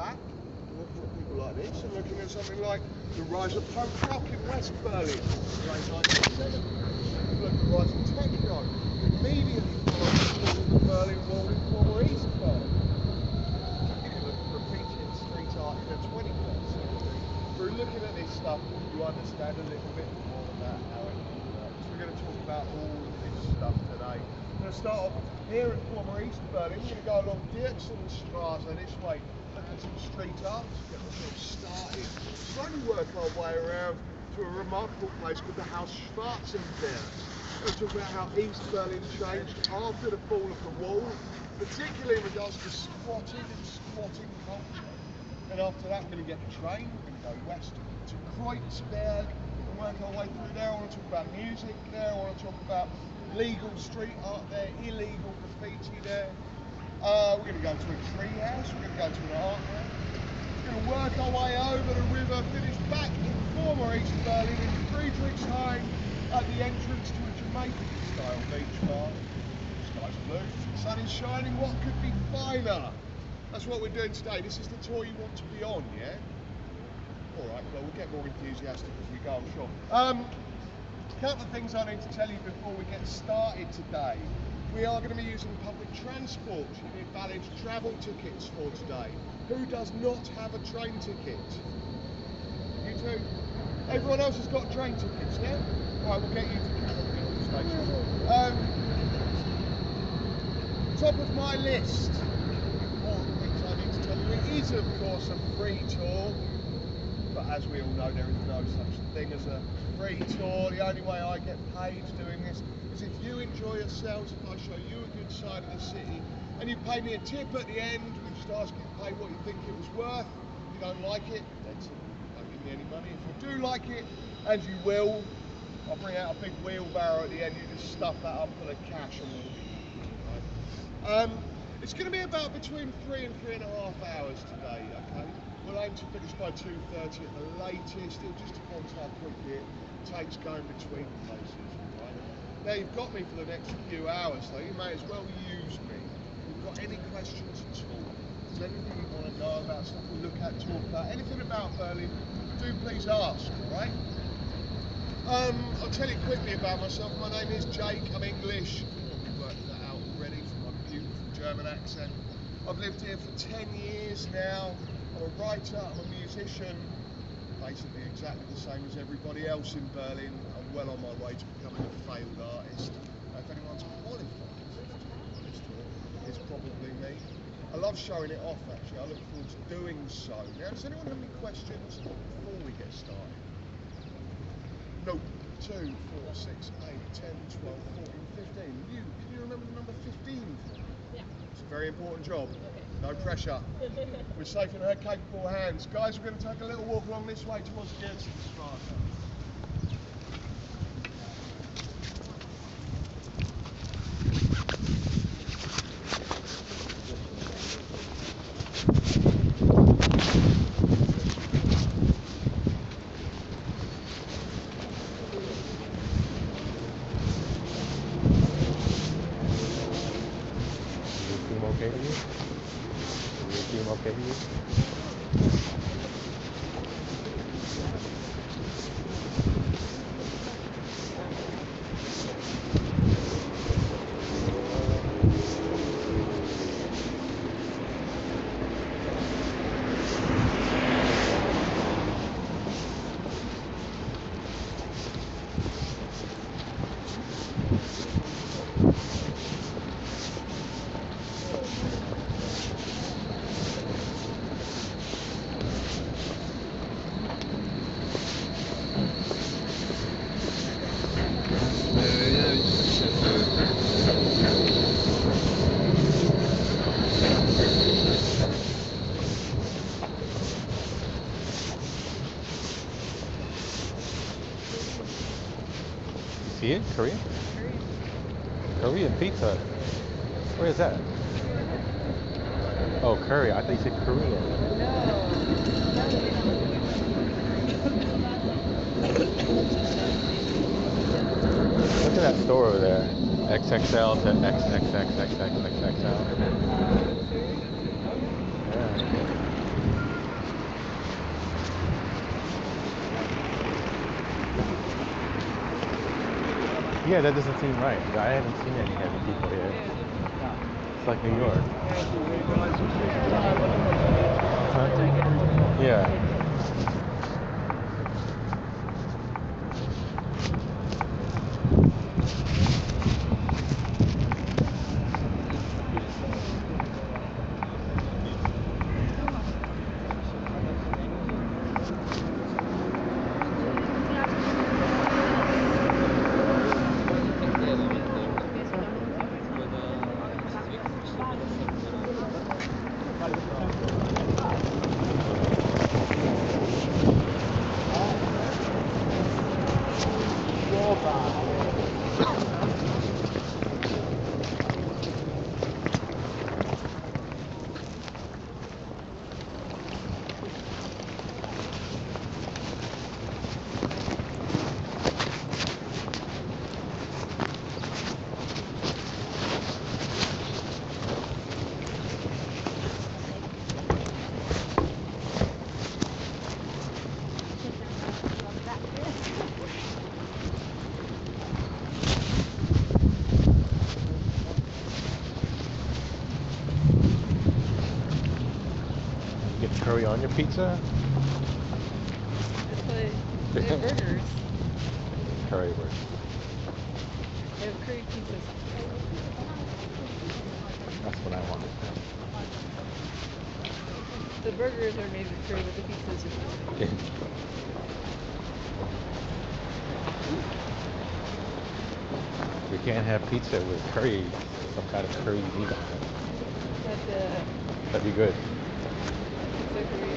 back, looking at people like this, and looking at something like the rise of punk rock in West Berlin, late 1970s. Look at the rise of techno, immediately following the Berlin Wall in former East Berlin. You can look at graffiti and street art in the 21st century. Through looking at this stuff, you understand a little bit more about how it works. We're going to talk about all of this stuff today. We're going to start off here at former East Berlin. We're going to go along Dirksenstrasse this way, look at some street art, get ourselves started. Slowly work our way around to a remarkable place called the Haus Schwarzenberg. We're going to talk about how East Berlin changed after the fall of the wall, particularly in regards to squatting and squatting culture. And after that, we're going to get the train, we're going to go west to Kreuzberg and work our way through there. I want to talk about music there, I want to talk about legal street art there, illegal graffiti there. We're going to go to a tree house, we're going to go to an art house. We're going to work our way over the river, finish back in former East Berlin in Friedrichshain at the entrance to a Jamaican-style beach bar. The sky's blue, the sun is shining, what could be finer? That's what we're doing today. This is the tour you want to be on, yeah? Alright, well, we'll get more enthusiastic as we go, I'm sure. A couple of things I need to tell you before we get started today. We are going to be using public transport. You need valid travel tickets for today. Who does not have a train ticket? You two? Everyone else has got train tickets, yeah? Alright, we'll get you to the station. Top of my list. Important things I need to tell you. It is, of course, a free tour. But as we all know, there is no such thing as a free tour. The only way I get paid doing this is if you enjoy yourselves, if I show you a good side of the city, and you pay me a tip at the end. We just ask you to pay what you think it was worth. If you don't like it, then don't give me any money. If you do like it, and you will, I'll bring out a big wheelbarrow at the end. You just stuff that up full of cash and we'll be right? It's going to be about between 3 and 3.5 hours today, okay? We'll aim to finish by 2:30 at the latest. It just depends how quickly it takes going between places, right? Now you've got me for the next few hours, though. You may as well use me. If you've got any questions at all, if there's anything you want to know about, stuff we look at, talk about, anything about Berlin, do please ask, right? I'll tell you quickly about myself. My name is Jake. I'm English. You've worked that out already from my beautiful German accent. I've lived here for 10 years now. I'm a writer, I'm a musician, basically exactly the same as everybody else in Berlin. I'm well on my way to becoming a failed artist. If anyone's qualified on this tour, it's probably me. I love showing it off, actually. I look forward to doing so. Now, does anyone have any questions before we get started? No. 2, 4, 6, 8, 10, 12, 14, 15. Can you remember the number 15 for me? Yeah. It's a very important job. Okay. No pressure. We're safe in her capable hands. Guys, we're going to take a little walk along this way towards Dirksenstrasse. See it? Korean? Korean pizza. Where is that? Oh, curry. I thought you said Korean. Look at that store over there. XXL to XXXXXXXL. Yeah. Yeah, that doesn't seem right. I haven't seen any heavy people here. It's like New York. Huh? Yeah. You get curry on your pizza? They have burgers. Curry burger. They have curry pizzas. That's what I wanted. The burgers are made with curry, but the pizzas are not. We can't have pizza with curry, some kind of curry meat on it. But That'd be good. pizza curry.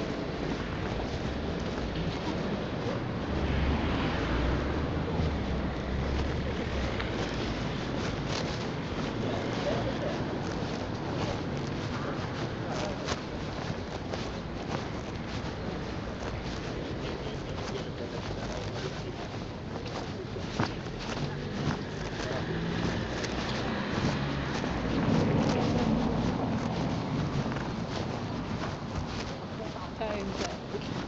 Time's up.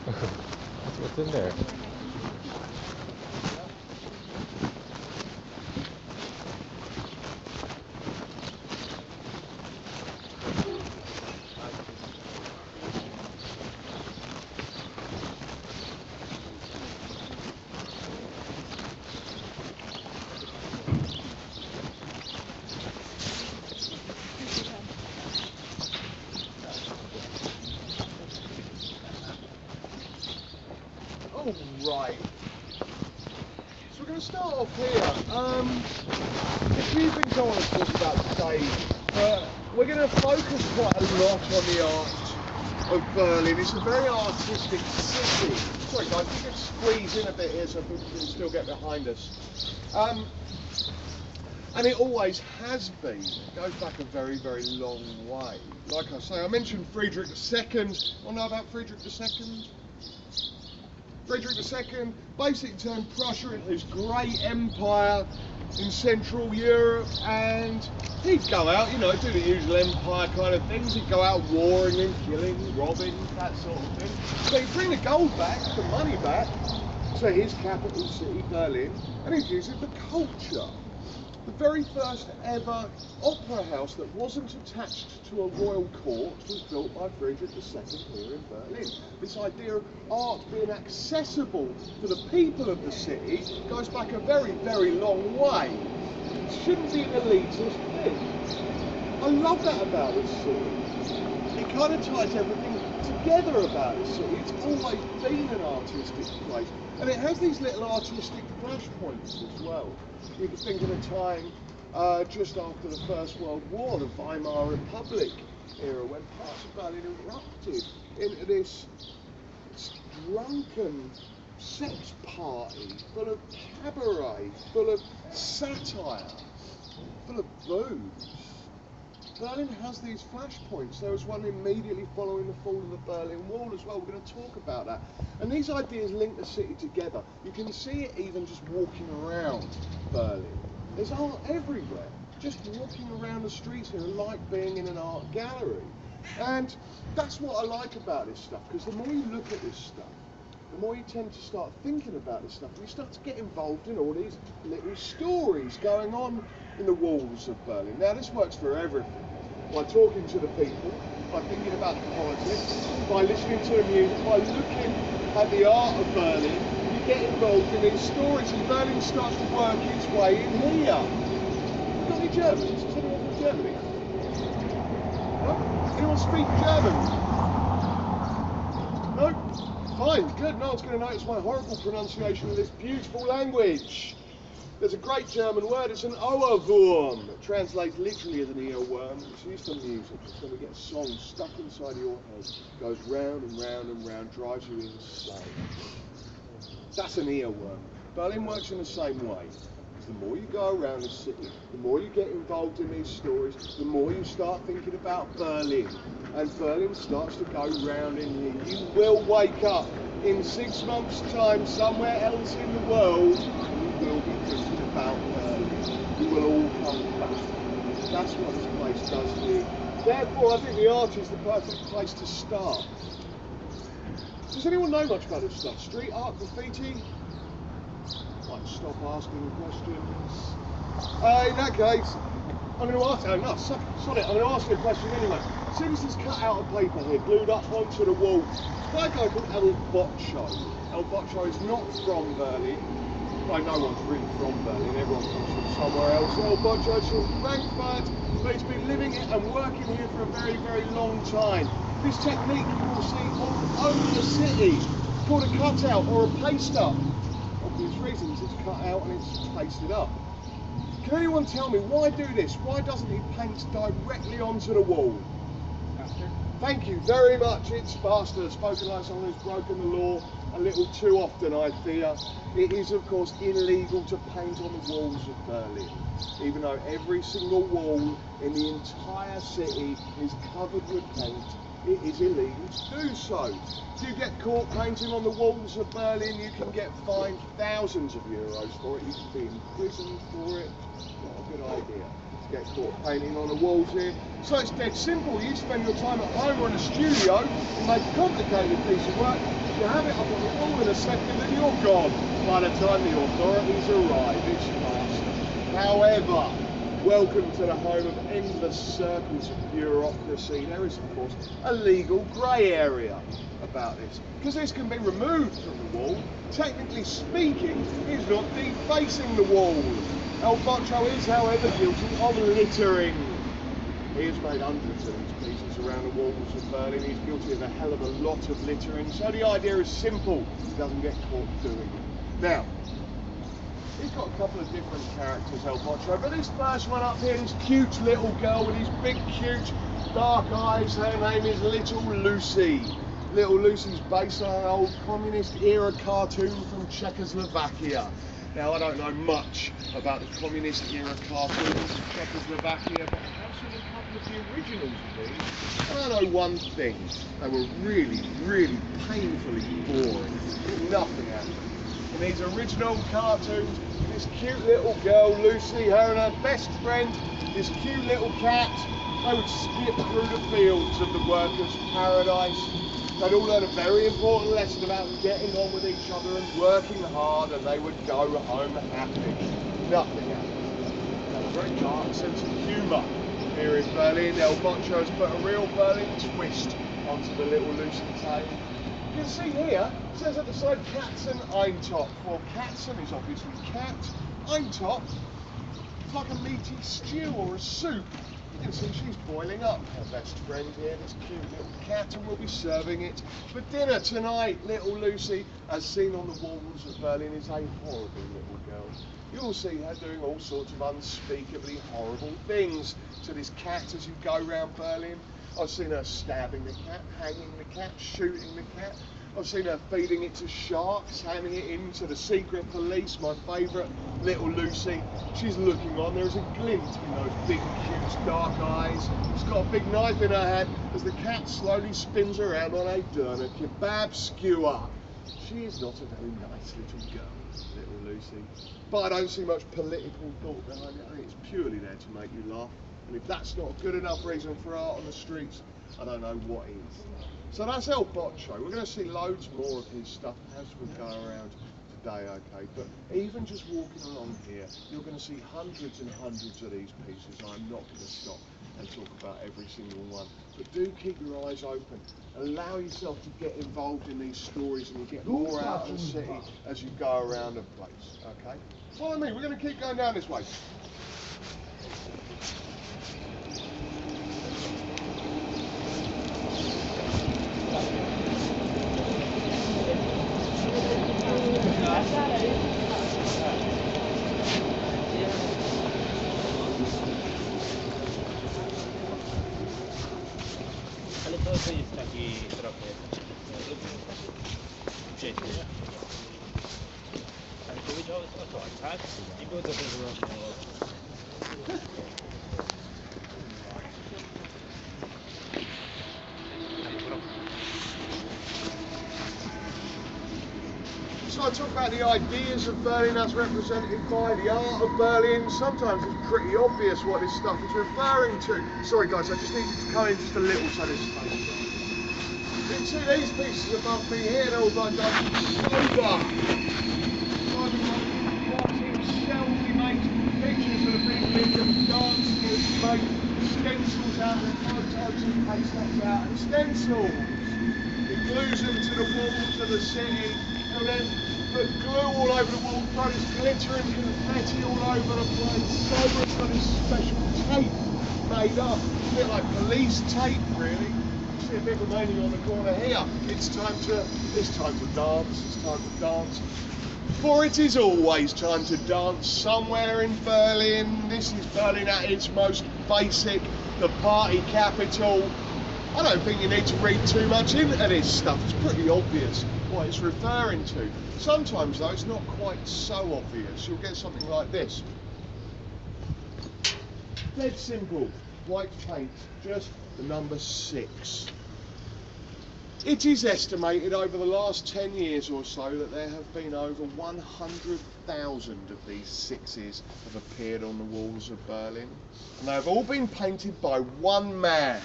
That's what's in there. Right. So we're going to start off here. A few things I want to talk about today, but we're going to focus quite a lot on the art of Berlin. It's a very artistic city. Sorry guys, we can squeeze in a bit here so people can still get behind us. And it always has been. It goes back a very, very long way. Like I say, I mentioned Friedrich II. I know about Friedrich II. Frederick II basically turned Prussia into this great empire in Central Europe, and he'd go out, you know, do the usual empire kind of things. He'd go out warring and killing, robbing, that sort of thing. But he'd bring the gold back, the money back, to his capital city, Berlin, and he'd use it for culture. The very first ever opera house that wasn't attached to a royal court was built by Friedrich II here in Berlin. This idea of art being accessible to the people of the city goes back a very, very long way. It shouldn't be an elitist thing. I love that about this city. It kind of ties everything together about this city. It's always been an artistic place. And it has these little artistic flashpoints as well. You can think of a time just after the First World War, the Weimar Republic era, when parts of Berlin erupted into this drunken sex party, full of cabaret, full of satire, full of booze. Berlin has these flashpoints. There was one immediately following the fall of the Berlin Wall as well. We're going to talk about that. And these ideas link the city together. You can see it even just walking around Berlin. There's art everywhere. Just walking around the streets here, like being in an art gallery. And that's what I like about this stuff, because the more you look at this stuff, the more you tend to start thinking about this stuff, and you start to get involved in all these little stories going on in the walls of Berlin. Now, this works for everything. By talking to the people, by thinking about the politics, by listening to the music, by looking at the art of Berlin, you get involved in these stories, and Berlin starts to work its way in here. You got any Germans? Is anyone from Germany? No? Anyone speak German? No? Fine, good. No one's going to notice my horrible pronunciation of this beautiful language. There's a great German word, it's an Ohrwurm. It translates literally as an earworm. It's used for music. It's when we get a song stuck inside your head, goes round and round and round, drives you insane. That's an earworm. Berlin works in the same way. The more you go around the city, the more you get involved in these stories, the more you start thinking about Berlin. And Berlin starts to go round in here. You will wake up in 6 months' time somewhere else in the world. You will be thinking about Berlin. You will all come back. That's what this place does here. Therefore, I think the art is the perfect place to start. Does anyone know much about this stuff? Street art, graffiti? Like, stop asking questions. In that case, I'm going to ask. Oh no, sorry, I'm going to ask you a question anyway. See this cut out of paper here, glued up onto the wall. It's by a guy called El Boccio. El Boccio is not from Berlin. Well, no one's really from Berlin. Everyone comes from somewhere else. El Boccio is from Frankfurt, but he's been living and working here for a very, very long time. This technique you will see all over the city. It's called a cutout or a paste up. Obvious reasons, it's cut out and it's pasted up. Can anyone tell me why do this? Why doesn't he paint directly onto the wall? Faster? Thank you very much. It's faster. Spoken like someone who's broken the law a little too often, I fear. It is, of course, illegal to paint on the walls of Berlin, even though every single wall in the entire city is covered with paint. It is illegal to do so. If you get caught painting on the walls of Berlin, you can get fined thousands of euros for it. You can be in prison for it. Not a good idea to get caught painting on the walls here. So it's dead simple. You spend your time at home or in a studio, you make a complicated piece of work, you have it up on the wall in a second and you're gone. By the time the authorities arrive, it's fast. However, welcome to the home of endless circles of bureaucracy. There is, of course, a legal grey area about this, because this can be removed from the wall. Technically speaking, it's not defacing the wall. El Boccio is, however, guilty of littering. He has made hundreds of these pieces around the walls of Berlin. He's guilty of a hell of a lot of littering, so the idea is simple. He doesn't get caught doing it. Now, he's got a couple of different characters, El Boccio, but this first one up here, this cute little girl with these big, cute, dark eyes, her name is Little Lucy. Little Lucy's based on an old communist-era cartoon from Czechoslovakia. Now, I don't know much about the communist-era cartoons of Czechoslovakia, but I have seen a couple of the originals of these, and I know one thing. They were really, really painfully boring. Nothing happened. In these original cartoons, this cute little girl, Lucy, her and her best friend, this cute little cat, they would skip through the fields of the workers' paradise. They'd all learn a very important lesson about getting on with each other and working hard, and they would go home happy. Nothing happened. They have a very dark sense of humour here in Berlin. El Boccio has put a real Berlin twist onto the Little Lucy tale. You can see here, it says at the side, Katzen Eintopf. Well, Katzen is obviously cat. Eintopf, it's like a meaty stew or a soup. You can see she's boiling up her best friend here, this cute little cat, and we'll be serving it for dinner tonight. Little Lucy, as seen on the walls of Berlin, is a horrible little girl. You'll see her doing all sorts of unspeakably horrible things to this cat as you go around Berlin. I've seen her stabbing the cat, hanging the cat, shooting the cat. I've seen her feeding it to sharks, handing it in to the secret police, my favourite Little Lucy. She's looking on. There's a glint in those big, cute, dark eyes. She's got a big knife in her hand as the cat slowly spins around on a doner kebab skewer. She is not a very nice little girl, Little Lucy. But I don't see much political thought behind it. I think it's purely there to make you laugh. And if that's not a good enough reason for art on the streets, I don't know what is. So that's El Boccio. We're going to see loads more of his stuff as we go around today, okay? But even just walking along here, you're going to see hundreds and hundreds of these pieces. I'm not going to stop and talk about every single one. But do keep your eyes open. Allow yourself to get involved in these stories and you get more out of the city as you go around the place, okay? Follow me, we're going to keep going down this way. So I talk about the ideas of Berlin as represented by the art of Berlin. Sometimes it's pretty obvious what this stuff is referring to. Sorry guys, I just need to come in just a little so there's space. You can see these pieces above me here, they're all like sober. Himself, he makes pictures of the people in the dance groups, he makes stencils out of photos and pastes that out and stencils. He glues them to the walls of the city and then put glue all over the wall, throw this glitter and confetti all over the place. So much got this special tape made up, a bit like police tape really. You see a big remaining on the corner here. It's time to dance, it's time to dance. For it is always time to dance somewhere in Berlin. This is Berlin at its most basic, the party capital. I don't think you need to read too much into this stuff. It's pretty obvious what it's referring to. Sometimes though, it's not quite so obvious. You'll get something like this. Dead simple, white paint, just the number 6. It is estimated over the last 10 years or so that there have been over 100,000 of these 6s have appeared on the walls of Berlin. And they have all been painted by one man.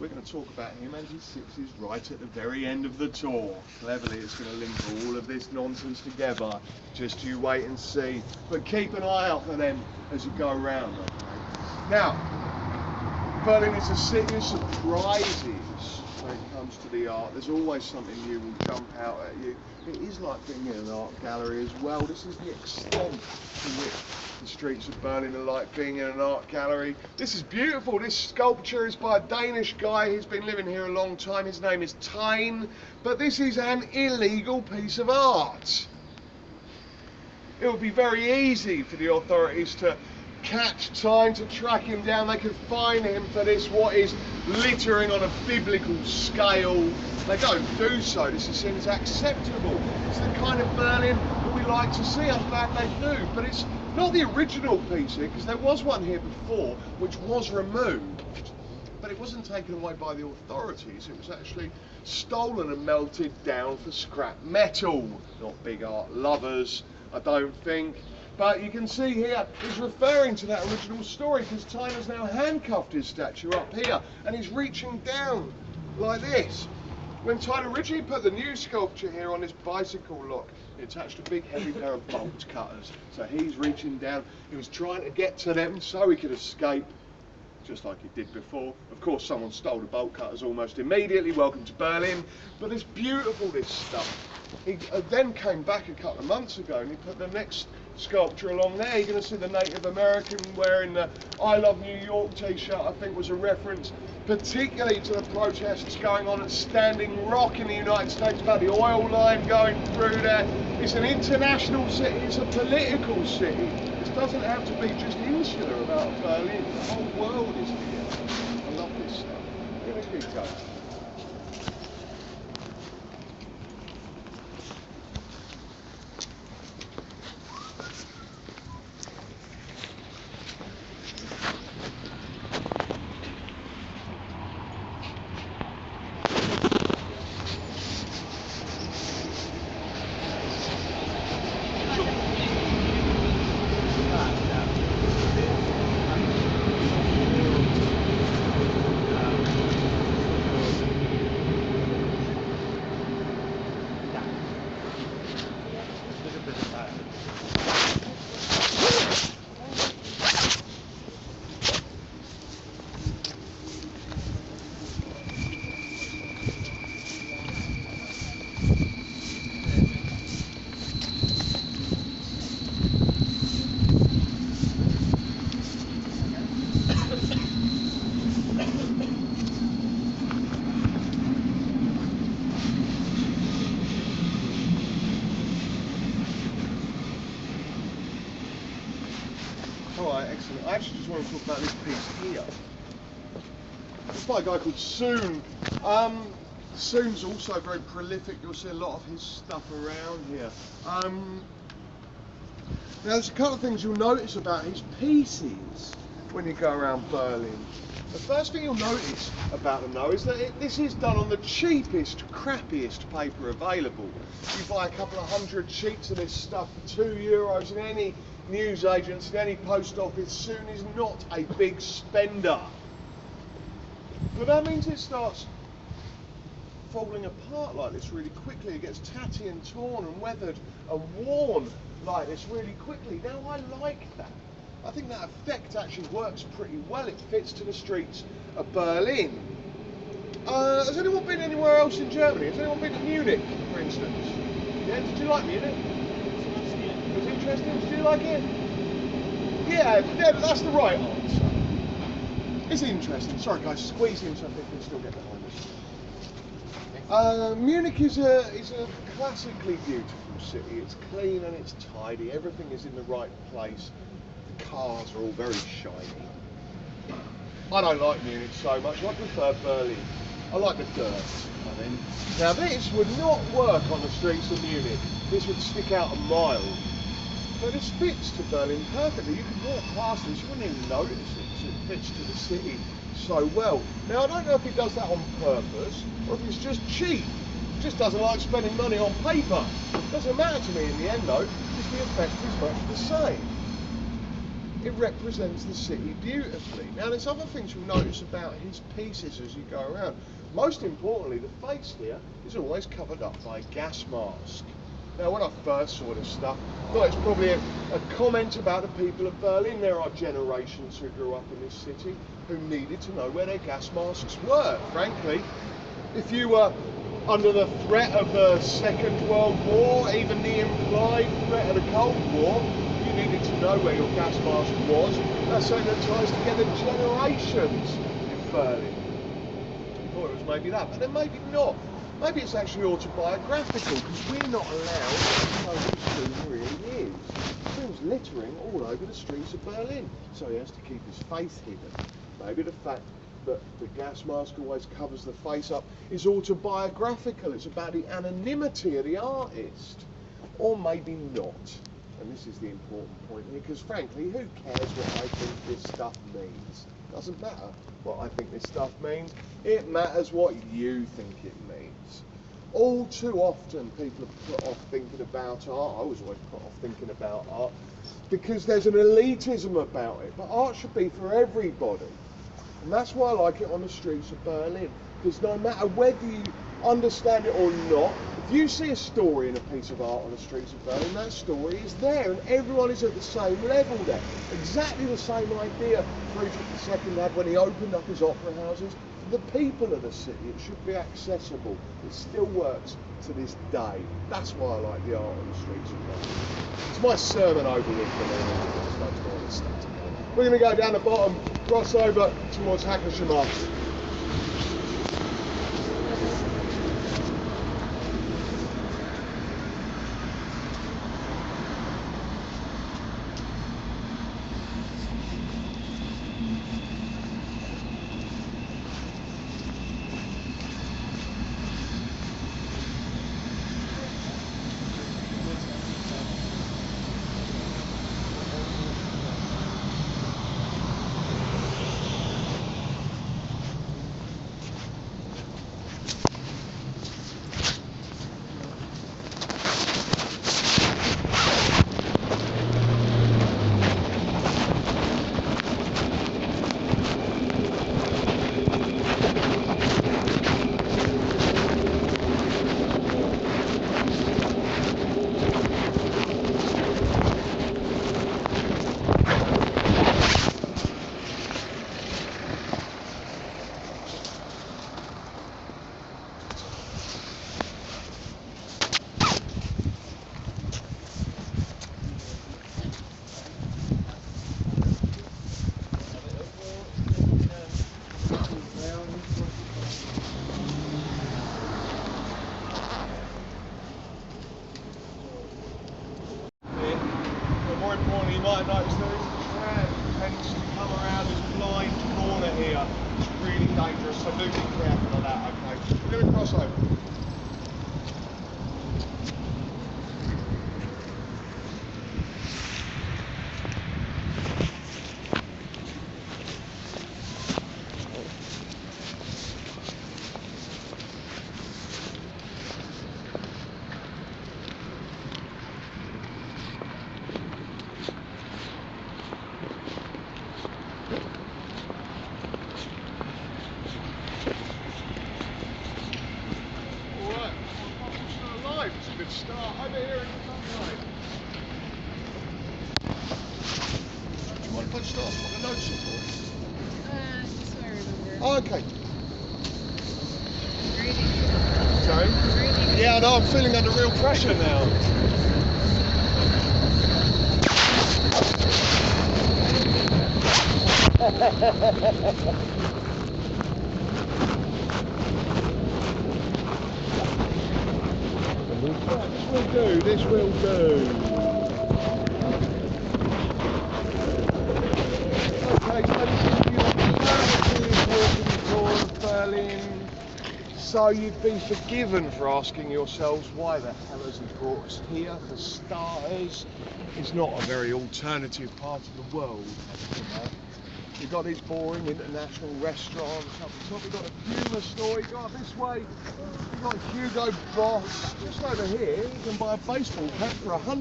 We're going to talk about him and his 6s right at the very end of the tour. Cleverly, it's going to link all of this nonsense together. Just you wait and see. But keep an eye out for them as you go around. Okay? Now, Berlin is a city of surprises when it comes to the art. There's always something new will jump out at you. It is like being in an art gallery as well. This is the extent to which the streets of Berlin are like being in an art gallery. This is beautiful. This sculpture is by a Danish guy who's been living here a long time. His name is Taine, but this is an illegal piece of art. It would be very easy for the authorities to catch Taine, to track him down. They could fine him for this, what is littering on a biblical scale. They don't do so. This is seen as acceptable. It's the kind of Berlin that we like to see. I'm glad they do, but it's not the original piece here, because there was one here before which was removed, but it wasn't taken away by the authorities. It was actually stolen and melted down for scrap metal. Not big art lovers, I don't think. But you can see here, he's referring to that original story, because Taine has now handcuffed his statue up here, and he's reaching down like this. When Taine originally put the new sculpture here on this bicycle lock, he attached a big heavy pair of bolt cutters. So he's reaching down, he was trying to get to them so he could escape, just like he did before. Of course, someone stole the bolt cutters almost immediately. Welcome to Berlin. But it's beautiful, this stuff. He then came back a couple of months ago and he put the next sculpture along there. You're going to see the Native American wearing the I Love New York t-shirt. I think was a reference particularly to the protests going on at Standing Rock in the United States about the oil line going through there. It's an international city, it's a political city. This doesn't have to be just insular about Berlin. The whole world is here. I love this stuff. I'm going to keep going. fascinating. I actually just want to talk about this piece here. It's by a guy called Soon. Soon's also very prolific. You'll see a lot of his stuff around here. Now, there's a couple of things you'll notice about his pieces when you go around Berlin. The first thing you'll notice about them, though, is that this is done on the cheapest, crappiest paper available. You buy a couple of 100 sheets of this stuff for €2 in any newsagents, in any post office. Soon is not a big spender. But that means it starts falling apart like this really quickly. It gets tatty and torn and weathered and worn like this really quickly. Now, I like that. I think that effect actually works pretty well. It fits to the streets of Berlin. Has anyone been anywhere else in Germany? Has anyone been to Munich, for instance? Yeah, did you like Munich? It was interesting. Did you like it? Yeah, that's the right answer. It's interesting. Sorry guys, squeeze in so people can still get behind us. Munich is a classically beautiful city. It's clean and it's tidy. Everything is in the right place. The cars are all very shiny. I don't like Munich so much. I prefer Berlin. I like the dirt, I think. Now this would not work on the streets of Munich. This would stick out a mile. But this fits to Berlin perfectly. You can walk past this, you wouldn't even notice it. It fits to the city so well. Now I don't know if it does that on purpose or if it's just cheap. It just doesn't like spending money on paper. Doesn't matter to me in the end though, because the effect is much the same. It represents the city beautifully. Now there's other things you'll notice about his pieces as you go around. Most importantly, the face here is always covered up by a gas mask. Now when I first saw this stuff, I thought it's probably a comment about the people of Berlin. There are generations who grew up in this city who needed to know where their gas masks were. Frankly, if you were under the threat of the Second World War, even the implied threat of the Cold War, you needed to know where your gas mask was. That's something that ties together generations in Berlin. I thought it was maybe that, but then maybe not. Maybe it's actually autobiographical, because we're not allowed to know who Soon really is. Soon's littering all over the streets of Berlin, so he has to keep his face hidden. Maybe the fact that the gas mask always covers the face up is autobiographical. It's about the anonymity of the artist. Or maybe not. And this is the important point here, because frankly, who cares what I think this stuff means? Doesn't matter what I think this stuff means. It matters what you think it means. All too often people are put off thinking about art. I was always put off thinking about art because there's an elitism about it. But art should be for everybody. And that's why I like it on the streets of Berlin. Because no matter whether you understand it or not, if you see a story in a piece of art on the streets of Berlin, that story is there and everyone is at the same level there. Exactly the same idea Friedrich II had when he opened up his opera houses. For the people of the city, it should be accessible. It still works to this day. That's why I like the art on the streets of Berlin. It's my sermon over with for now. We're going to go down the bottom, cross over towards Hackneyshire Market. good start. Over here in the sunlight. Do you mind if I stop? I've got notes for Just so I remember. Oh, okay. Grading. Sorry? Grading. Yeah, I know. I'm feeling under real pressure now. This will do. Okay, so this is your walking tour of Berlin. So you'd be forgiven for asking yourselves why the hell has he brought us here? For starters, it's not a very alternative part of the world. You know? You've got these boring international restaurants. Up the top, we've got a humour store. You go up this way, you've got Hugo Boss. Just over here, you can buy a baseball cap for €100.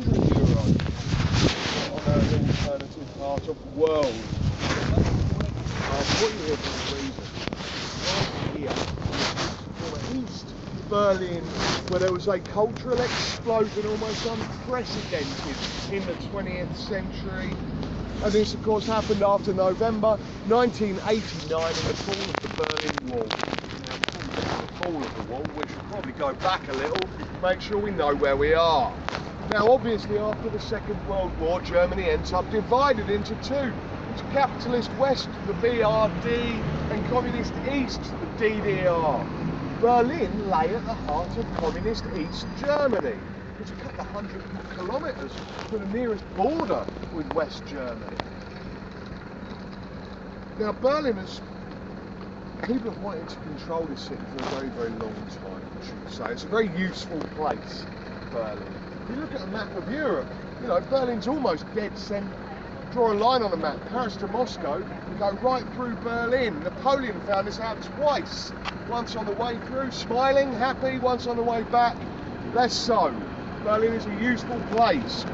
On an alternative part of the world. I put you here for a reason. Right here, for East Berlin, where there was a cultural explosion almost unprecedented in the 20th century. And this, of course, happened after November 1989 and the fall of the Berlin Wall. Now, the fall of the wall, which will probably go back a little, make sure we know where we are. Now, obviously, after the Second World War, Germany ends up divided into two. It's capitalist West, the BRD, and communist East, the DDR. Berlin lay at the heart of communist East Germany. It's a couple of hundred kilometres to the nearest border with West Germany. Now, people have wanted to control this city for a very, very long time, I should say. It's a very useful place, Berlin. If you look at a map of Europe, you know, Berlin's almost dead centre. Draw a line on the map, Paris to Moscow, and go right through Berlin. Napoleon found this out twice. Once on the way through, smiling, happy, once on the way back, less so. Berlin is a useful place.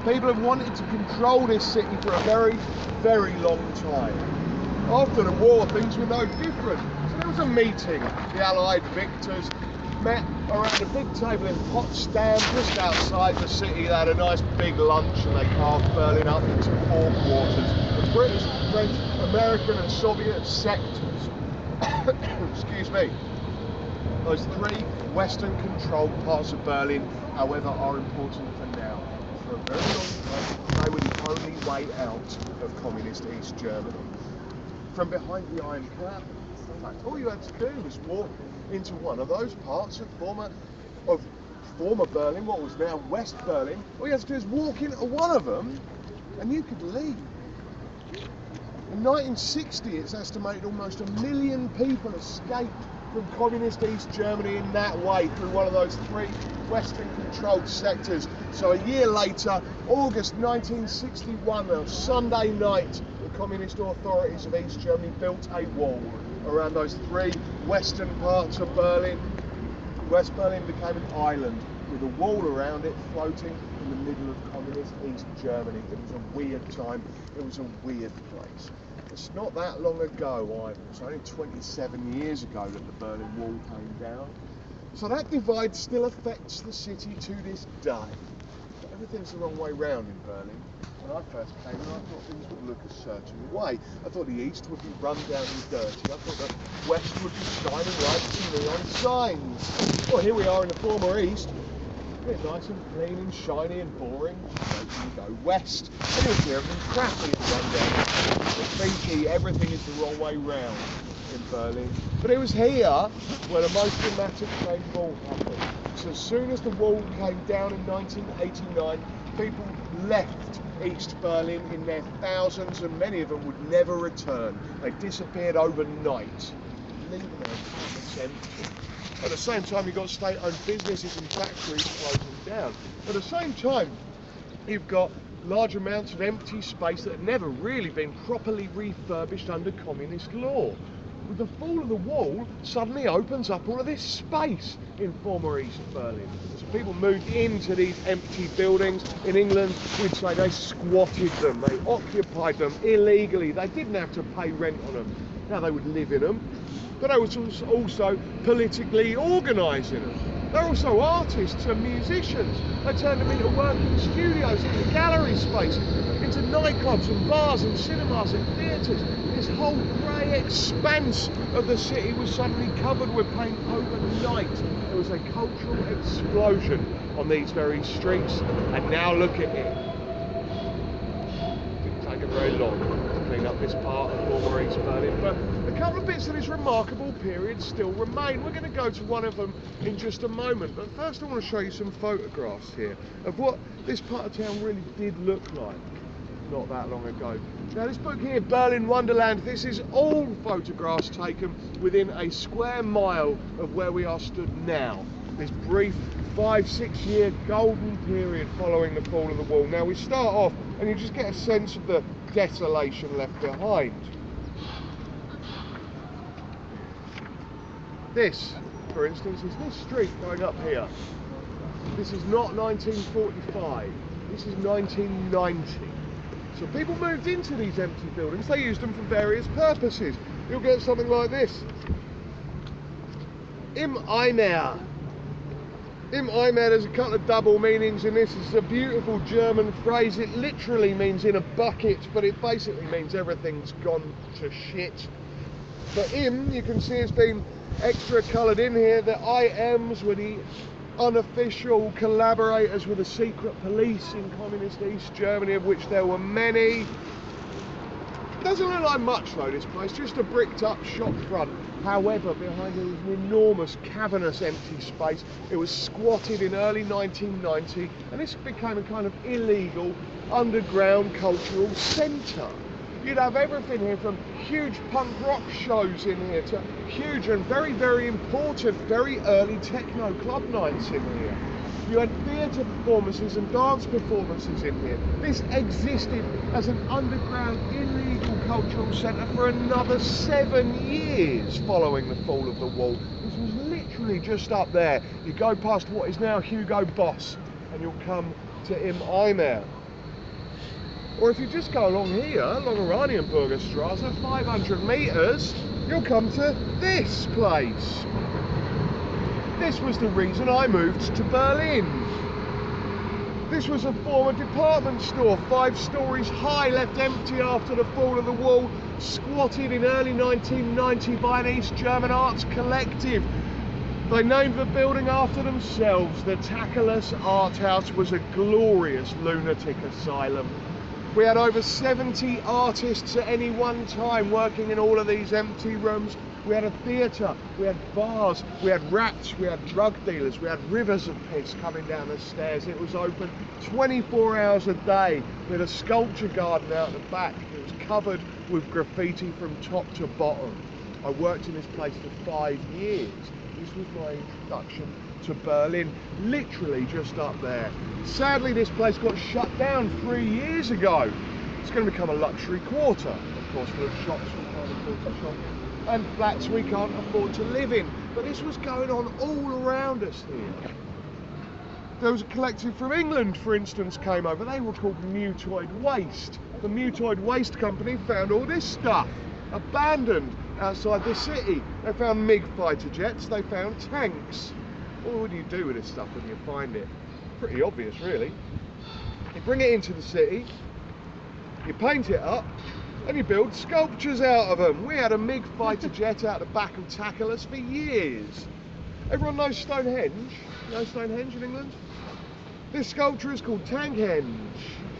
People have wanted to control this city for a very, very long time. After the war, things were no different. So there was a meeting. The Allied victors met around a big table in Potsdam, just outside the city. They had a nice big lunch and they carved Berlin up into 4 quarters. The British, French, American and Soviet sectors. Excuse me. Those 3 Western-controlled parts of Berlin, however, are important for now. For a very long time, they were the only way out of communist East Germany. From behind the Iron Curtain, in fact, all you had to do was walk into one of those parts of former Berlin, what was now West Berlin. All you had to do is walk into one of them, and you could leave. In 1960, it's estimated almost 1 million people escaped from communist East Germany in that way through one of those 3 Western-controlled sectors. So a year later, August 1961, on Sunday night, the communist authorities of East Germany built a wall around those 3 western parts of Berlin. West Berlin became an island with a wall around it floating in the middle of communist East Germany. It was a weird time. It was a weird place. It's not that long ago either. It's only 27 years ago that the Berlin Wall came down. So that divide still affects the city to this day. But everything's the wrong way round in Berlin. When I first came in, I thought things would look a certain way. I thought the east would be run down and dirty. I thought the west would be shining lights and neon signs. Well, here we are in the former east. It's nice and clean and shiny and boring. So you go west, and you'll see everything crappy and run down. Graffiti, everything is the wrong way round in Berlin. But it was here where the most dramatic change of all happened. So as soon as the wall came down in 1989, people left East Berlin in their thousands, and many of them would never return. They disappeared overnight, leaving their apartments empty. At the same time, you've got state-owned businesses and factories closing down. At the same time, you've got large amounts of empty space that had never really been properly refurbished under communist law. With the fall of the wall, suddenly opens up all of this space in former East Berlin. So people moved into these empty buildings. In England, we'd say they squatted them, they occupied them illegally. They didn't have to pay rent on them. Now they would live in them. But they was also politically organising them. They're also artists and musicians. They turn them into working studios, into gallery space, into nightclubs and bars and cinemas and theatres. This whole grey expanse of the city was suddenly covered with paint overnight. There was a cultural explosion on these very streets, and now look at it. Didn't take it very long to clean up this part of former East Berlin, but a couple of bits of this remarkable period still remain. We're going to go to one of them in just a moment, but first I want to show you some photographs here of what this part of town really did look like not that long ago. Now this book here, Berlin Wonderland, this is all photographs taken within a square mile of where we are stood now. This brief 5-6 year golden period following the fall of the wall. Now we start off and you just get a sense of the desolation left behind. This, for instance, is this street going up here. This is not 1945, this is 1990. So people moved into these empty buildings, they used them for various purposes. You'll get something like this. Im Eimer. Im Eimer, there's a couple of double meanings in this. It's a beautiful German phrase. It literally means in a bucket, but it basically means everything's gone to shit. But Im, you can see it's been extra coloured in here. The IMs were the unofficial collaborators with the secret police in communist East Germany, of which there were many. It doesn't look like much though, this place, just a bricked up shop front. However, behind it is an enormous cavernous empty space. It was squatted in early 1990 and this became a kind of illegal underground cultural centre. You'd have everything here from huge punk rock shows in here to huge and very, very important, very early techno club nights in here. You had theatre performances and dance performances in here. This existed as an underground illegal cultural centre for another 7 years following the fall of the wall. This was literally just up there. You go past what is now Hugo Boss and you'll come to Im Eimer. Or if you just go along here, along Oranienburger Straße, 500 metres, you'll come to this place. This was the reason I moved to Berlin. This was a former department store, 5 stories high, left empty after the fall of the wall, squatted in early 1990 by an East German arts collective. They named the building after themselves. The Tacheles Art House was a glorious lunatic asylum. We had over 70 artists at any one time working in all of these empty rooms. We had a theatre, we had bars, we had rats, we had drug dealers, we had rivers of piss coming down the stairs. It was open 24 hours a day. We had a sculpture garden out the back. It was covered with graffiti from top to bottom. I worked in this place for 5 years. This was my introduction to Berlin, literally just up there. Sadly, this place got shut down 3 years ago. It's going to become a luxury quarter, of course, full of shops we can't afford to shop in, and flats we can't afford to live in. But this was going on all around us here. There was a collective from England, for instance, came over. They were called Mutoid Waste. The Mutoid Waste Company found all this stuff abandoned outside the city. They found MiG fighter jets, they found tanks. What do you do with this stuff when you find it? Pretty obvious, really. You bring it into the city, you paint it up, and you build sculptures out of them. We had a MiG fighter jet out the back of Tacheles for years. Everyone knows Stonehenge? You know Stonehenge in England? This sculpture is called Tankhenge.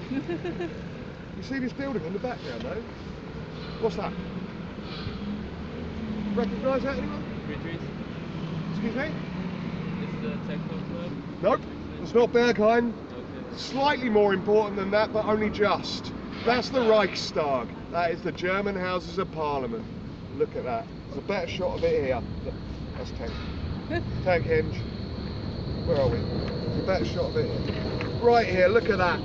You see this building in the background though? What's that? Recognise that, anyone? Excuse me? Is the techno club? Nope, it's not Berghain. Okay. Slightly more important than that, but only just. That's the Reichstag. That is the German Houses of Parliament. Look at that. There's a better shot of it here. Look, that's Tankhenge. Where are we? There's a better shot of it here. Right here, look at that.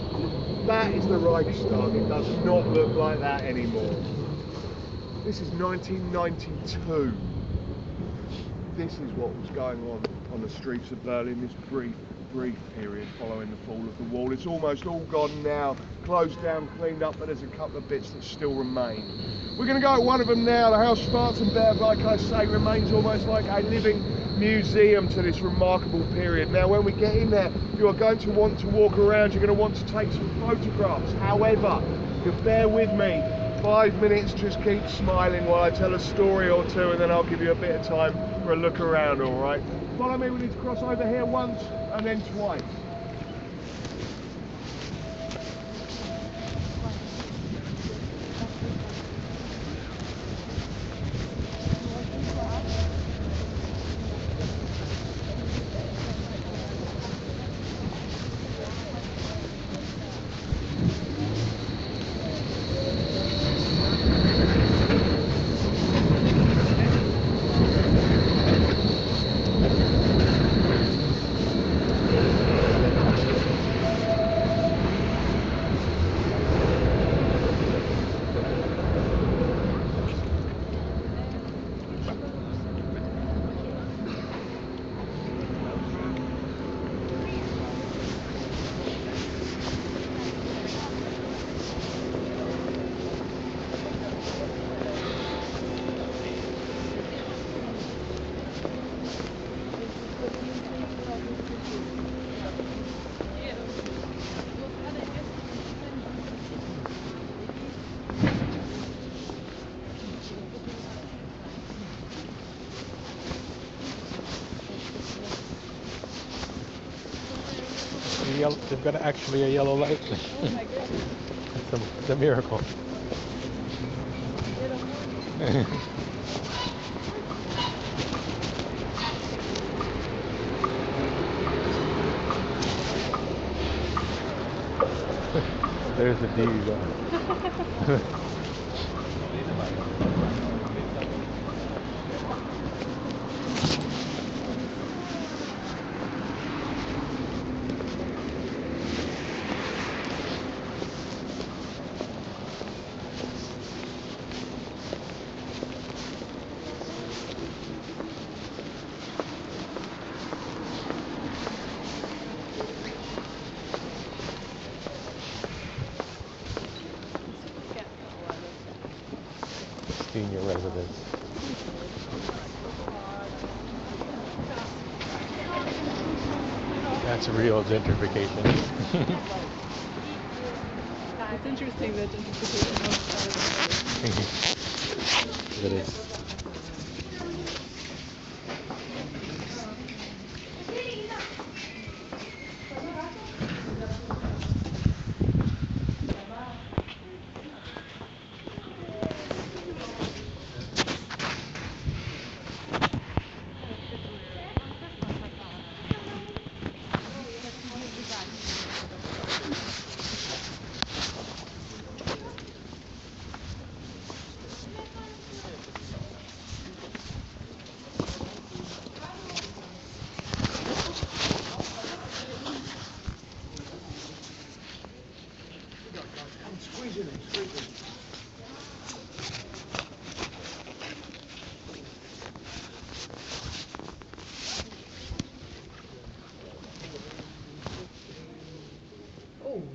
That is the Reichstag. It does not look like that anymore. This is 1992. this is what was going on the streets of Berlin, this brief period following the fall of the wall. It's almost all gone now, closed down, cleaned up, but there's a couple of bits that still remain. We're going to go at one of them now. The Haus Schwarzenberg, like I say, remains almost like a living museum to this remarkable period. Now, when we get in there, you are going to want to walk around, you're going to want to take some photographs. However, you bear with me, 5 minutes, just keep smiling while I tell a story or two, and then I'll give you a bit of time for a look around, all right? Follow me, we need to cross over here once and then twice. They've got actually a yellow light. Oh my goodness. It's a miracle. There's the D. Senior residence. That's real gentrification. It's interesting that gentrification was It is.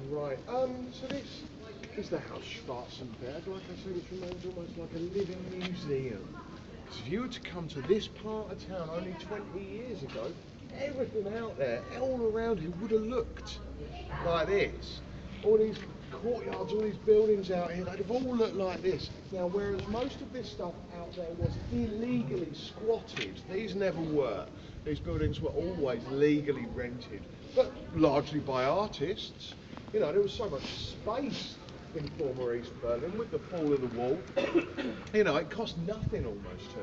Right, so this is the Haus Schwarzenberg. Like I said, it remains almost like a living museum. So if you were to come to this part of town only 20 years ago, everything out there, all around it would have looked like this. All these courtyards, all these buildings out here, they'd have all looked like this. Now, whereas most of this stuff out there was illegally squatted, these never were. These buildings were always legally rented, but largely by artists. You know, there was so much space in former East Berlin with the fall of the wall. You know, it cost nothing almost to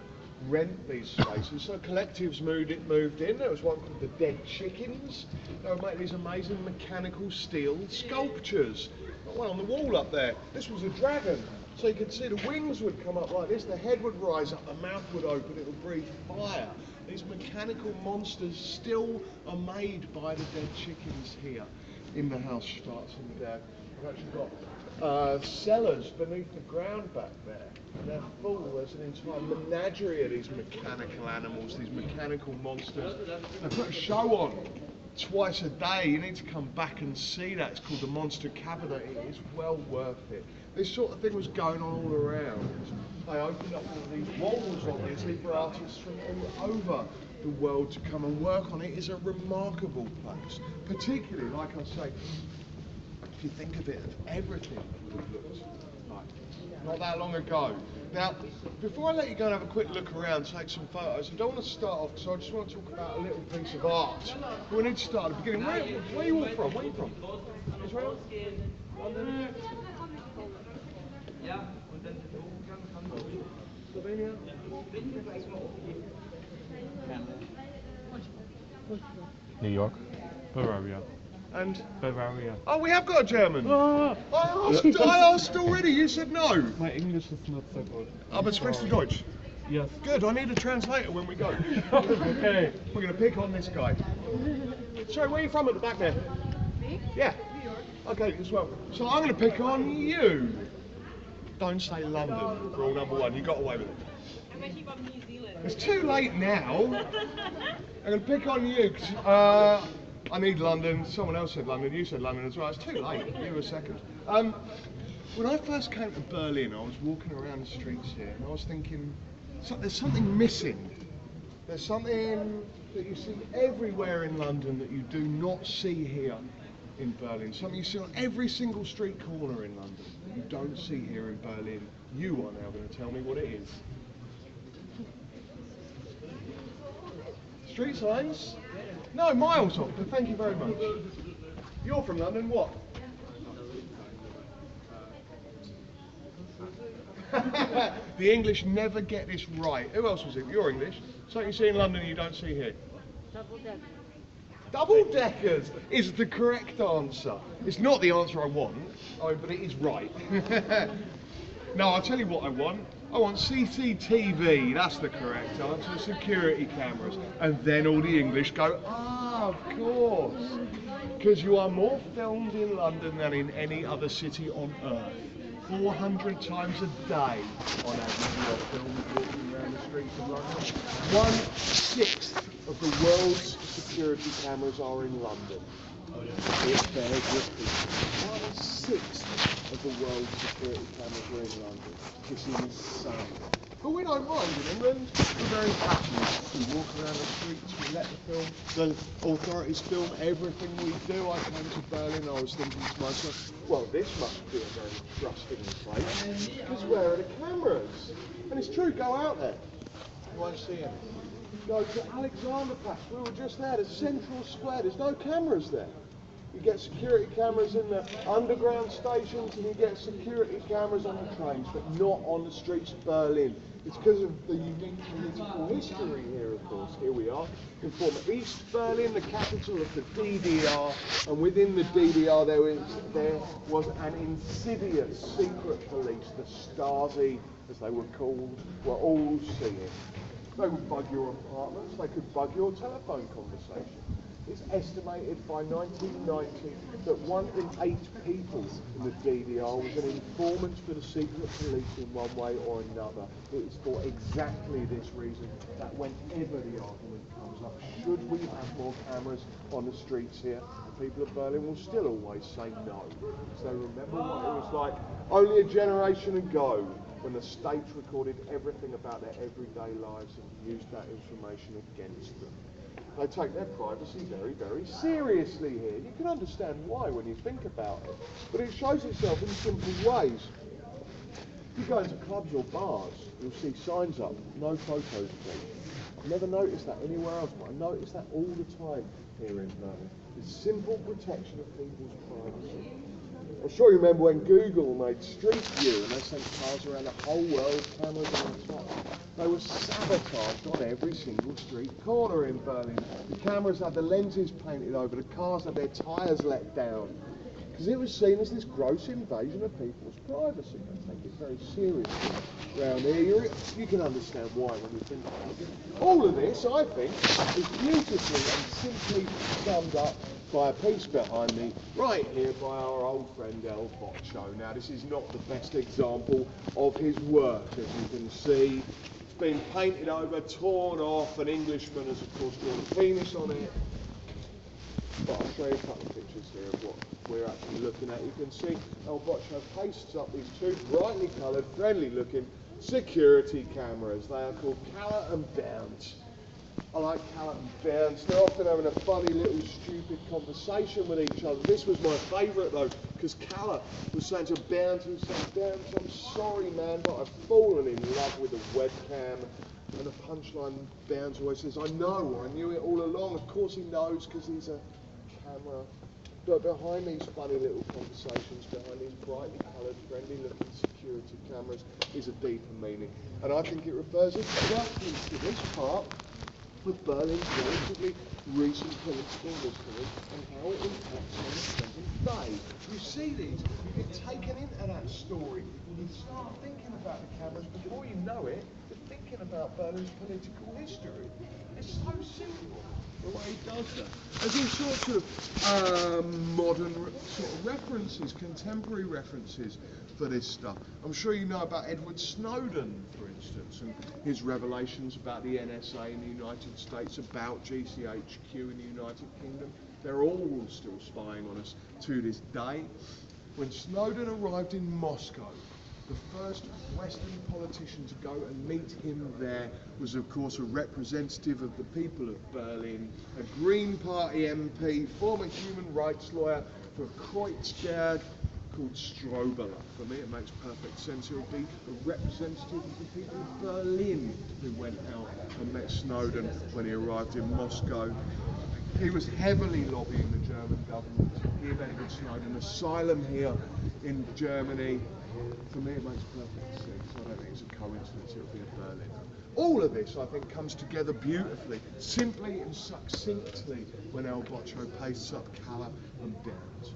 rent these spaces. So collectives moved in. There was one called the Dead Chickens. They would make these amazing mechanical steel sculptures. Got one on the wall up there. This was a dragon. So you could see the wings would come up like this, the head would rise up, the mouth would open, it would breathe fire. These mechanical monsters still are made by the Dead Chickens here in the Haus Schwarzenberg. I've actually got cellars beneath the ground back there. And they're full. There's an entire menagerie of these mechanical animals, these mechanical monsters. They put a show on twice a day. You need to come back and see that. It's called the Monster Cabinet. It is well worth it. This sort of thing was going on all around. They opened up all these walls on this for artists from all over the world to come and work on it. It's a remarkable place, particularly, like I say, if you think of it, of everything that would have looked like not that long ago. Now, before I let you go and have a quick look around, take some photos, I don't want to start off because I just want to talk about a little piece of art. We need to start at the beginning. Where are you all from? Where are you from? Israel? London? Slovenia? New York. Bavaria. And? Bavaria. Oh, we have got a German. Ah. I asked already, you said no. My English is not so good. Aber sprichst du Deutsch? Yes. Good, I need a translator when we go. Okay. We're going to pick on this guy. Sorry, where are you from at the back there? Me? Yeah. New York. Okay, as well. So I'm going to pick on you. Don't say London, rule number one. You got away with it. I'm actually from New Zealand. It's too late now. I'm going to pick on you because I need London. Someone else said London. You said London as well. It's too late. Give me a second. When I first came to Berlin, I was walking around the streets here and I was thinking, there's something missing. There's something that you see everywhere in London that you do not see here in Berlin. Something you see on every single street corner in London that you don't see here in Berlin. You are now going to tell me what it is. Street signs? No, miles off, but thank you very much. You're from London, what? The English never get this right. Who else was it? You're English. Something you see in London you don't see here. Double-decker. Double-deckers is the correct answer. It's not the answer I want, but it is right. No, I'll tell you what I want. I want CCTV, that's the correct answer, security cameras. And then all the English go, of course. Because you are more filmed in London than in any other city on earth. 400 times a day on average you are filmed walking around the streets of London. 1/6 of the world's security cameras are in London. It bears repeating. 1/6 of the world's security cameras are in London. It's insane. But we don't mind in England. We're very passionate. We walk around the streets, we let the authorities film everything we do. I came to Berlin, I was thinking to myself, well, this must be a very trusting place, because where are the cameras? And it's true, go out there. You won't see any. Go to Alexanderplatz, we were just there, there's Central Square, there's no cameras there. You get security cameras in the underground stations and you get security cameras on the trains, but not on the streets of Berlin. It's because of the unique political history here, of course. Here we are in former East Berlin, the capital of the DDR, and within the DDR there was an insidious secret police, the Stasi, as they were called, were all seeing. They would bug your apartments, they could bug your telephone conversation. It's estimated by 1990 that 1 in 8 people in the DDR was an informant for the secret police in one way or another. It is for exactly this reason that whenever the argument comes up, should we have more cameras on the streets here, the people of Berlin will still always say no. So remember what it was like only a generation ago when the state recorded everything about their everyday lives and used that information against them. They take their privacy very, very seriously here. You can understand why when you think about it. But it shows itself in simple ways. If you go into clubs or bars, you'll see signs up, no photos please. I never noticed that anywhere else, but I notice that all the time here in Berlin. It's simple protection of people's privacy. I'm sure you remember when Google made Street View and they sent cars around the whole world, cameras on the top. They were sabotaged on every single street corner in Berlin. The cameras had the lenses painted over, the cars had their tyres let down. Because it was seen as this gross invasion of people's privacy. They take it very seriously. round here. You can understand why when you think about it. All of this, I think, is beautifully and simply summed up by a piece behind me, right here by our old friend El Boccio. Now, this is not the best example of his work, as you can see. It's been painted over, torn off. An Englishman has, of course, drawn a penis on it. But I'll show you a couple of pictures here of what we're actually looking at. You can see El Boccio pastes up these two brightly coloured, friendly-looking security cameras. They are called Calla and Bounce. I like Calla and Bounce. They're often having a funny little stupid conversation with each other. This was my favourite though, because Calla was saying to Bounce, he was saying, Bounce, I'm sorry man, but I've fallen in love with the webcam. And the punchline, Bounce always says, I know, I knew it all along. Of course he knows, because he's a camera. But behind these funny little conversations, behind these brightly coloured, friendly-looking security cameras, is a deeper meaning. And I think it refers exactly to this part of Berlin's relatively recent political history and how it impacts on the present day. You see these, you get taken into that story, you start thinking about the cameras. Before you know it, you're thinking about Berlin's political history. It's so simple the way he does that. There's all sorts of modern sort of references, contemporary references for this stuff. I'm sure you know about Edward Snowden, for instance, and his revelations about the NSA in the United States, about GCHQ in the United Kingdom. They're all still spying on us to this day. When Snowden arrived in Moscow, the first Western politician to go and meet him there was, of course, a representative of the people of Berlin, a Green Party MP, former human rights lawyer for Kreuzberg, called Strobel. For me, it makes perfect sense. It would be a representative of the people of Berlin who went out and met Snowden when he arrived in Moscow. He was heavily lobbying the German government to give Edward Snowden asylum here in Germany. For me, it makes perfect sense. I don't think it's a coincidence it would be a Berlin. All of this, I think, comes together beautifully, simply and succinctly when El Boccio pastes up Calla and Bounce. Okay.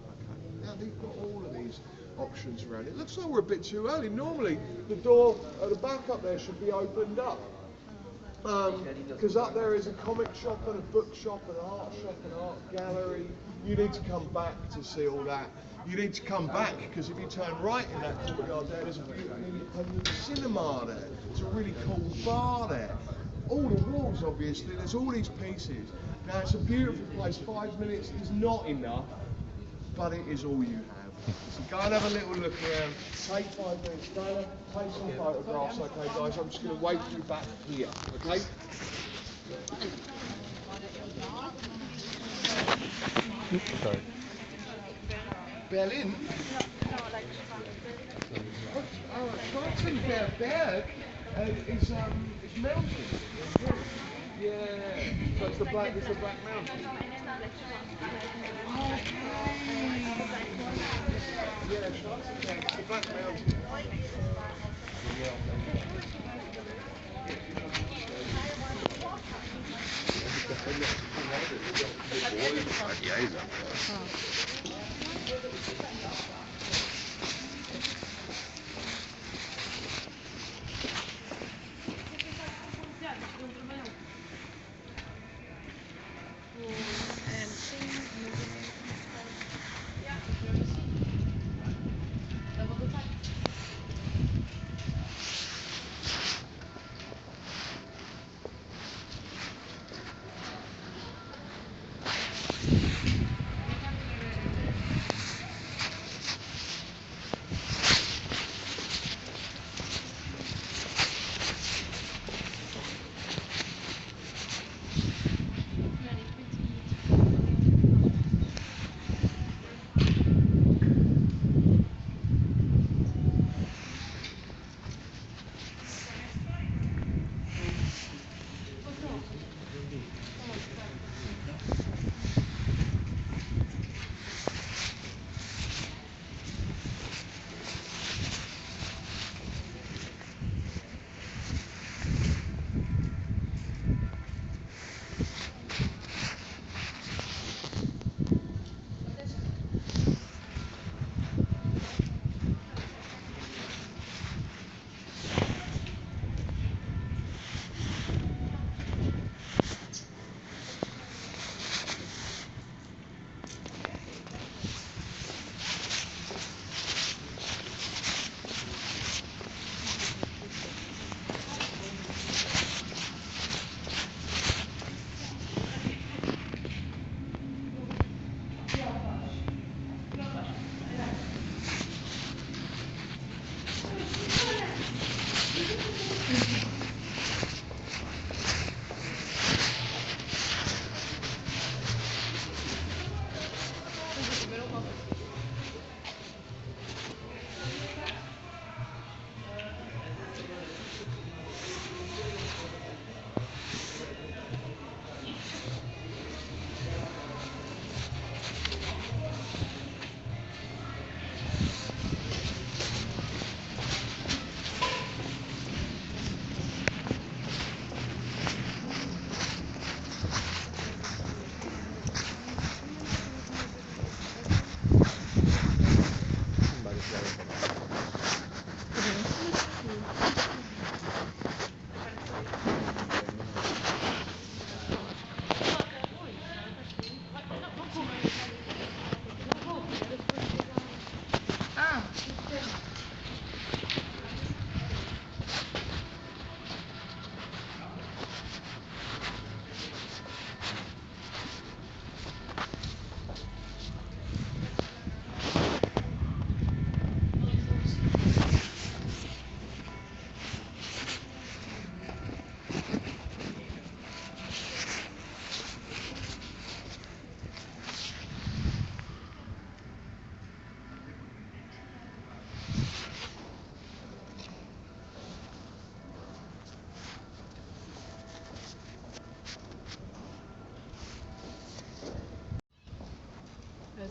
Now they've got all of these options around. It looks like we're a bit too early. Normally, the door at the back up there should be opened up. Because up there is a comic shop and a book shop, an art gallery. You need to come back to see all that. You need to come back because if you turn right in that courtyard there's a beautiful independent cinema there. It's a really cool bar there. All the walls, obviously, there's all these pieces. Now it's a beautiful place. 5 minutes is not enough, but it is all you have. So go and have a little look around. Take 5 minutes. Go and take some photographs, okay, guys? I'm just going to wait for you back here, okay? Sorry. Berlin? Schwarzenberg is mountain. Yeah, so it's the Black Mountain. Yeah, Schwarzenberg, it's the Black Mountain.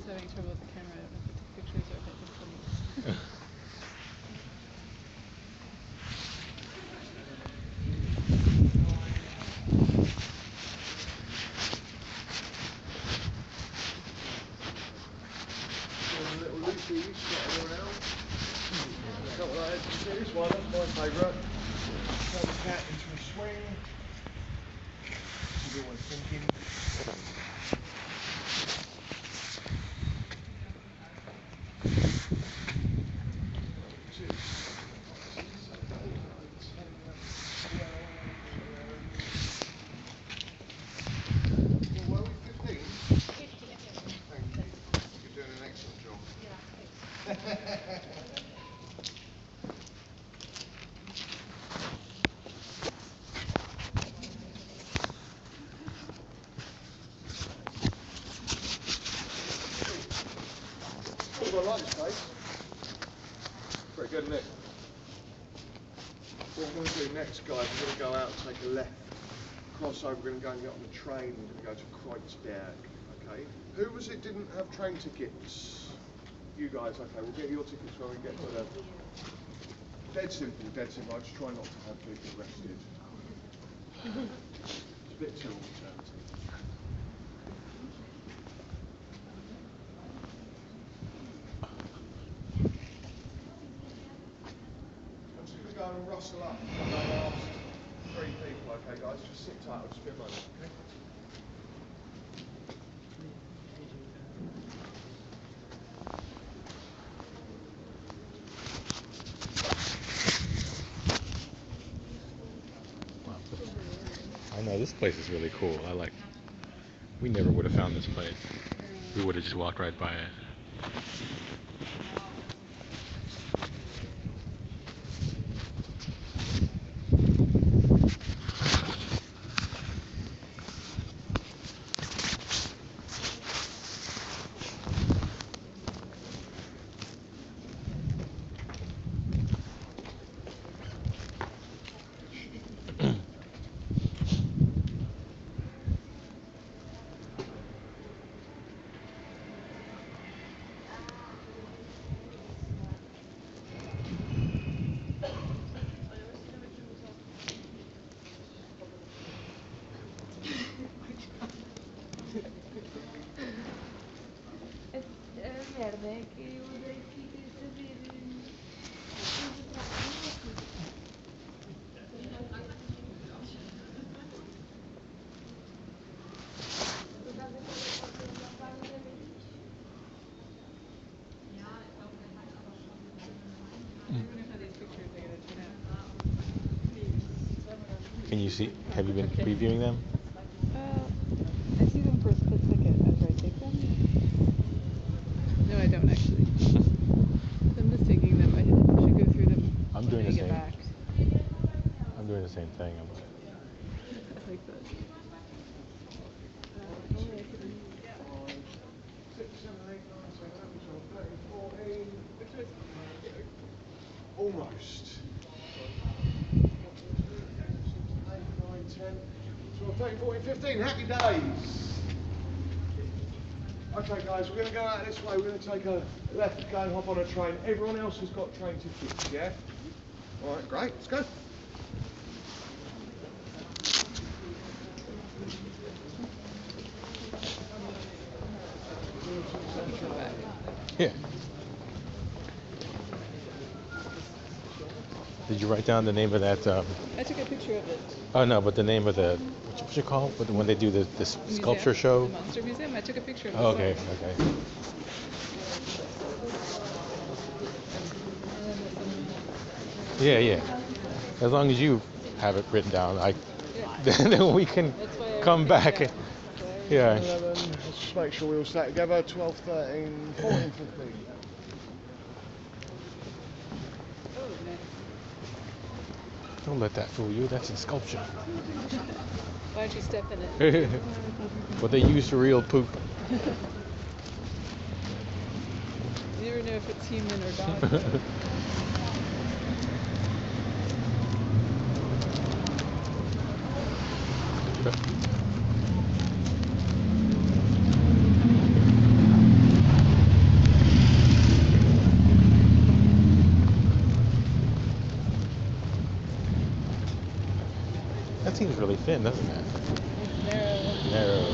was having trouble with the camera. I don't know if I took pictures or if I just couldn't. Little Lucy sitting around. Got what I had to see. This one, that's my favourite. Turn the cat into a swing. She's always thinking. Well, 15? 50, thank you. You're doing an excellent job. I like this place. Pretty good, isn't it? What we're going to do next, guys, we're going to go out and take a left. Cross over, we're going to go and get on the train. We're going to go to Kreuzberg. Okay. Who was it didn't have train tickets? You guys, okay. We'll get your tickets when we get to the. Dead simple, dead simple. I just try not to have people arrested. It's a bit too alternative. I'm just going to go and rustle up the last 3 people, okay, guys? Just sit tight. I'll just be a moment, okay? I know this place is really cool. We never would have found this place. We would have just walked right by it. merda é que eu odeio ficar a saber. Can you see? Have you been previewing them? I see them for a split second after I take them. No, I don't actually. I'm just taking them. I should go through them. I'm doing the when I same. get back. I'm doing the same thing. I like that. 6, 7, 8, 9, 10, 11, 12, 13, 14. Almost. 8, 9, 10, 12, 13, 14, 15. Happy days. Okay, guys, we're going to go out this way. We're going to take a left, go and hop on a train. Everyone else has got train tickets, yeah? All right, great. Let's go. Yeah. Did you write down the name of that? I took a picture of it. Oh no, but the name of the what's it called? When they do this sculpture show? The Monster Museum. I took a picture of it. Oh, okay, okay. Yeah, yeah. As long as you have it written down, then we can come back. Yeah. 11, let's just make sure we all stay together. 12, 13, 14, 15. Don't let that fool you. That's a sculpture. Why don't you step in it? But they use real poop. You never know if it's human or dog. thin, doesn't it? It's narrow. Narrow.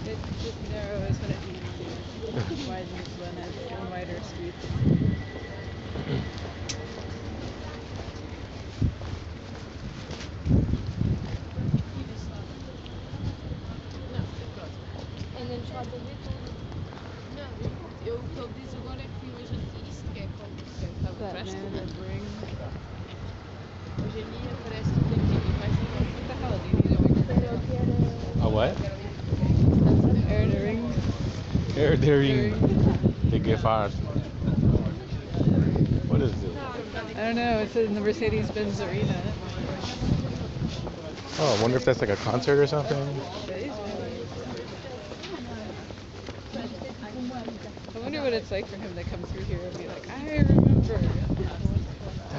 It's just narrow is what it means. Widens when it's on wider streets. E non ci vado detto. No, eu, o que ele diz agora é que hoje isto que é como que acaba That parece man in tudo. the ring. Hoje em dia parece tudo aquilo. Vais What the hell do you need a microphone? A what? Air the ring. Air the ring. The Gephardt. What is this? I don't know. It's in the Mercedes-Benz Arena. Oh, I wonder if that's like a concert or something. I wonder what it's like for him to come through here and be like, I remember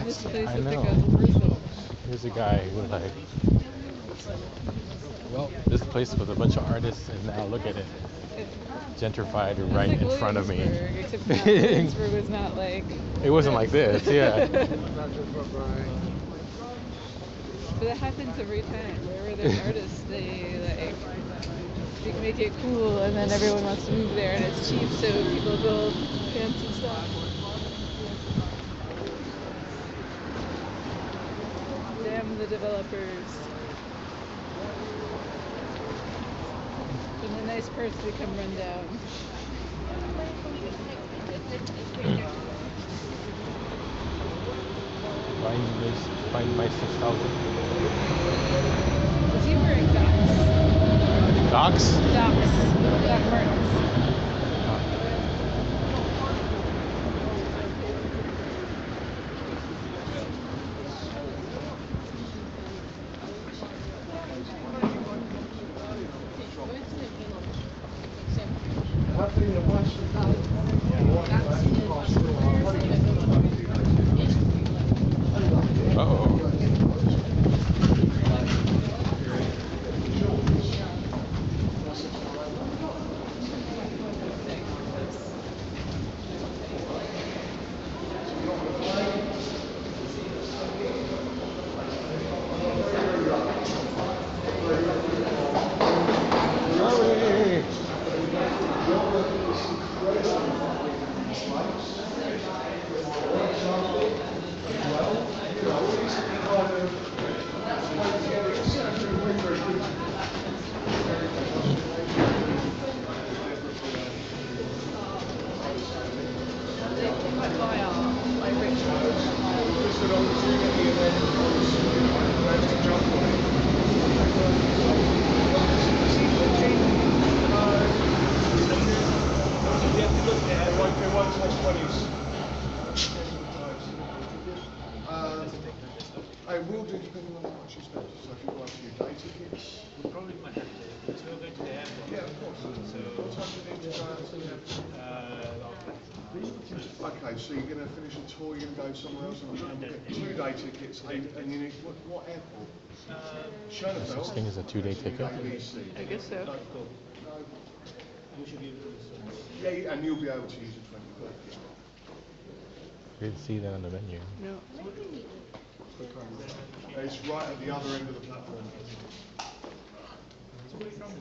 this place I with the know. Guns. Here's a guy who like, well, this place was a bunch of artists, and now look at it, gentrified It's right like in front of me. Williamsburg, except for Williamsburg was not like. It wasn't like this, yeah. But that happens every time. Wherever there's artists, they make it cool, and then everyone wants to move there, and it's cheap, so people build fancy stuff. Damn the developers. When the nice parts become run down. Find my 6,000. Is he wearing Docs? Docs? Doc Martens. Uh-oh. I will do depending on how much you spend. So if you want a few day tickets. We probably might have to. Because we're going to the airport. Yeah, of course. So, What time do you need to go out to the airport? Okay, so you're going to finish a tour, you're going to go somewhere else, and I'm going to get 2 day tickets, and you need, what airport? Schönefeld? Such thing as a 2-day ticket? ABC. I guess so. No. Yeah, and you'll be able to use a 20 quid. We didn't see that on the menu. No. It's right at the other end of the platform. From a town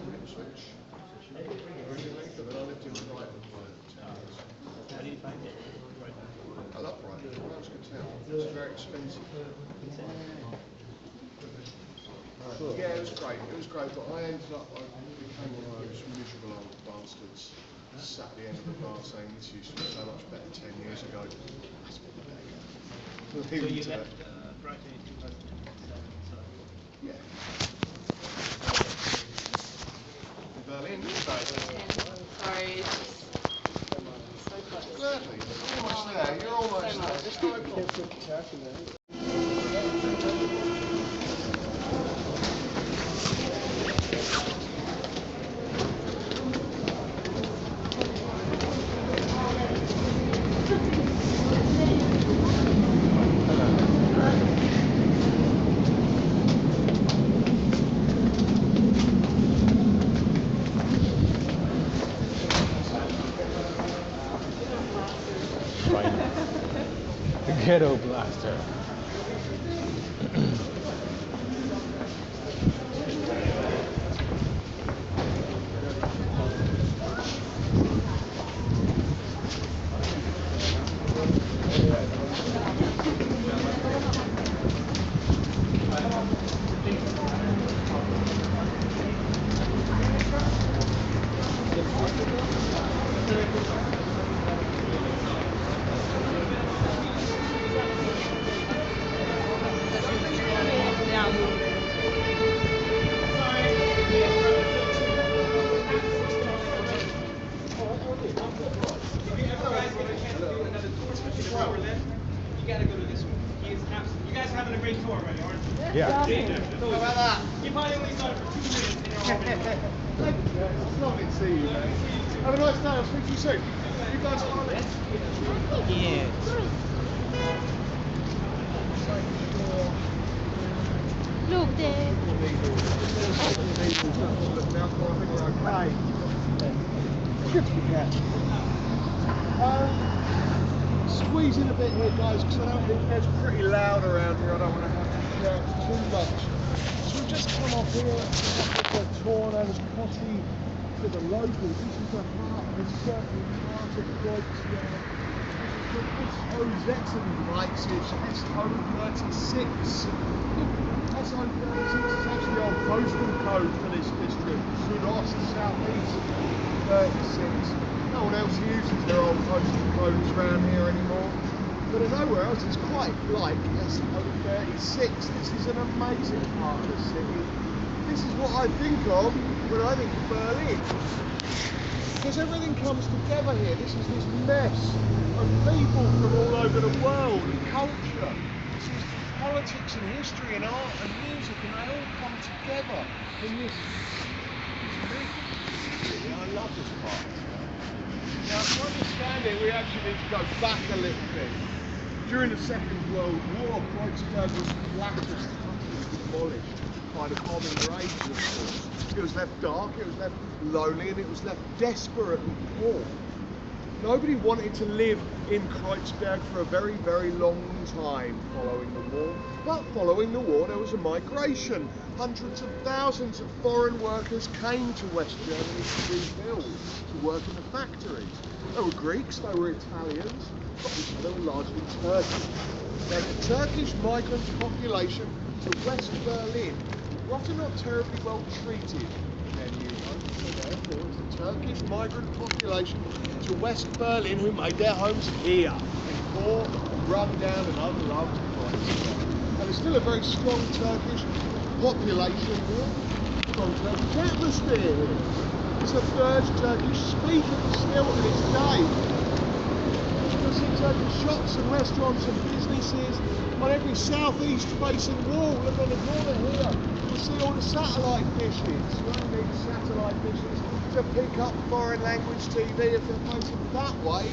in Ipswich. Originally, but then I lived in Brighton for 10 years. how do you find it? I love Brighton. Brighton's a good town. It's very expensive. Yeah, it was great. It was great, but I ended up, I became one of those miserable old bastards. Sat at the end of the bar saying this used to be so much better 10 years ago. That's been better. So you left Brighton in 2007, so. Yeah. Berlin, Sorry, it's just so close. gladly. You're almost there. You're almost there. Just no problem. Ghetto Blaster. You gotta go to this one. You guys having a great tour already, aren't you? Yeah. How about that? You probably only started for 2 minutes and you're already It's lovely to see you, mate. Have a nice day. I'll speak to you soon. You guys are on it. Yeah. Look there. Okay. Good to get. Squeeze in a bit here, guys, because I don't think it's pretty loud around here. I don't want to have to shout too much. So we've just come off here with a tour known as Coffee to the locals. This is the heart, this is certainly part of Kreuzberg. This is the SO36, SO36. SO36 is actually our postal code for this district. Südost, Southeast 36. No one else uses their old postal codes around here anymore. But nowhere else, it's quite like SO36. This is an amazing part of the city. This is what I think of when I think of Berlin. Because everything comes together here. This is this mess of people from all over the world and culture. This is politics and history and art and music, and they all come together in this big city. I love this part. Now, to understand it, we actually need to go back a little bit. During the Second World War, Kreuzberg was flattened, utterly demolished by the bombing raids, of course. It was left dark, it was left lonely, and it was left desperately poor. Nobody wanted to live in Kreuzberg for a very, very long time following the war. But following the war, there was a migration. Hundreds of thousands of foreign workers came to West Germany to rebuild, to work in the factories. There were Greeks, there were Italians, but also they were largely Turkish. Now, the Turkish migrant population to West Berlin were often not terribly well treated. So therefore, it's the Turkish migrant population to West Berlin who made their homes here, in poor, run-down and unloved Kreuzberg. And there's still a very strong Turkish population here, strong Turkish atmosphere here. It's a third Turkish speaking still to this day. You'll see Turkish shops and restaurants and businesses on every southeast facing wall. Look on the corner here. You see all the satellite dishes. You only need satellite dishes to pick up foreign language TV if they're facing that way.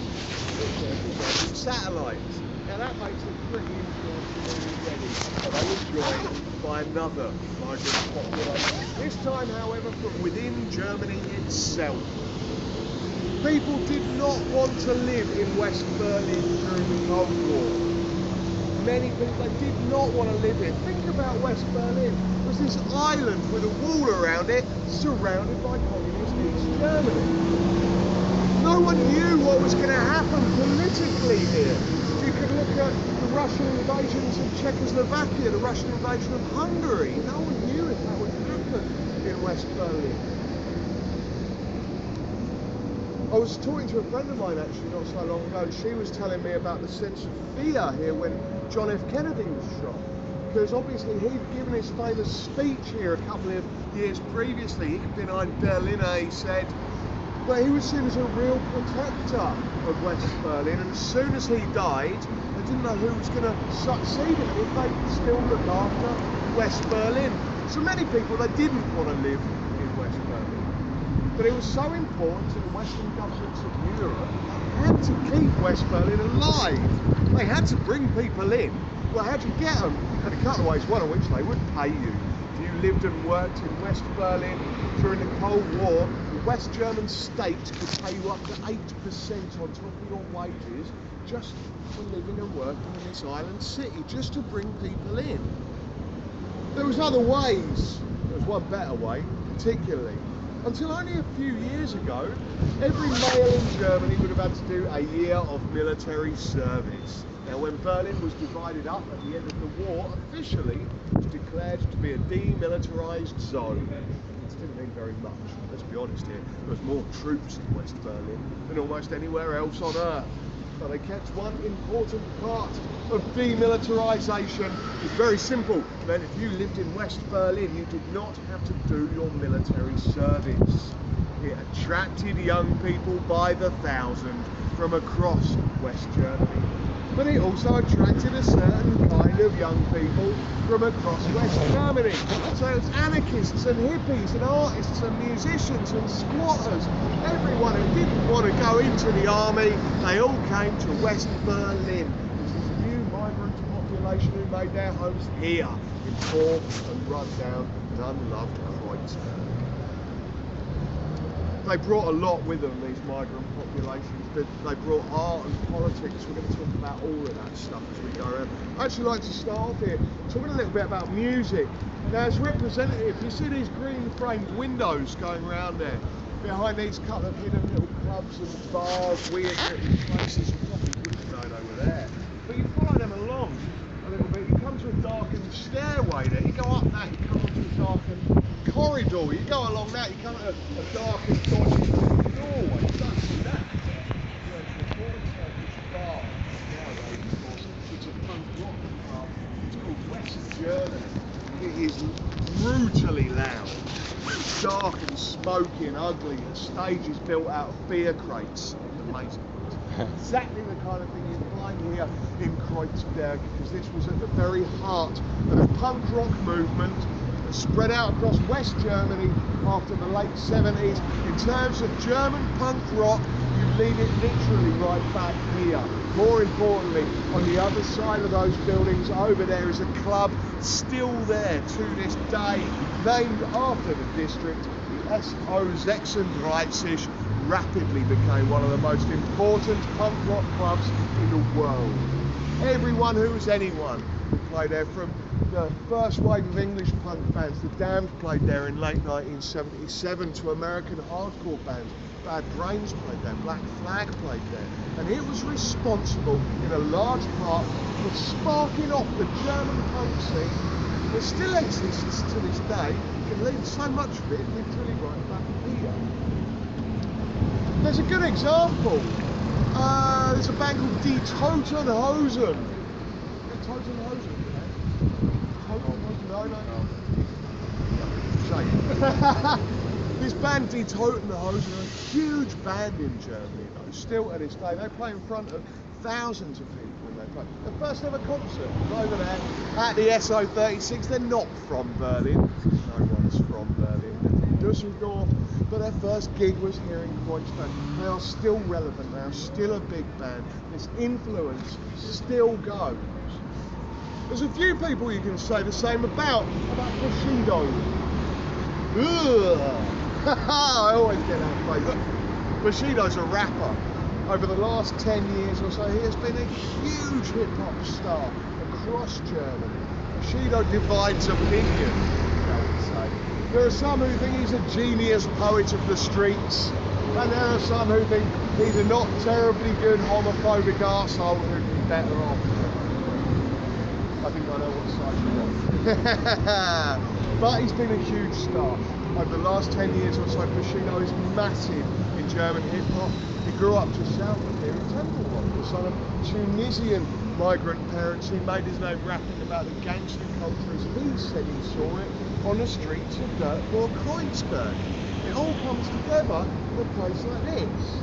There's satellites. Now that makes it pretty interesting already. But they were joined by another migrant population. This time, however, from within Germany itself. People did not want to live in West Berlin during the Cold War. Many people, they did not want to live here. Think about West Berlin. It was this island with a wall around it, surrounded by communist East Germany. No one knew what was going to happen politically here. You can look at the Russian invasions of Czechoslovakia, the Russian invasion of Hungary. No one knew if that would happen in West Berlin. I was talking to a friend of mine actually not so long ago, and she was telling me about the sense of fear here when John F. Kennedy was shot. Because obviously he'd given his famous speech here a couple of years previously. Ich bin ein Berliner, he said. But he was seen as a real protector of West Berlin, and as soon as he died, they didn't know who was going to succeed him if they could still look after West Berlin. So many people, they didn't want to live in West Berlin. But it was so important to the Western governments of Europe, they had to keep West Berlin alive. They had to bring people in. Well, how'd you get them? Had a couple of ways, one of which they would pay you. If you lived and worked in West Berlin during the Cold War, you the West German state could pay you up to 8% on top of your wages just for living and working in this island city, just to bring people in. There was other ways. There was one better way, particularly. Until only a few years ago, every male in Germany would have had to do a year of military service. Now, when Berlin was divided up at the end of the war, officially it was declared to be a demilitarized zone. It didn't mean very much, let's be honest here. There was more troops in West Berlin than almost anywhere else on earth. But they kept one important part of demilitarization. It's very simple. It meant if you lived in West Berlin, you did not have to do your military service. It attracted young people by the thousand from across West Germany. But it also attracted a certain kind of young people from across West Germany. So it's anarchists and hippies and artists and musicians and squatters. Everyone who didn't want to go into the army, they all came to West Berlin. This is a new migrant population who made their homes here in poor and run-down and unloved Kreuzberg. They brought a lot with them, these migrant populations. They brought art and politics. We're going to talk about all of that stuff as we go around. I'd actually like to start off here talking a little bit about music. Now, as representative, you see these green framed windows going around there. Behind these couple of hidden little clubs and bars, weird little places you probably wouldn't know they were there. But you follow them along a little bit. You come to a darkened stairway there. You go up that, you come onto a darkened corridor. You go along that, you come to a darkened dodgy doorway. You don't see that. It's a punk rock club. It's called West Germany. It is brutally loud. It's dark and smoky and ugly. The stage is built out of beer crates. Amazing. Exactly the kind of thing you find here in Kreuzberg, because this was at the very heart of the punk rock movement that spread out across West Germany after the late 70s. In terms of German punk rock, you leave it literally right back here. More importantly, on the other side of those buildings over there is a club still there to this day, named after the district. The S.O. Sechsunddreißig rapidly became one of the most important punk rock clubs in the world. Everyone who was anyone could play there, from the first wave of English punk bands. The Damned played there in late 1977, to American hardcore bands. Bad Brains played there, Black Flag played there, and it was responsible in a large part for sparking off the German punk scene that still exists to this day. You can leave so much of it literally right back here. There's a good example. There's a band called Die Toten Hosen. Die Toten Hosen? No. This band Die Toten Hosen are a huge band in Germany, though, still to this day. They play in front of thousands of people when they play. The first ever concert was over there at the SO36. They're not from Berlin. No one's from Berlin. They're from Dusseldorf. But their first gig was here in Kreuzberg. They are still relevant. They are still a big band. This influence still goes. There's a few people you can say the same about Bushido. Ugh. I always get that phrase. Bushido's a rapper. Over the last 10 years or so, he has been a huge hip-hop star across Germany. Bushido divides opinion, shall we say. There are some who think he's a genius poet of the streets, and there are some who think he's a not terribly good homophobic arsehole who'd be better off. I think I know what side you're on. But he's been a huge star. Over the last 10 years or so, Bushido is massive in German hip-hop. He grew up just south of here in Tempelhof, the son of Tunisian migrant parents. He made his name rapping about the gangster culture as he said he saw it on the streets of Dirtbourg, Kreuzberg. It all comes together in a place like this.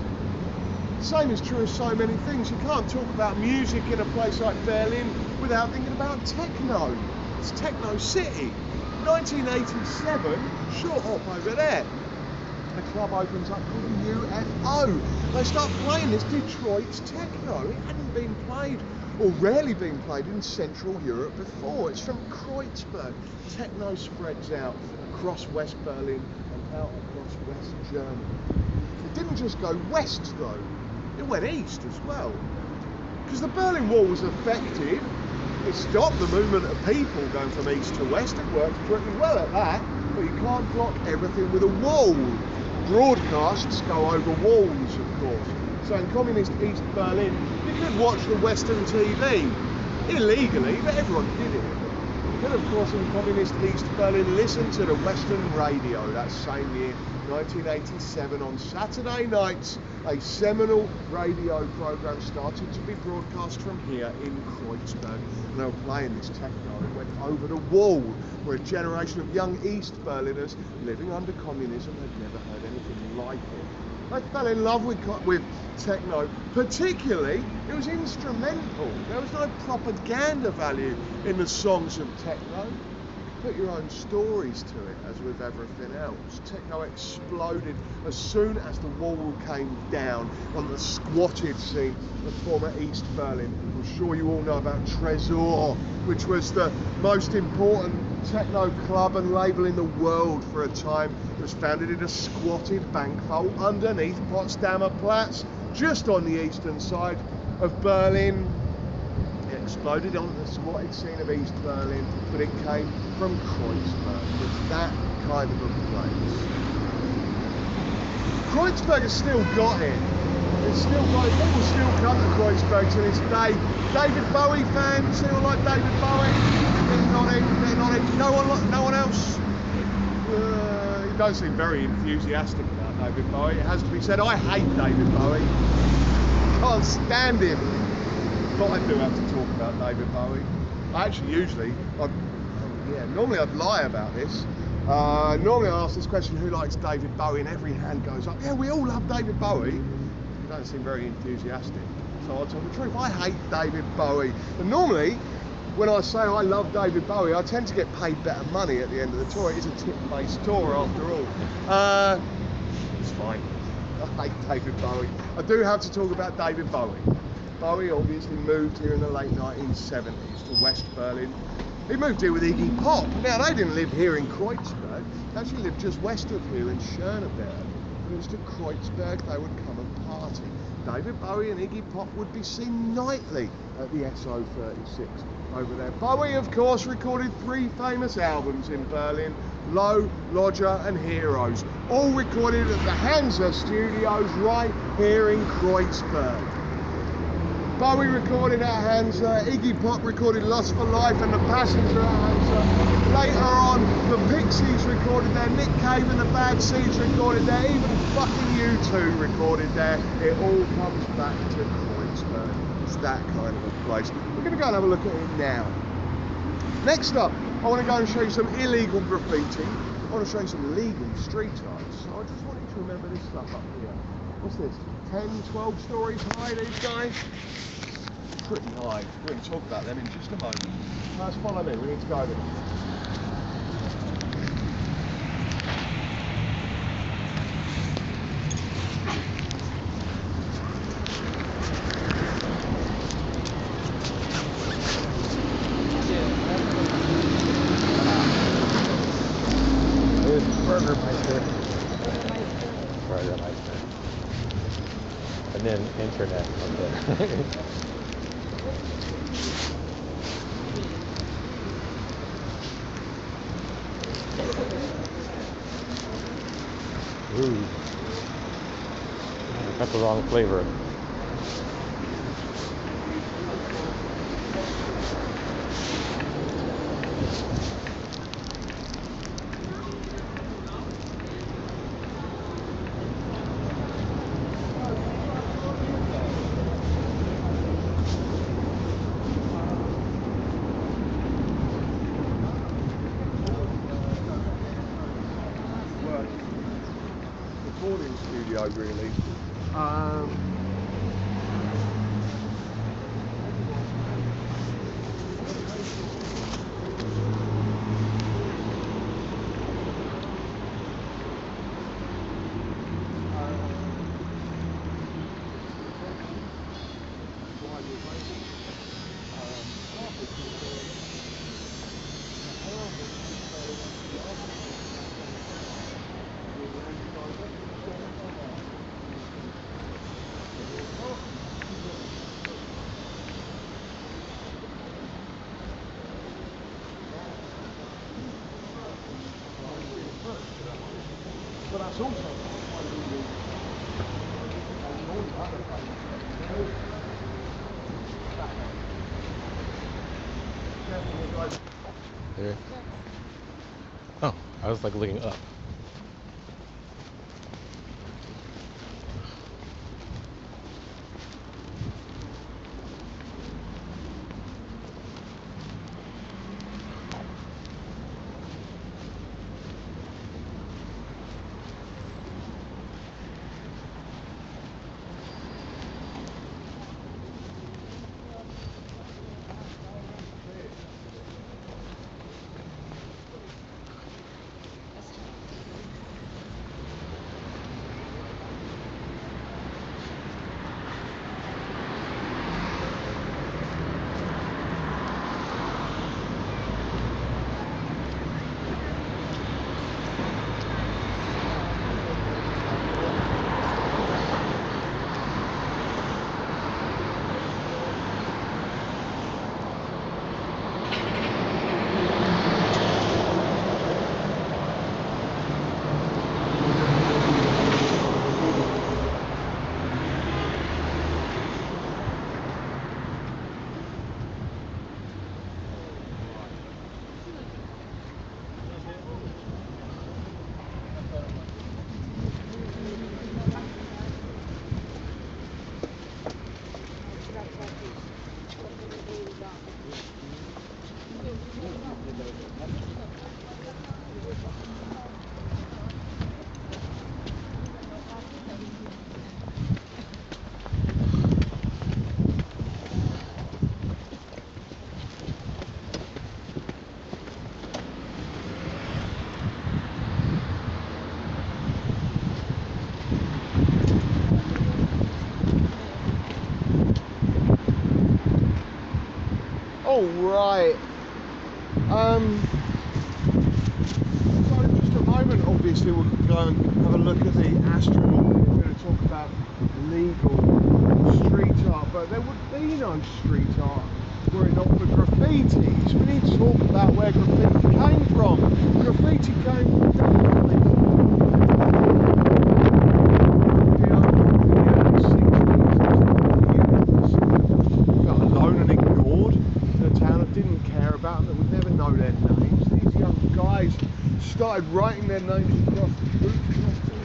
The same is true of so many things. You can't talk about music in a place like Berlin without thinking about techno. It's Techno City. 1987, short hop over there. The club opens up called the UFO. They start playing this Detroit techno. It hadn't been played, or rarely been played, in Central Europe before. It's from Kreuzberg. Techno spreads out across West Berlin and out across West Germany. It didn't just go west though, it went east as well. Because the Berlin Wall was effective, it stopped the movement of people going from east to west, it worked pretty well at that, but you can't block everything with a wall. Broadcasts go over walls, of course. So in communist East Berlin, you could watch the Western TV, illegally, but everyone did it. You could, of course, in communist East Berlin, listen to the Western radio. That same year, 1987, on Saturday nights, a seminal radio program started to be broadcast from here in Kreuzberg. And they were playing this techno. It went over the wall, where a generation of young East Berliners living under communism had never heard anything like it. They fell in love with techno. Particularly, it was instrumental. There was no propaganda value in the songs of techno. Put your own stories to it, as with everything else. Techno exploded as soon as the wall came down on the squatted scene of former East Berlin. I'm sure you all know about Tresor, which was the most important techno club and label in the world for a time. It was founded in a squatted bank vault underneath Potsdamer Platz, just on the eastern side of Berlin. It exploded on the squatted scene of East Berlin, but it came from Kreuzberg. It's that kind of a place. Kreuzberg has still got it. It's still got it. People still come to Kreuzberg to this day. David Bowie fans, anyone like David Bowie? Getting on it. No one else? He does seem very enthusiastic about David Bowie. It has to be said, I hate David Bowie. Can't stand him. But I do have to talk about David Bowie. Normally I'd lie about this. Normally I ask this question, who likes David Bowie, and every hand goes up. Yeah, we all love David Bowie. You don't seem very enthusiastic. So I'll tell the truth, I hate David Bowie. And normally, when I say I love David Bowie, I tend to get paid better money at the end of the tour. It is a tip-based tour after all. It's fine. I hate David Bowie. I do have to talk about David Bowie. Bowie obviously moved here in the late 1970s to West Berlin. He moved here with Iggy Pop. Now, they didn't live here in Kreuzberg. They actually lived just west of here in Schöneberg. But it was to Kreuzberg they would come and party. David Bowie and Iggy Pop would be seen nightly at the SO36 over there. Bowie, of course, recorded 3 famous albums in Berlin: Low, Lodger and Heroes, all recorded at the Hansa Studios right here in Kreuzberg. Bowie recorded at Hansa, Iggy Pop recorded Lust for Life and The Passenger at Hansa. Later on, the Pixies recorded there, Nick Cave and the Bad Seeds recorded there, even fucking U2 recorded there. It all comes back to Kreuzberg. It's that kind of a place. We're going to go and have a look at it now. Next up, I want to go and show you some illegal graffiti. I want to show you some legal street art. So I just want you to remember this stuff up here. What's this? 10, 12 stories high, these guys? Pretty high. We're going to talk about them in just a moment. Let's follow me, we need to go over there. And then internet. Okay. Ooh. I got the wrong flavor. Recording studio, really. but that's also why we use all the other places. There. Oh, I was like looking up. Right. So in just a moment, obviously, we'll go and have a look at the astronaut. We're going to talk about legal street art, but there would be no street art were it not for graffitis. We need to talk about where graffiti came from. Graffiti came from alone and ignored in a town that didn't care about them, that would never know their names. These young guys started writing their names across the rooftops,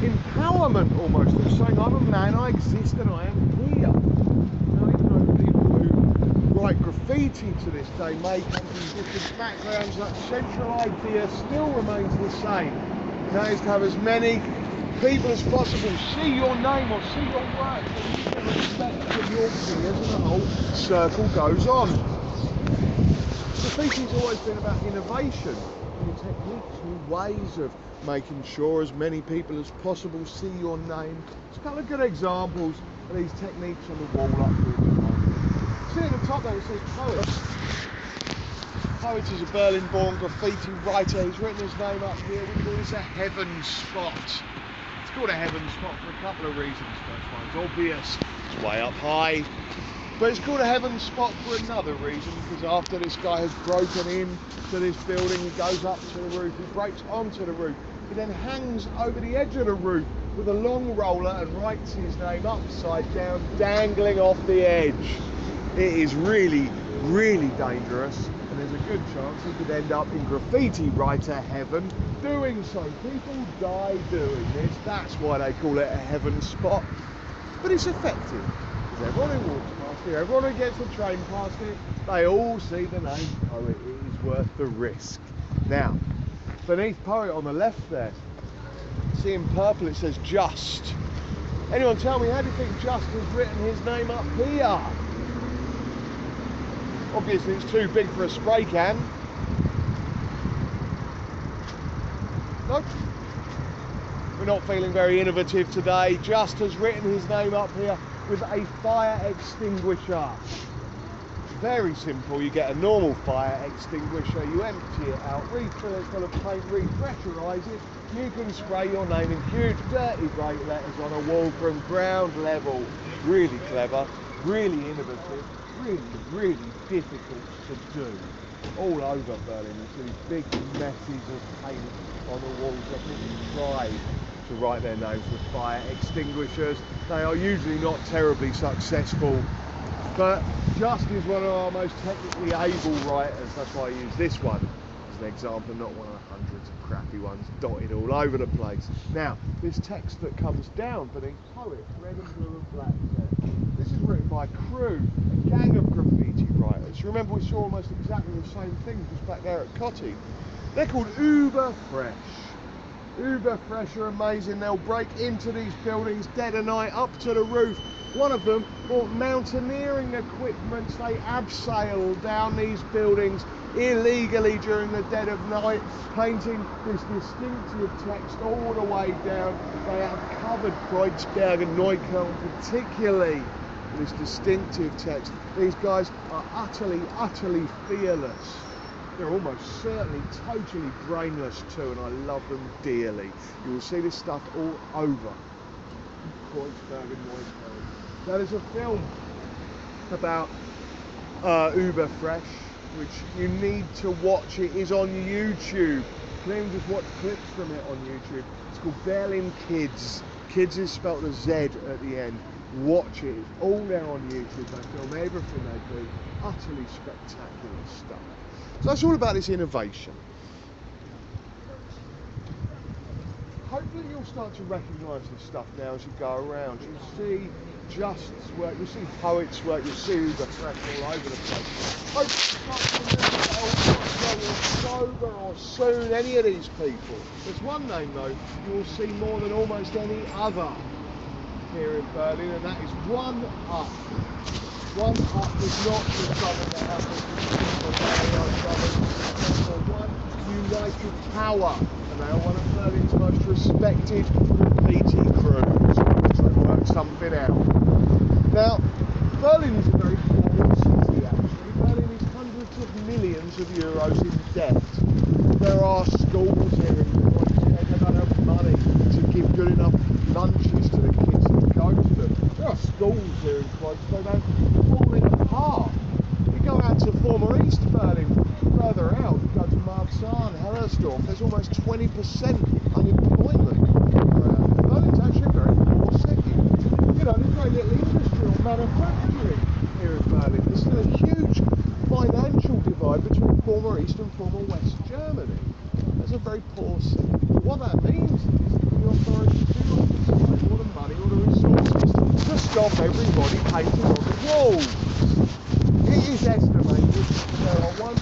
empowerment almost, of saying, I'm a man, I exist and I am here. Now, even though people who write graffiti to this day may come from different backgrounds, that central idea still remains the same. That is to have as many people as possible see your name or see your work, so you can respect that your peers and the whole circle goes on. Graffiti's always been about innovation, new techniques, new ways of making sure as many people as possible see your name. There's a couple of good examples of these techniques on the wall up here tonight. See at the top there it says Poet. Poet is a Berlin-born graffiti writer. He's written his name up here. We call this a heaven spot. It's called a heaven spot for a couple of reasons. First one's obvious, it's way up high. But it's called a heaven spot for another reason, because after this guy has broken in to this building, he goes up to the roof, he breaks onto the roof, he then hangs over the edge of the roof with a long roller and writes his name upside down, dangling off the edge. It is really, really dangerous, and there's a good chance he could end up in graffiti writer heaven doing so. People die doing this, that's why they call it a heaven spot. But it's effective, because everyone who walks past it, everyone who gets the train past it, they all see the name Poet. It is worth the risk. Now, beneath Poet on the left there, see in purple it says Just. Anyone tell me, how do you think Just has written his name up here? Obviously it's too big for a spray can. Nope. We're not feeling very innovative today. Just has written his name up here with a fire extinguisher. Very simple. You get a normal fire extinguisher, you empty it out, refill it full of paint, repressurise it, you can spray your name in huge dirty bright letters on a wall from ground level. Really clever, really innovative, really, really difficult to do. All over Berlin, you see these big messes of paint on the walls. They people try to write their names with fire extinguishers. They are usually not terribly successful, but Just is one of our most technically able writers. That's why I use this one as an example, not one of the hundreds of crappy ones dotted all over the place. Now, this text that comes down beneath poet, red and blue and black there. This is written by Crew, a gang of graffiti writers. Remember, we saw almost exactly the same thing just back there at Cotty. They're called Uber Fresh. Uber Fresh are amazing. They'll break into these buildings dead of night up to the roof. One of them bought mountaineering equipment. They abseil down these buildings illegally during the dead of night, painting this distinctive text all the way down. They have covered Kreuzberg and Neukölln particularly with this distinctive text. These guys are utterly, utterly fearless. They're almost certainly totally brainless too, and I love them dearly. You will see this stuff all over Kreuzberg and Neukölln. Now there's a film about Uber Fresh, which you need to watch. It is on YouTube. You can even just watch clips from it on YouTube. It's called Berlin Kids. Kids is spelled with a Z at the end. Watch it. It's all there on YouTube. They film everything they do. Utterly spectacular stuff. So that's all about this innovation. Hopefully you'll start to recognise this stuff now as you go around. You'll see Just's work, you'll see Poet's work, you'll see Uber Fresh all over the place. Hopefully you start to remember Sober or Soon, any of these people. There's one name though you will see more than almost any other here in Berlin, and that is One Up. One Up is not the trouble that happens with One United Power, and they are one of Berlin's most respected graffiti crews, trying to work something out. Now, Berlin is a very poor city actually. Berlin is hundreds of millions of euros in debt. There are schools here in Kreuzberg. They don't have money to give good enough lunches to the kids that go to them. There are schools here in Kreuzberg that are falling apart. You go out to former East Berlin, further out, you go to Marzahn, Hellersdorf, there's almost 20% unemployment. Berlin's actually a very poor city. You know, there's very little industry or manufacturing here in Berlin. There's still a huge financial divide between former East and former West Germany. It's a very poor city. What that means is that the authorities do not decide all the money or the resources to stop everybody painting on the walls. It is estimated there are 1,000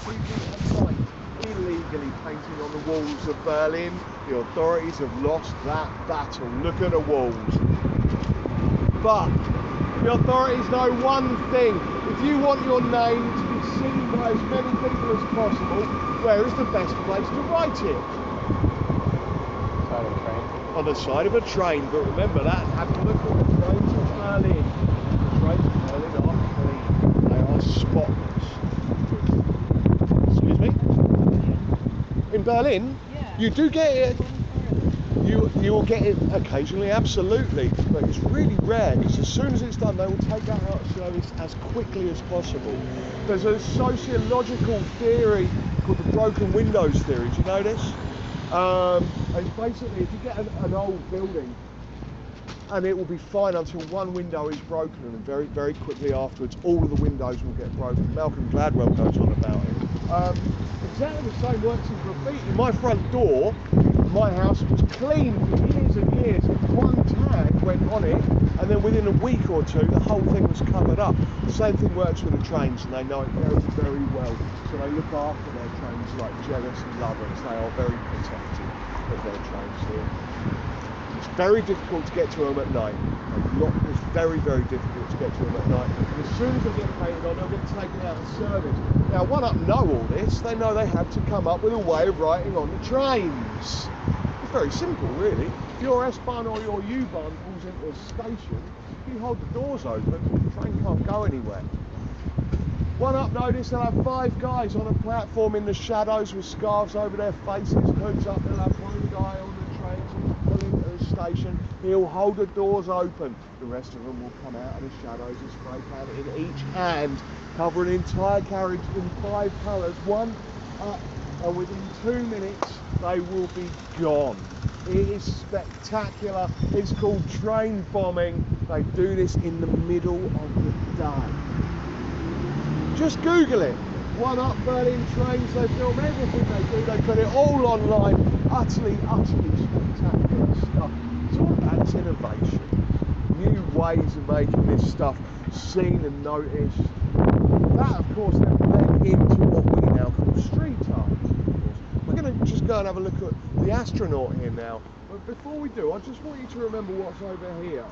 people a night illegally painting on the walls of Berlin. The authorities have lost that battle. Look at the walls. But the authorities know one thing. If you want your name to be seen by as many people as possible, where is the best place to write it? Side of a train. On the side of a train. But remember that, and have a look at the trains of Berlin. The trains of Berlin are clean. They are spotless. Excuse me? In Berlin, Yeah. you do get it. You will get it occasionally, absolutely, but it's really rare because as soon as it's done, they will take that out of service as quickly as possible. There's a sociological theory called the broken windows theory. Do you know this? And basically, if you get an old building, and it will be fine until one window is broken, and then very, very quickly afterwards, all of the windows will get broken. Malcolm Gladwell goes on about it. Exactly the same works in graffiti. My front door, my house was clean for years and years. One tag went on it, and then within a week or two, the whole thing was covered up. The same thing works with the trains, and they know it very, very well. So they look after their trains like jealous lovers. They are very protective of their trains here. It's very difficult to get to them at night. It's very, very difficult to get to them at night. And as soon as they get painted on, they'll get taken out of service. Now, One Up know all this. They know they have to come up with a way of writing on the trains. It's very simple, really. If your S-Bahn or your U-Bahn pulls into a station, you hold the doors open, the train can't go anywhere. One Up notice they'll have 5 guys on a platform in the shadows with scarves over their faces, hoods up. They'll have one guy on the train pulling as station, he'll hold the doors open. The rest of them will come out of the shadows and spray can in each hand, cover an entire carriage in 5 colours, one up, and within 2 minutes they will be gone. It is spectacular. It's called train bombing. They do this in the middle of the day. Just Google it. One up Berlin trains, they film everything they do, they put it all online. Utterly spectacular stuff. It's all about its innovation. New ways of making this stuff seen and noticed. That of course then led into what we now call street art. We're going to just go and have a look at the astronaut here now. But before we do, I just want you to remember what's over here.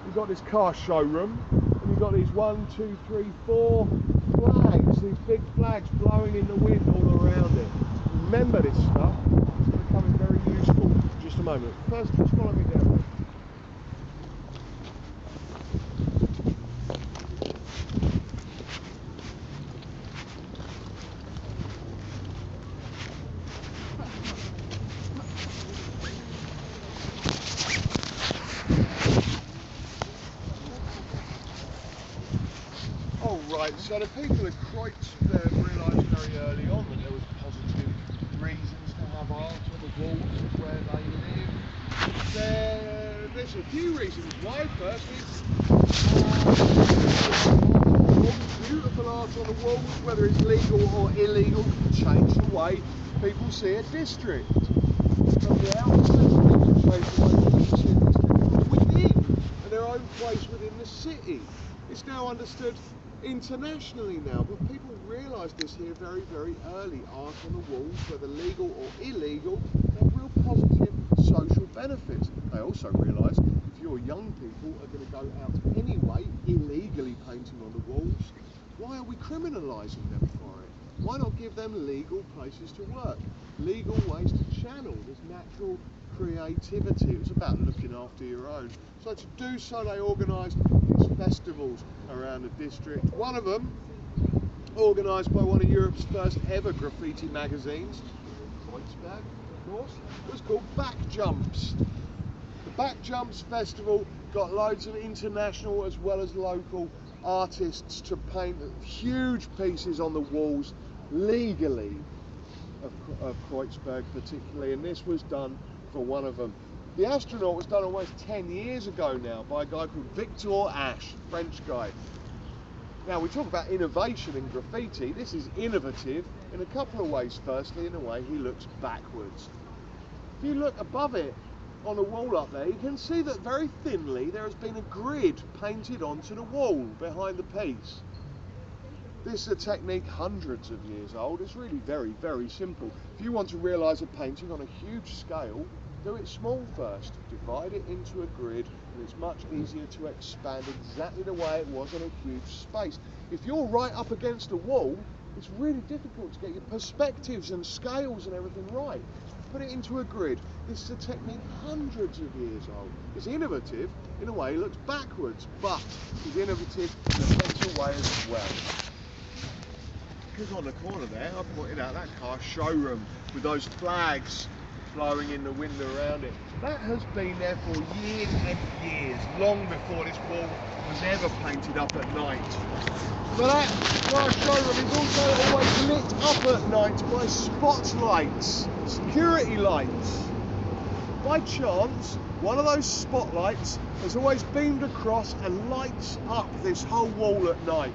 We've got this car showroom, and we've got these 1, 2, 3, 4 flags, these big flags blowing in the wind all around it. Remember this stuff, it's becoming very useful. Just a moment. First, just follow me down. Right, so the people at Kreuzberg realised very early on that there was positive reasons to have art on the walls of where they live. There's a few reasons why. Firstly, beautiful art on the walls, whether it's legal or illegal, can change the way people see a district. From the outside, people change the way people see a district within and their own place within the city. It's now understood internationally now, but people realised this here very, very early. Art on the walls, whether legal or illegal, have real positive social benefits. They also realised if your young people are going to go out anyway, illegally painting on the walls, why are we criminalising them for it? Why not give them legal places to work, legal ways to channel this natural creativity? It was about looking after your own. So to do so, they organised these festivals around the district. One of them, organised by one of Europe's first ever graffiti magazines, Kreuzberg, of course, was called Back Jumps. The Back Jumps Festival got loads of international as well as local artists to paint huge pieces on the walls legally of Kreuzberg particularly, and this was done for one of them. The astronaut was done almost 10 years ago now by a guy called Victor Ash, French guy. Now we talk about innovation in graffiti. This is innovative in a couple of ways. Firstly, in a way, he looks backwards. If you look above it on the wall up there, you can see that very thinly there has been a grid painted onto the wall behind the piece. This is a technique hundreds of years old. It's really very, very simple. If you want to realise a painting on a huge scale, do it small first. Divide it into a grid, and it's much easier to expand exactly the way it was on a huge space. If you're right up against a wall, it's really difficult to get your perspectives and scales and everything right. Put it into a grid. This is a technique hundreds of years old. It's innovative in a way, it looks backwards, but it's innovative in a mental way as well. Because on the corner there, I pointed out that car showroom with those flags blowing in the wind around it. That has been there for years and years, long before this wall was ever painted up at night. But that car showroom is also always lit up at night by spotlights, security lights. By chance, one of those spotlights has always beamed across and lights up this whole wall at night.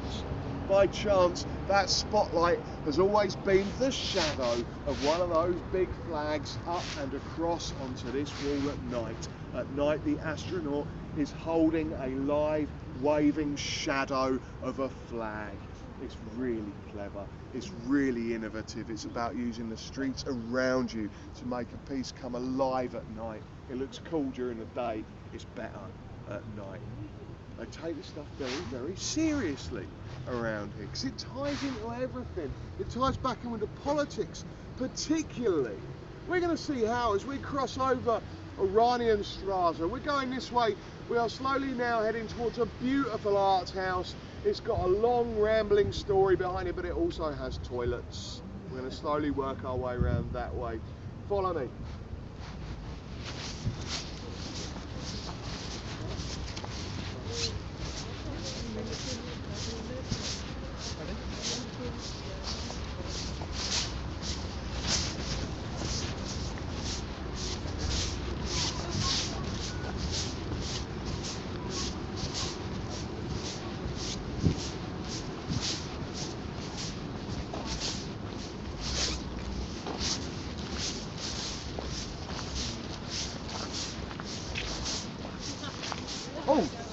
By chance, that spotlight has always been the shadow of one of those big flags up and across onto this wall at night. At night, the astronaut is holding a live, waving shadow of a flag. It's really clever. It's really innovative. It's about using the streets around you to make a piece come alive at night. It looks cool during the day. It's better at night. They take this stuff very, very seriously around here because it ties into everything. It ties back in with the politics, particularly. We're going to see how, as we cross over Oranienstrasse, we're going this way. We are slowly now heading towards a beautiful art house. It's got a long, rambling story behind it, but it also has toilets. We're going to slowly work our way around that way. Follow me.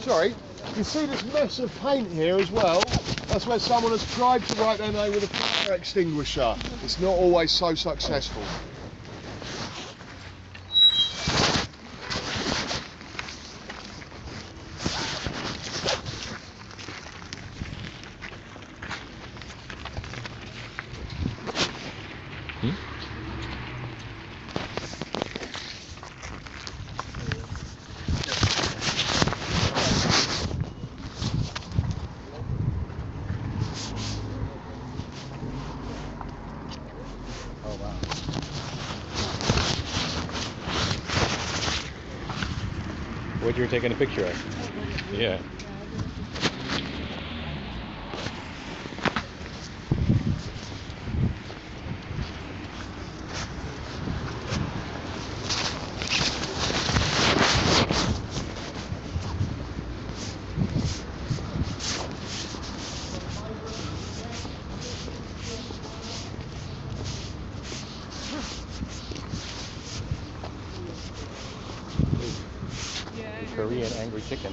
Sorry, you see this mess of paint here as well? That's where someone has tried to write their name with a fire extinguisher. It's not always so successful. Oh wow. What you were taking a picture of? Yeah. Yeah. Korean angry chicken.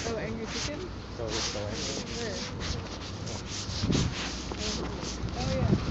Oh, angry chicken? So it's so angry. Where? Oh yeah.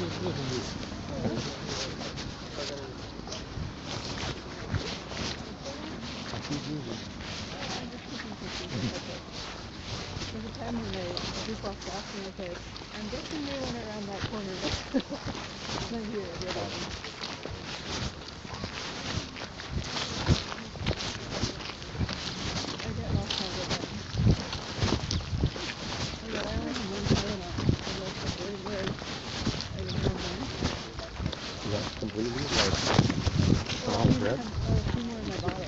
There's a time when I just walked off and I was like, I'm guessing they went around that corner. It's not here, the other one. I get lost when I go back. Oh yeah, I only have one phone on. So that's the very word. I didn't know mine. Is that completely like Well, all red? a few more in my bottle.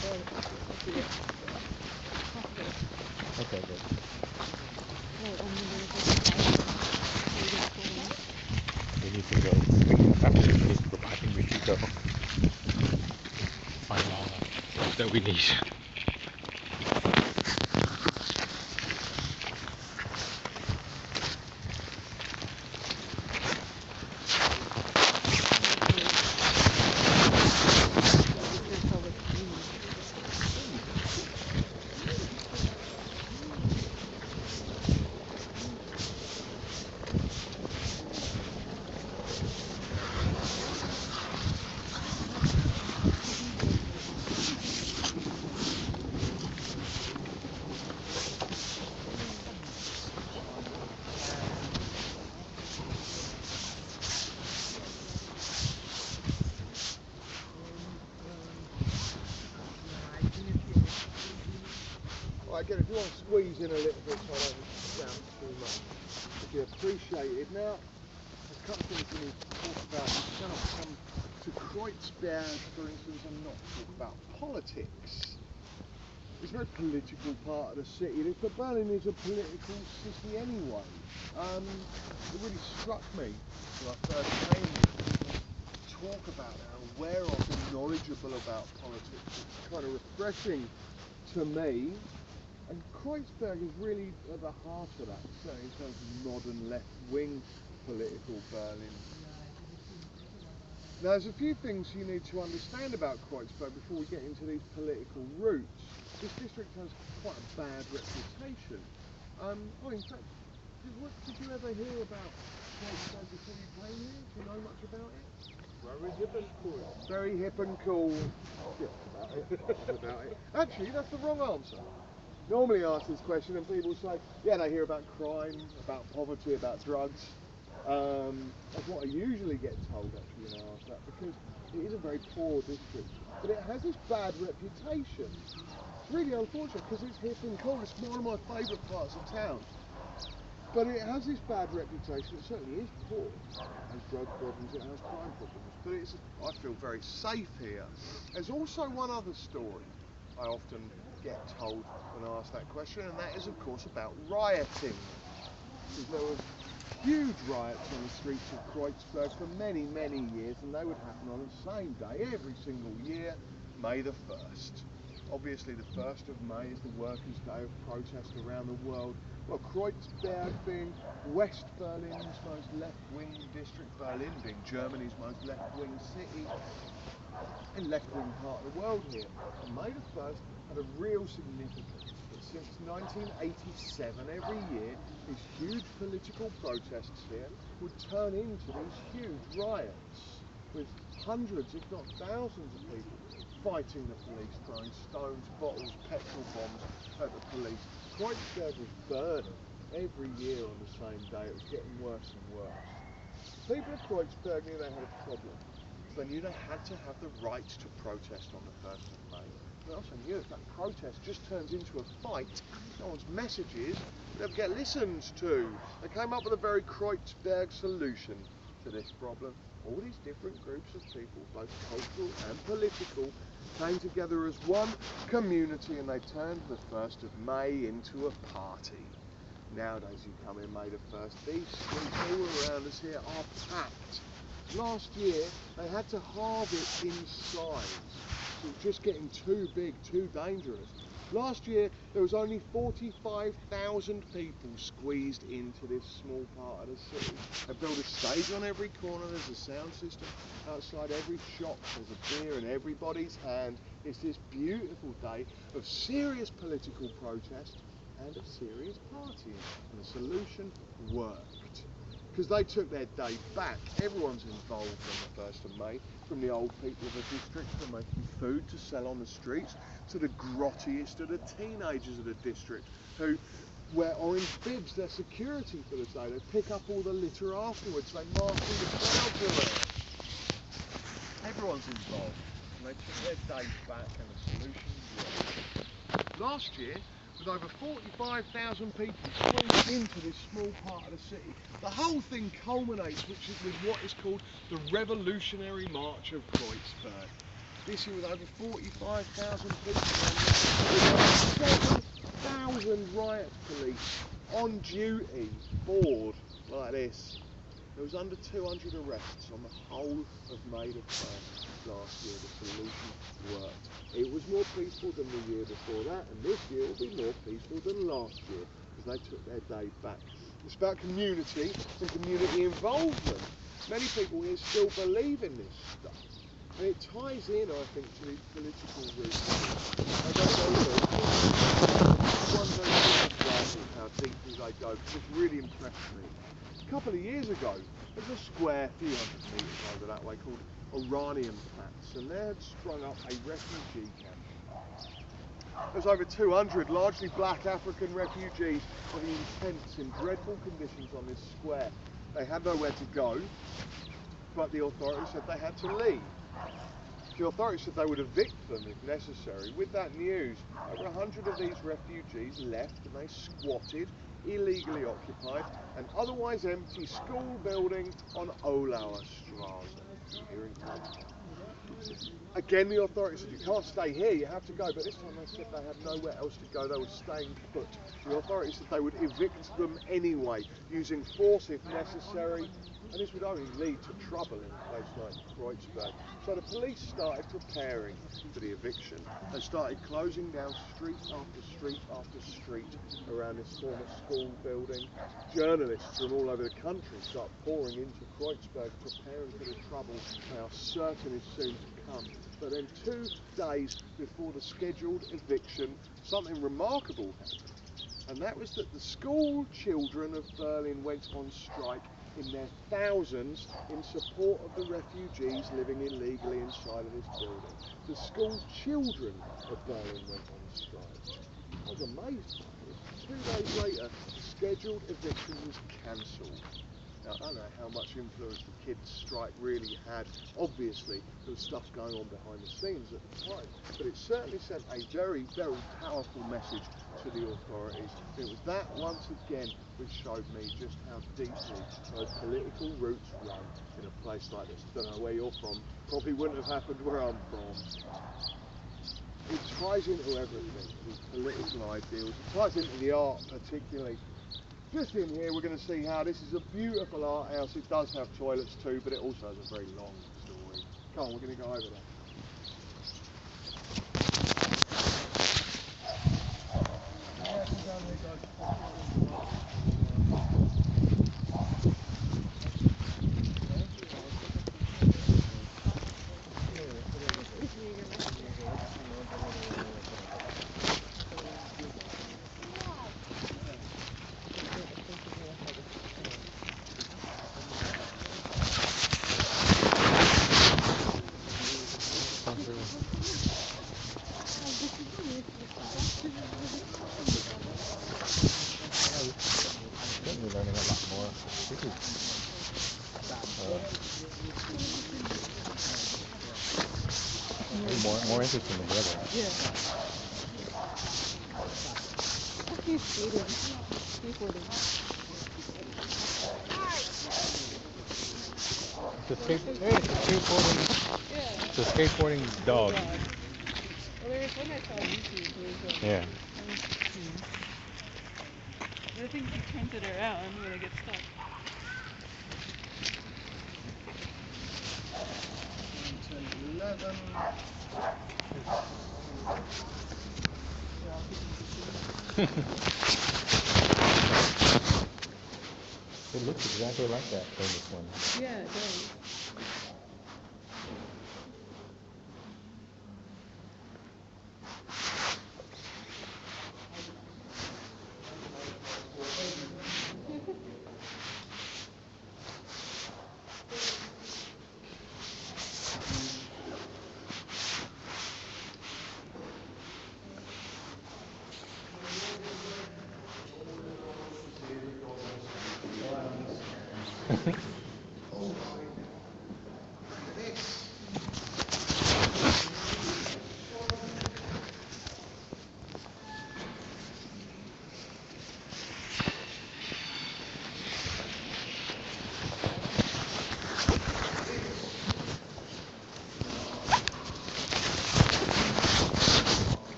So, let's see. Okay, good. We need to go. After this, I think we should go find all the stuff that we need. Again, if you want to squeeze in a little bit so I don't sound too much, it'd be appreciated. Now, there's a couple of things we need to talk about. You cannot come to Kreuzberg, for instance, and not talk about politics. It's a very political part of the city. But Berlin is a political city anyway. It really struck me when I first came here. People talk about it, are aware of and knowledgeable about politics. It's kind of refreshing to me. And Kreuzberg is really at the heart of that, certainly in terms of modern left-wing political Berlin. Now, there's a few things you need to understand about Kreuzberg before we get into these political roots. This district has quite a bad reputation. In fact, did you ever hear about Kreuzberg before you came here? Do you know much about it? Very hip and cool. Very hip and cool. Yeah, about it. Actually, that's the wrong answer. Normally I ask this question and people say, yeah, they hear about crime, about poverty, about drugs. That's what I usually get told actually when I ask that, because it is a very poor district. But it has this bad reputation. It's really unfortunate because it's hip and cool. It's one of my favourite parts of town. But it has this bad reputation. It certainly is poor. It has drug problems, it has crime problems. But I feel very safe here. There's also one other story I often get told when I ask that question, and that is of course about rioting. Because there were huge riots on the streets of Kreuzberg for many, many years, and they would happen on the same day every single year, May the 1st. Obviously the 1st of May is the Workers' Day of protest around the world. Well, Kreuzberg being West Berlin's most left-wing district, Berlin being Germany's most left-wing city, and left-wing part of the world here. And May the 1st had a real significance. But since 1987, every year, these huge political protests here would turn into these huge riots, with hundreds, if not thousands of people fighting the police, throwing stones, bottles, petrol bombs at the police. Kreuzberg was burning every year on the same day. It was getting worse and worse. People of Kreuzberg knew they had a problem. They knew they had to have the right to protest on the 1st of May. They also knew if that protest just turns into a fight, no one's messages would ever get listened to. They came up with a very Kreuzberg solution to this problem. All these different groups of people, both cultural and political, came together as one community, and they turned the 1st of May into a party. Nowadays you come in May the 1st, these streets all around us here are packed. Last year they had to halve it in size. It was just getting too big, too dangerous. Last year there was only 45,000 people squeezed into this small part of the city. They built a stage on every corner, there's a sound system outside every shop, there's a beer in everybody's hand. It's this beautiful day of serious political protest and of serious partying, and the solution worked. because they took their day back. Everyone's involved on the 1st of May, from the old people of the district who are making food to sell on the streets, to the grottiest of the teenagers of the district who wear orange bibs, they're security for the day. They pick up all the litter afterwards, they marshal the crowds around. Everyone's involved, and they took their day back and the solution worked. Last year, with over 45,000 people streamed into this small part of the city, the whole thing culminates with what is called the Revolutionary March of Kreuzberg. This year with over 45,000 people, with 7,000 riot police on duty, bored like this. There was under 200 arrests on the whole of May the 1st last year. The solution worked. It was more peaceful than the year before that, and this year will be more peaceful than last year because they took their day back. It's about community and community involvement. Many people here still believe in this stuff, and it ties in, I think, to these political roots. I don't know one very good example of how deeply they go, because it's really impressed me. A couple of years ago, there was a square a few hundred metres over that way called Oranienplatz, and they had sprung up a refugee camp. There was over 200 largely black African refugees living in tents in dreadful conditions on this square. They had nowhere to go, but the authorities said they had to leave. The authorities said they would evict them if necessary. With that news, over 100 of these refugees left and they squatted, illegally occupied, and otherwise empty school building on Olauer Straße here in Cologne. Again, the authorities said, you can't stay here, you have to go, but this time they said they had nowhere else to go, they were staying put. The authorities said they would evict them anyway, using force if necessary, and this would only lead to trouble in a place like Kreuzberg. So the police started preparing for the eviction. They started closing down street after street after street around this former school building. Journalists from all over the country start pouring into Kreuzberg, preparing for the trouble they are certain is soon to come. But then 2 days before the scheduled eviction, something remarkable happened. And that was that the school children of Berlin went on strike in their thousands in support of the refugees living illegally inside of this building. The school children of Berlin went on strike. I was amazed by it. 2 days later, the scheduled eviction was cancelled. Now, I don't know how much influence the kids' strike really had. Obviously, there was stuff going on behind the scenes at the time, but it certainly sent a very, very powerful message to the authorities. It was that, once again, which showed me just how deeply those political roots run in a place like this. I don't know where you're from, probably wouldn't have happened where I'm from. It ties into everything, these political ideals. It ties into the art particularly. Just in here we're going to see how this is a beautiful art house. It does have toilets too, but it also has a very long story. Come on, we're going to go over there. We're learning a lot more. This is more interesting than the other one. Yeah. He's skating. Skateboarding. It's a skateboarding dog. Well, there's one I saw on YouTube. Yeah. I think he turns it around when it gets stuck. It looks exactly like that famous one. Yeah, it does. Oh, look at this.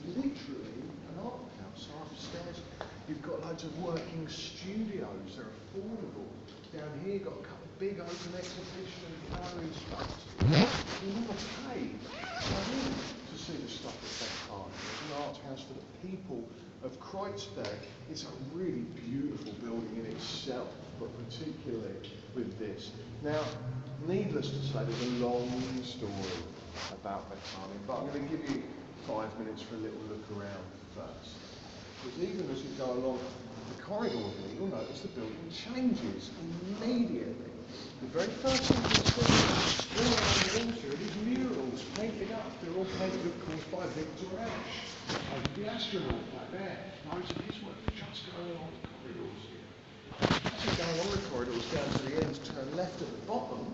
Literally an art house. So upstairs you've got loads of working studios, they're affordable. Down here you've got a couple of big open exhibition gallery spaces. You want to pay to see the stuff at Beck Park. It's an art house for the people of Kreuzberg. It's a really beautiful building in itself, but particularly with this. Now, needless to say, there's a long story about Beckhaven, but I'm going to give you 5 minutes for a little look around first. Because even as you go along the corridor here, you'll notice the building changes immediately. The very first thing you see all around the walls here are these murals painted up. They're all painted, of course, by Victor Ash, the astronaut back there. Loads of his work just going along the corridors here. As you go along the corridors down to the end, turn left at the bottom,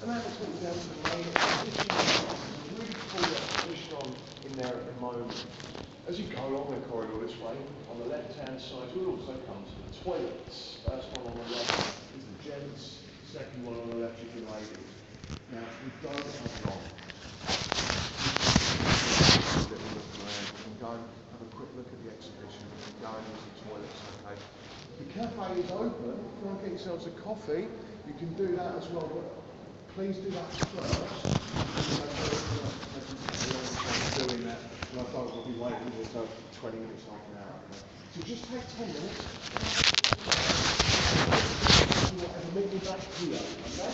and that will take you down to the main exhibition. There's a really cool exhibition on in there at the moment. As you go along the corridor this way, on the left-hand side, you'll also come to the toilets. First one on the left is the gents, second one on the left is the ladies. Now, we don't have long. Have a little look around. You can go and have a quick look at the exhibition. You can go and use the toilets, okay? The cafe is open. If you want to get yourselves a coffee, you can do that as well. But please do that first. Doing that, and I thought we'll be waiting for 20 minutes, half an hour. So just take 10 minutes. And meet me back here, okay?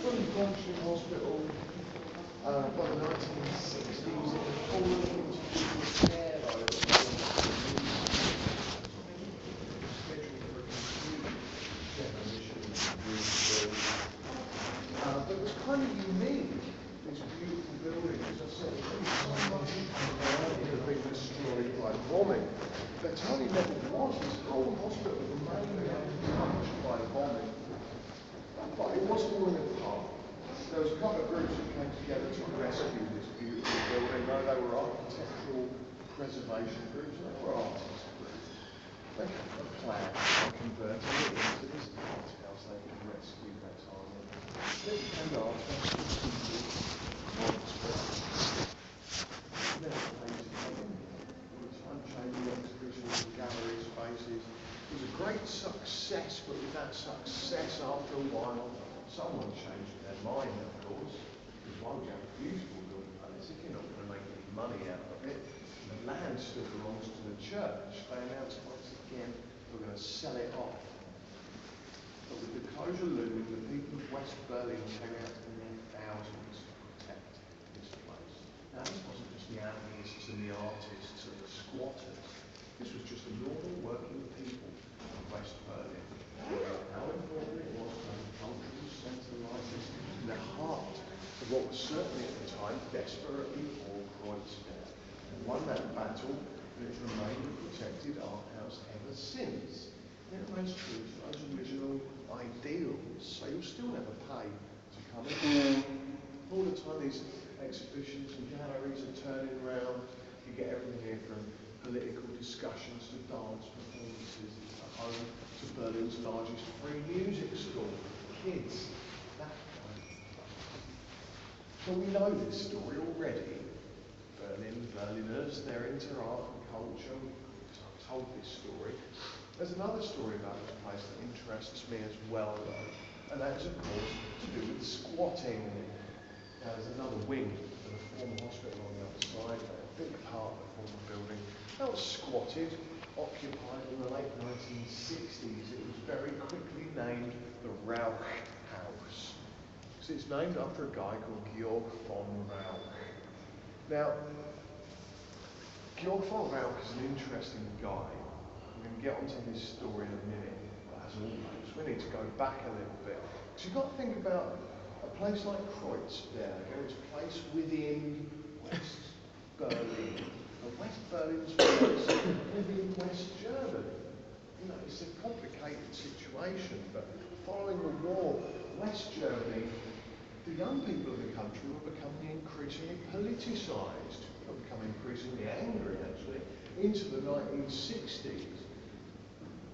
Fully functioning hospital, by the 1960s, it was fallen into repair though. But it was kind of unique, this beautiful building, as I said, there's so much Their tiny level was this whole hospital remained untouched by the bombing. But it wasn't all in a pub. There was a couple of groups that came together to rescue this beautiful building. No, they were architectural preservation groups, and they were artist groups. They had a plan of converting it into this art house they could rescue their tiny little artists. Unchanging exhibitions, galleries, spaces. It was a great success, but with that success, after a while, someone changed their mind, of course. Because why would you have a beautiful little place if you're not going to make any money out of it? The land still belongs to the church. They announced once again we're going to sell it off. But with the closure looming, the people of West Berlin came out in their thousands to protect this place. Now, this wasn't just the anarchists and the artists and the squatters. This was just the normal working people of West Berlin. How important it was to have a cultural centre like this in the heart of what was certainly at the time desperately poor Kreuzberg. And won that battle, and it's remained a protected art house ever since. And it remains true to those original ideals, so you'll still never pay to come in. All the time these exhibitions and galleries are turning around. You get everything here from political discussions to dance performances. It's the home to Berlin's largest free music school for kids. That kind of stuff. Well, we know this story already. Berliners, they're into art and culture. I've told this story. There's another story about this place that interests me as well, though, and that is, of course, to do with squatting. Now, there's another wing of the former hospital on the other side, a big part of the former building. That was squatted, occupied in the late 1960s. It was very quickly named the Rauch House. So it's named after a guy called Georg von Rauch. Now, Georg von Rauch is an interesting guy. We're going to get onto his story in a minute, but as always, we need to go back a little bit. Because you've got to think about a place like Kreuzberg, and it's a place within West Berlin. And West Berlin's place within West Germany. You know, it's a complicated situation, but following the war, West Germany, the young people of the country were becoming increasingly politicized, were becoming increasingly angry, actually, into the 1960s.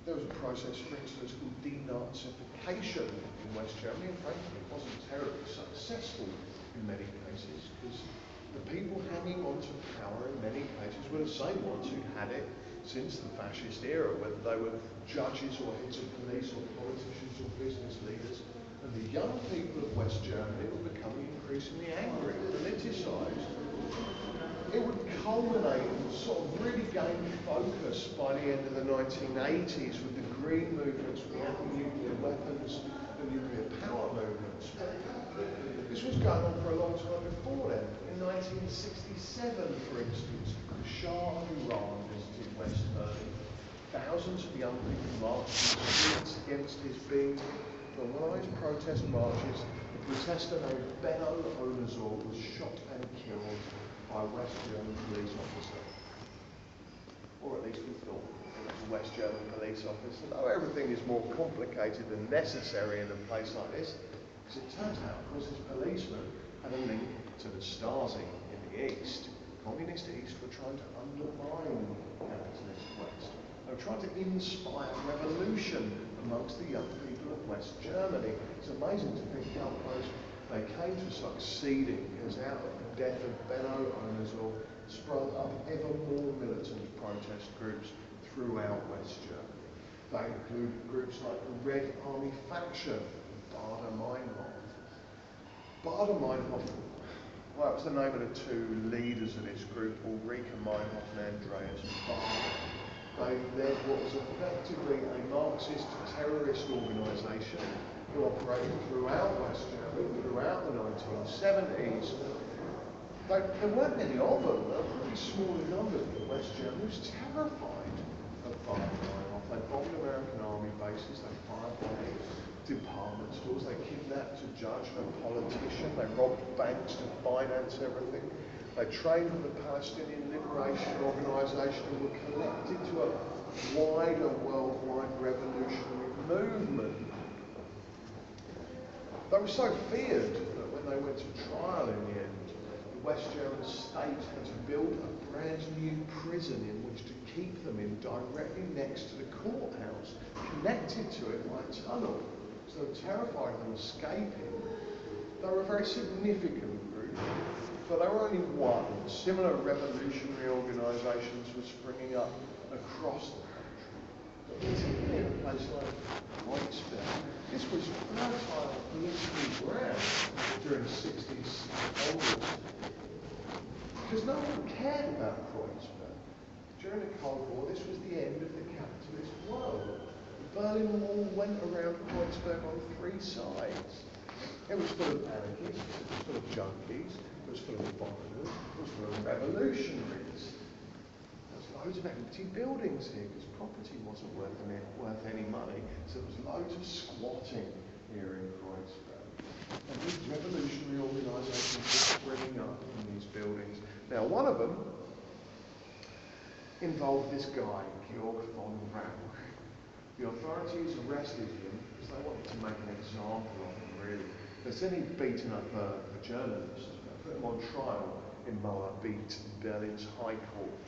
There was a process, for instance, called denazification in West Germany, and frankly, it wasn't terribly successful in many cases, because the people hanging on to power in many cases were the same ones who had it since the fascist era, whether they were judges or heads of police or politicians or business leaders. And the young people of West Germany were becoming increasingly angry, politicized. It would culminate and sort of really gain focus by the end of the 1980s with the green movements, with the anti-nuclear weapons, the nuclear power movements. This was going on for a long time before then. In 1967, for instance, the Shah of Iran visited West Berlin. Thousands of young people marched in the streets against his being. On one of his protest marches, a protester named Benno Onazor was shot and killed by a West German police officer. Or at least we thought it was a West German police officer. Though everything is more complicated than necessary in a place like this, because it turns out, of course, this policeman had a link to the Stasi in the East. Communist East were trying to undermine capitalist West. They were trying to inspire revolution amongst the young people of West Germany. It's amazing to think how close they came to succeeding, because out of the death of Benno Onazor sprung up ever more militant protest groups throughout West Germany. They include groups like the Red Army Faction, Baader-Meinhof. Baader-Meinhof, well, it was the name of the two leaders of this group, Ulrike Meinhof and Andreas Baader. They led what was effectively a Marxist terrorist organisation who operated throughout West Germany, throughout the 1970s. There weren't many of them, they were pretty small in numbers, but West Germany was terrified of Baader-Meinhof. They bombed American army bases, they fired on department stores, they kidnapped a judge, a politician, they robbed banks to finance everything. They trained with the Palestinian Liberation Organisation and were connected to a wider worldwide revolutionary movement. They were so feared that when they went to trial in the end, the West German state had to build a brand new prison in which to keep them in directly next to the courthouse, connected to it by a tunnel. So they were terrified of them escaping. They were a very significant group, but they were only one. Similar revolutionary organisations were springing up across the country. But particularly in a place like Kreuzberg, this was fertile political ground during the 60s onwards. Because no one cared about Kreuzberg. During the Cold War, this was the end of the capitalist world. The Berlin Wall went around Kreuzberg on three sides. It was full of anarchists, it was full of junkies, it was full of foreigners, it was full of revolutionaries. There was loads of empty buildings here because property wasn't worth any money, so there was loads of squatting here in Kreuzberg. And these revolutionary organisations were springing up in these buildings. Now, one of them involved this guy, Georg von Rauch. The authorities arrested him because they wanted to make an example of him, really. They said he'd beaten up a journalist, put him on trial in Moabit, Berlin's High Court.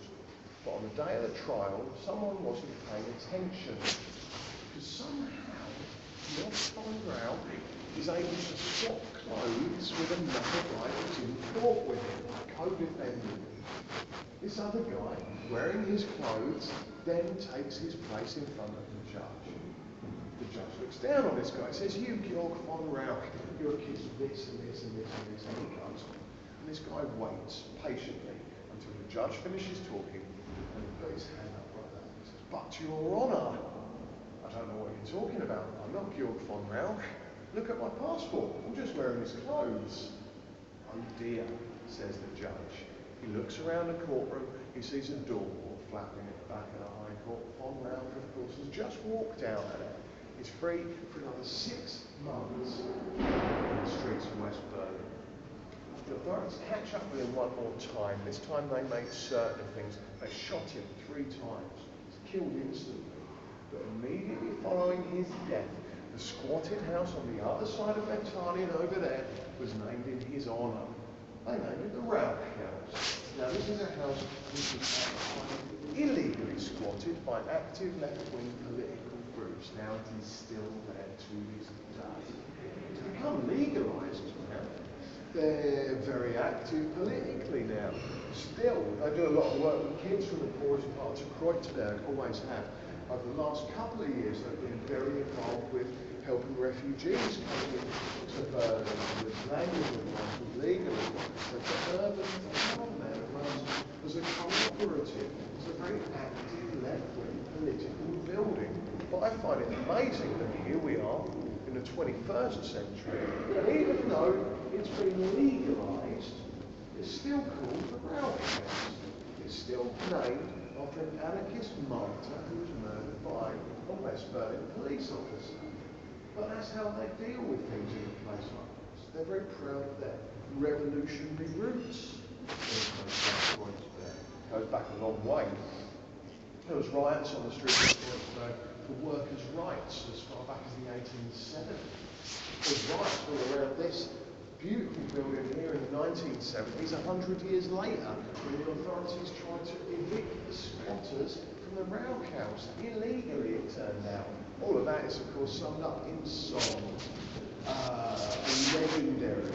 But on the day of the trial, someone wasn't paying attention. Because somehow, Georg von Rauch is able to swap clothes with another guy who's in court with him, co-defendant. This other guy, wearing his clothes, then takes his place in front of the judge. The judge looks down on this guy, says, "You, Georg von Rauch, you're accused of this and this and this and this," and he goes. And this guy waits patiently until the judge finishes talking, and he puts his hand up like that. He says, "But Your Honour, I don't know what you're talking about. I'm not Georg von Rauch. Look at my passport. I'm just wearing his clothes." "Oh dear," says the judge. He looks around the courtroom, he sees a door flapping at the back of the High Court. Von Rauch, of course, has just walked out at it. He's free for another 6 months in the streets of West Berlin. The authorities catch up with him one more time. This time they made certain things. They shot him 3 times. He's killed instantly. But immediately following his death, the squatted house on the other side of Bethanien over there was named in his honour. They named it the Rauch House. Now this is a house which is illegally squatted by active left-wing political groups. Now it is still there to this day. It's become legalised now. They're very active politically now. Still, they do a lot of work with kids from the poorest parts of Kreuzberg, always have. Over the last couple of years, they've been very involved with helping refugees coming into Berlin, with language advice, with legal advice. They've got urban town there that runs as a cooperative. It's a very active left-wing political building. But I find it amazing that here we are in the 21st century, and even though it's been legalised, it's still called the Rauch House. It's still named after an anarchist martyr who was murdered by a West Berlin police officer. But that's how they deal with things in a place like this. They're very proud of their revolutionary roots. It goes back a long way. There was riots on the streets of Kreuzberg for workers' rights as far back as the 1870s. There was riots all around this beautiful building here in the 1970s, 100 years later, when the authorities tried to evict the squatters from the Rauch House. Illegally, it turned out. All of that is, of course, summed up in song. A legendary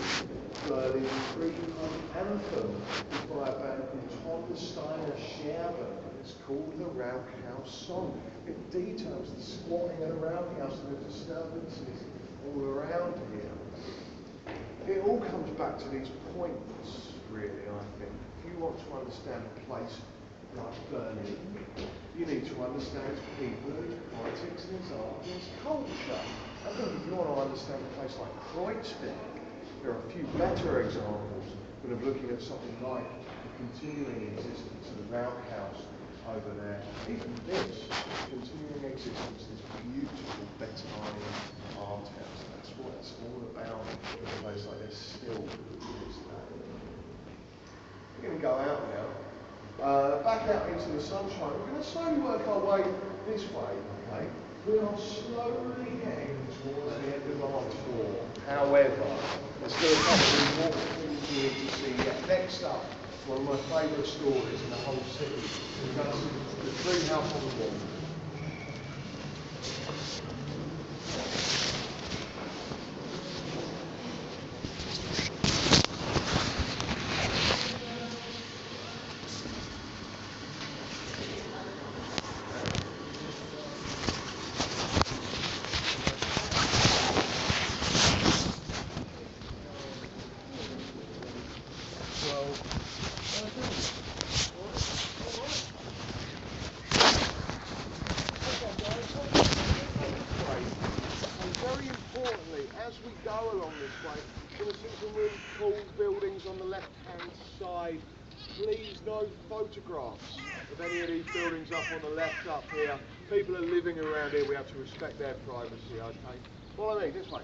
Berlin free punk anthem by a band called Tom Steiner Scherben. It's called the Rauch House Song. It details the squatting in the Rauch House and the disturbances all around here. It all comes back to these points, really, I think. If you want to understand a place like Berlin, you need to understand its people, its politics, and its art, and its culture. I think if you want to understand a place like Kreuzberg, there are a few better examples than of looking at something like the continuing existence of the Rauch House over there. Even this continuing existence, this beautiful Bethanien art house. That's what it's all about in a place like this still to this day. going to go out now. Back out into the sunshine. We're going to slowly work our way this way, okay? We are slowly getting towards the end of our tour. However, there's still a couple of important things we need to see yet. Next up, one of my favourite stories in the whole city. We're going to see the Tree House on the Wall. Very importantly, as we go along this way, you're going to see some really cool buildings on the left-hand side. Please no photographs of any of these buildings up on the left up here. People are living around here, we have to respect their privacy, okay? Follow me, this way.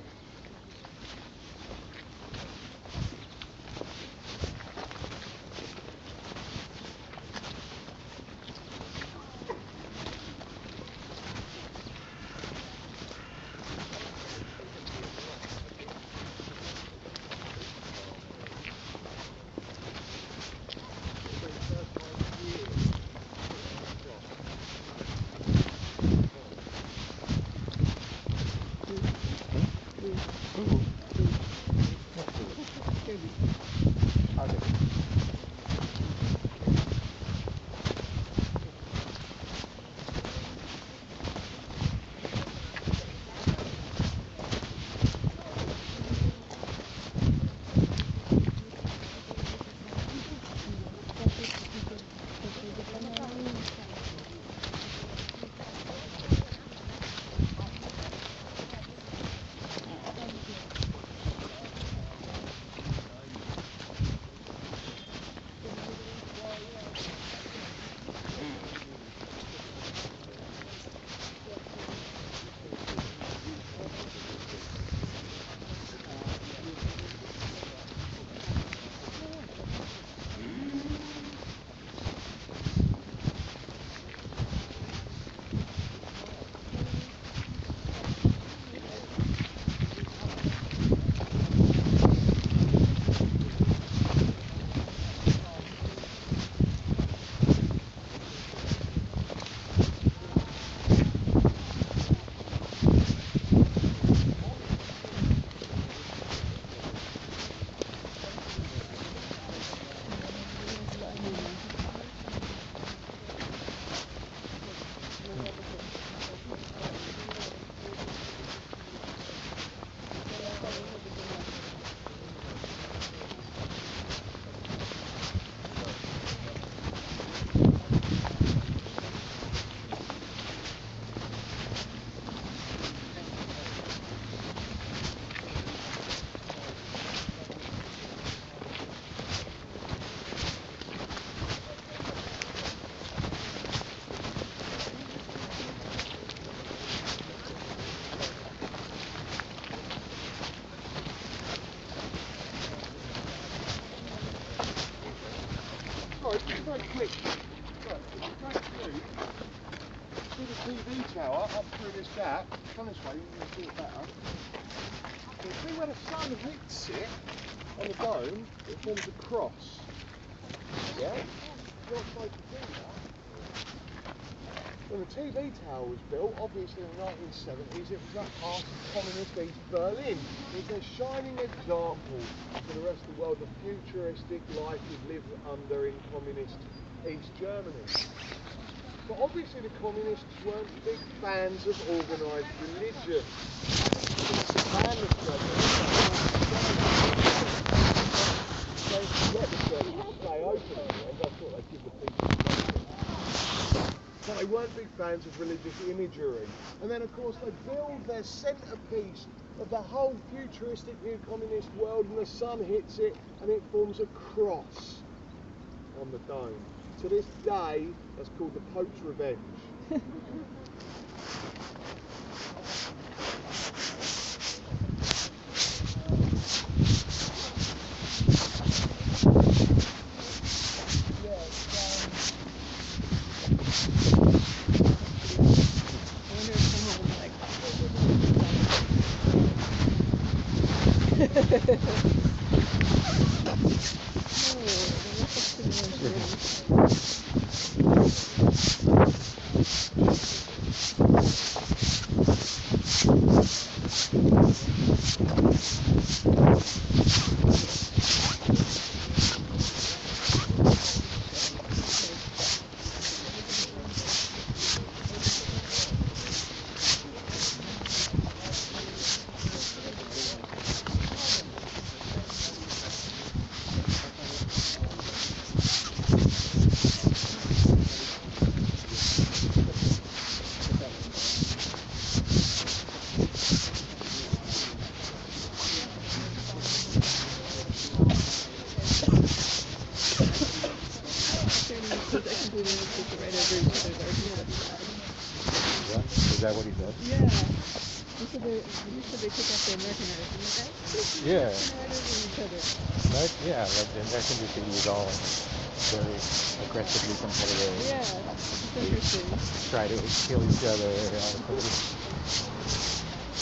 Very quick. Look, if you go through the TV tower, up through this gap, come this way, you can see it better. You can see where the sun hits it on the dome, it forms a cross. Yeah? You're supposed to do that. When the TV tower was built, obviously in the 1970s, it was that part of communist East Berlin. It was a shining example to the rest of the world of futuristic life you'd live under in communist East Germany. But obviously the communists weren't big fans of organised religion. So to get the church to stay open, and that's what they give the people. But they weren't big fans of religious imagery. And then of course they build their centrepiece of the whole futuristic new communist world, and the sun hits it and it forms a cross on the dome. To this day, that's called the Pope's Revenge. What? Is that what he said? Yeah. They took off the American artists. Yeah. Each other. Right? Yeah, like the American DC was all very aggressively competitive. Yeah, it's interesting. Try to kill each other.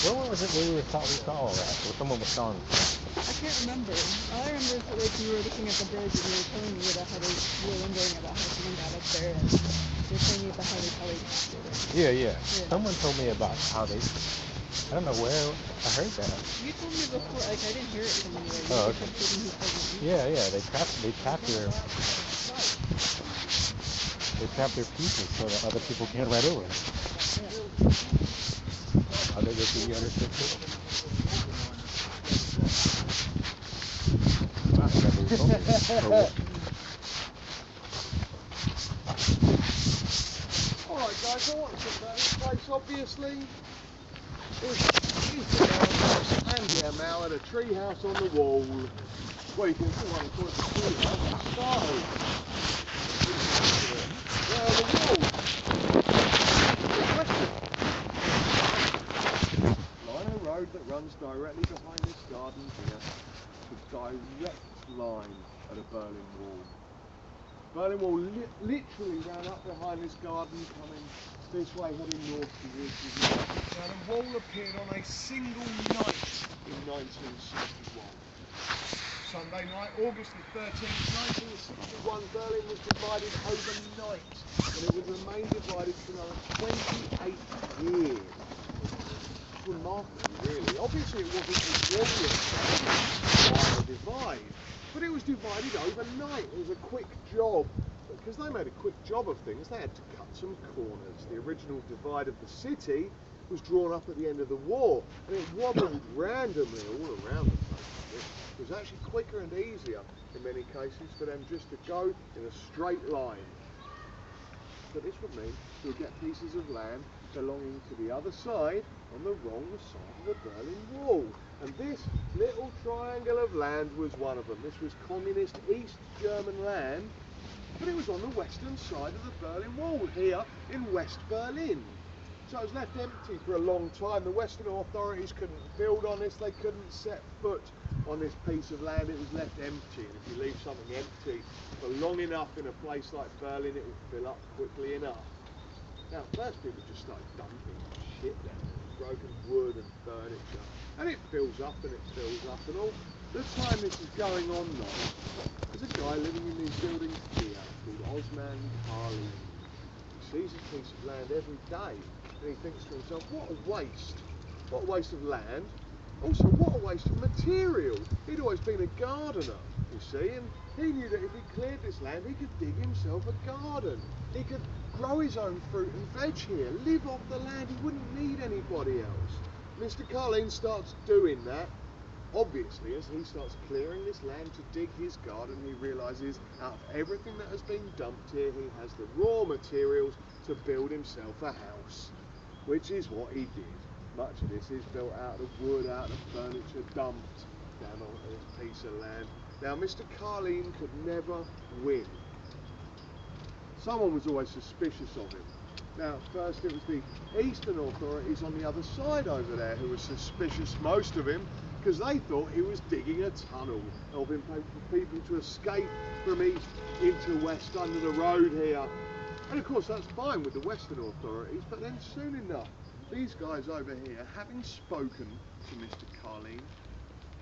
What was it we saw all that? Or someone was telling us. I can't remember. All I remember is that like we were looking at the bridge and you were telling me about how they were wondering about how someone got up there and you were telling me about how they probably did it. Yeah. Someone told me about how they. I don't know where I heard that. You told me before, like I didn't hear it from you. Like, Oh, you okay. kept saying he told me. Yeah. They trap their pieces so that other people can't ride over them. Yeah. Are they just the understood too? Wow, I never told me. Alright guys, I want to talk about this place obviously. And yeah, Mal had a tree house on the wall. Well, you can see one called the tree house. Started. There on the wall. Lino Road that runs directly behind this garden here. The direct line at a Berlin Wall. Berlin Wall literally ran up behind this garden, coming this way, heading north to this. Now the wall appeared on a single night in 1961. Sunday night, August the 13th, 1961, Berlin was divided overnight, and it would remain divided for another 28 years. It's remarkable, really. Obviously, it wasn't a glorious divide, but it was divided overnight. It was a quick job. Because they made a quick job of things, they had to cut some corners. The original divide of the city was drawn up at the end of the war, and it wobbled randomly all around the place. It was actually quicker and easier in many cases for them just to go in a straight line. But this would mean you'll get pieces of land belonging to the other side on the wrong side of the Berlin Wall. And this little triangle of land was one of them. This was communist East German land, but it was on the western side of the Berlin Wall, here in West Berlin. So it was left empty for a long time. The Western authorities couldn't build on this, they couldn't set foot on this piece of land. It was left empty, and if you leave something empty for long enough in a place like Berlin, it will fill up quickly enough. Now, first people just started dumping shit down there, broken wood and furniture, and it fills up and it fills up, and all the time this is going on though, there's a guy living in these buildings here called Osman Carlin. He sees this piece of land every day, and he thinks to himself, what a waste of land, also what a waste of material. He'd always been a gardener, you see, and he knew that if he cleared this land, he could dig himself a garden. He could grow his own fruit and veg here, live off the land, he wouldn't need anybody else. Mr. Carlin starts doing that. Obviously, as he starts clearing this land to dig his garden, he realises out of everything that has been dumped here, he has the raw materials to build himself a house, which is what he did. Much of this is built out of wood, out of furniture, dumped down onto this piece of land. Now, Mr. Carlin could never win. Someone was always suspicious of him. Now, first it was the eastern authorities on the other side over there who were suspicious most of him, because they thought he was digging a tunnel, helping people to escape from east into west under the road here. And of course that's fine with the western authorities, but then soon enough, these guys over here, having spoken to Mr. Carlin,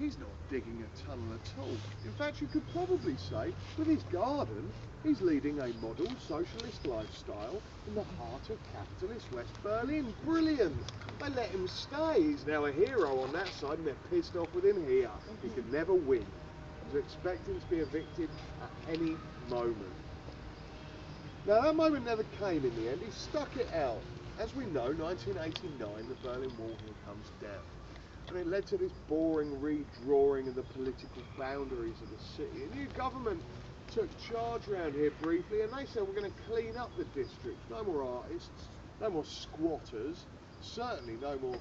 he's not digging a tunnel at all. In fact, you could probably say, with his garden, he's leading a model socialist lifestyle in the heart of capitalist West Berlin. Brilliant! They let him stay. He's now a hero on that side, and they're pissed off with him here. He could never win. He was expecting to be evicted at any moment. Now, that moment never came in the end. He stuck it out. As we know, 1989, the Berlin Wall here comes down. And it led to this boring redrawing of the political boundaries of the city. A new government took charge around here briefly, and they said, we're going to clean up the district. No more artists, no more squatters, certainly no more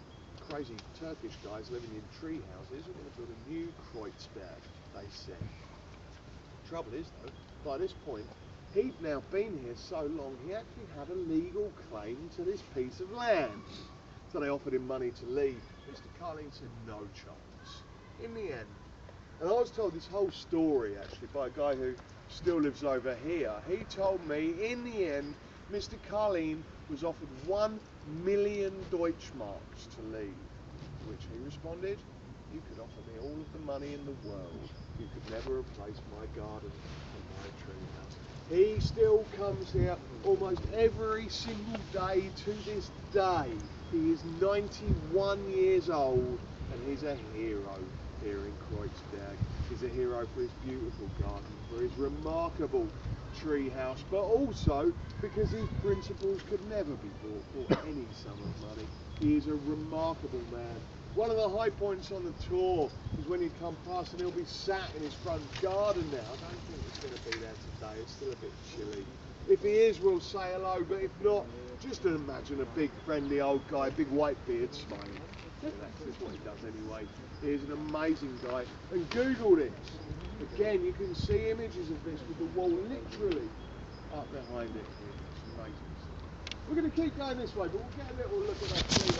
crazy Turkish guys living in tree houses. We're going to build a new Kreuzberg, they said. Trouble is, though, by this point, he'd now been here so long, he actually had a legal claim to this piece of land. So they offered him money to leave. Mr. Carlin said no chance. In the end, and I was told this whole story actually by a guy who still lives over here. He told me in the end, Mr. Carlin was offered 1 million Deutschmarks to leave. To which he responded, you could offer me all of the money in the world. You could never replace my garden and my treehouse. He still comes here almost every single day to this day. He is 91 years old and he's a hero here in Kreuzberg. He's a hero for his beautiful garden, for his remarkable tree house, but also because his principles could never be bought for any sum of money. He is a remarkable man. One of the high points on the tour is when you come past and he'll be sat in his front garden now. I don't think it's going to be there today, it's still a bit chilly. If he is, we'll say hello, but if not, just imagine a big friendly old guy, big white beard smiling. Yeah, that's what he does anyway. He's an amazing guy. And Google this. Again, you can see images of this with the wall literally up behind it. It's amazing. We're going to keep going this way, but we'll get a little look at that tree.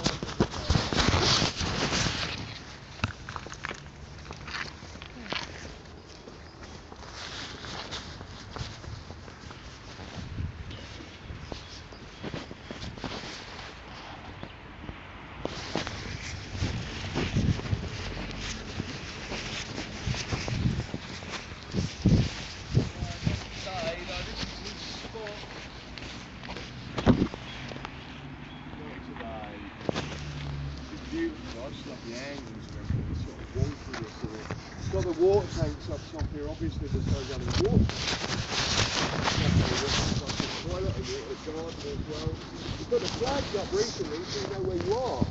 Got the water tanks up top here, obviously there's no running water. Toilet and water garden as well. We've got the flags up recently so you know where you are.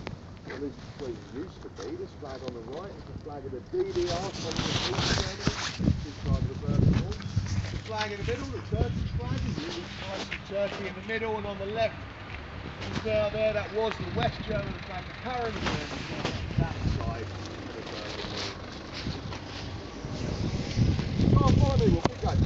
Well, at least where you used to be. This flag on the right is the flag of the DDR, Communist Germany, this side of the Berlin Wall. The flag in the middle, the Turkish flag, is really nice and Turkey in the middle, and on the left is there, that was the West German flag, the current German flag, that side of the Berlin Wall. Oh, follow me, we'll keep going.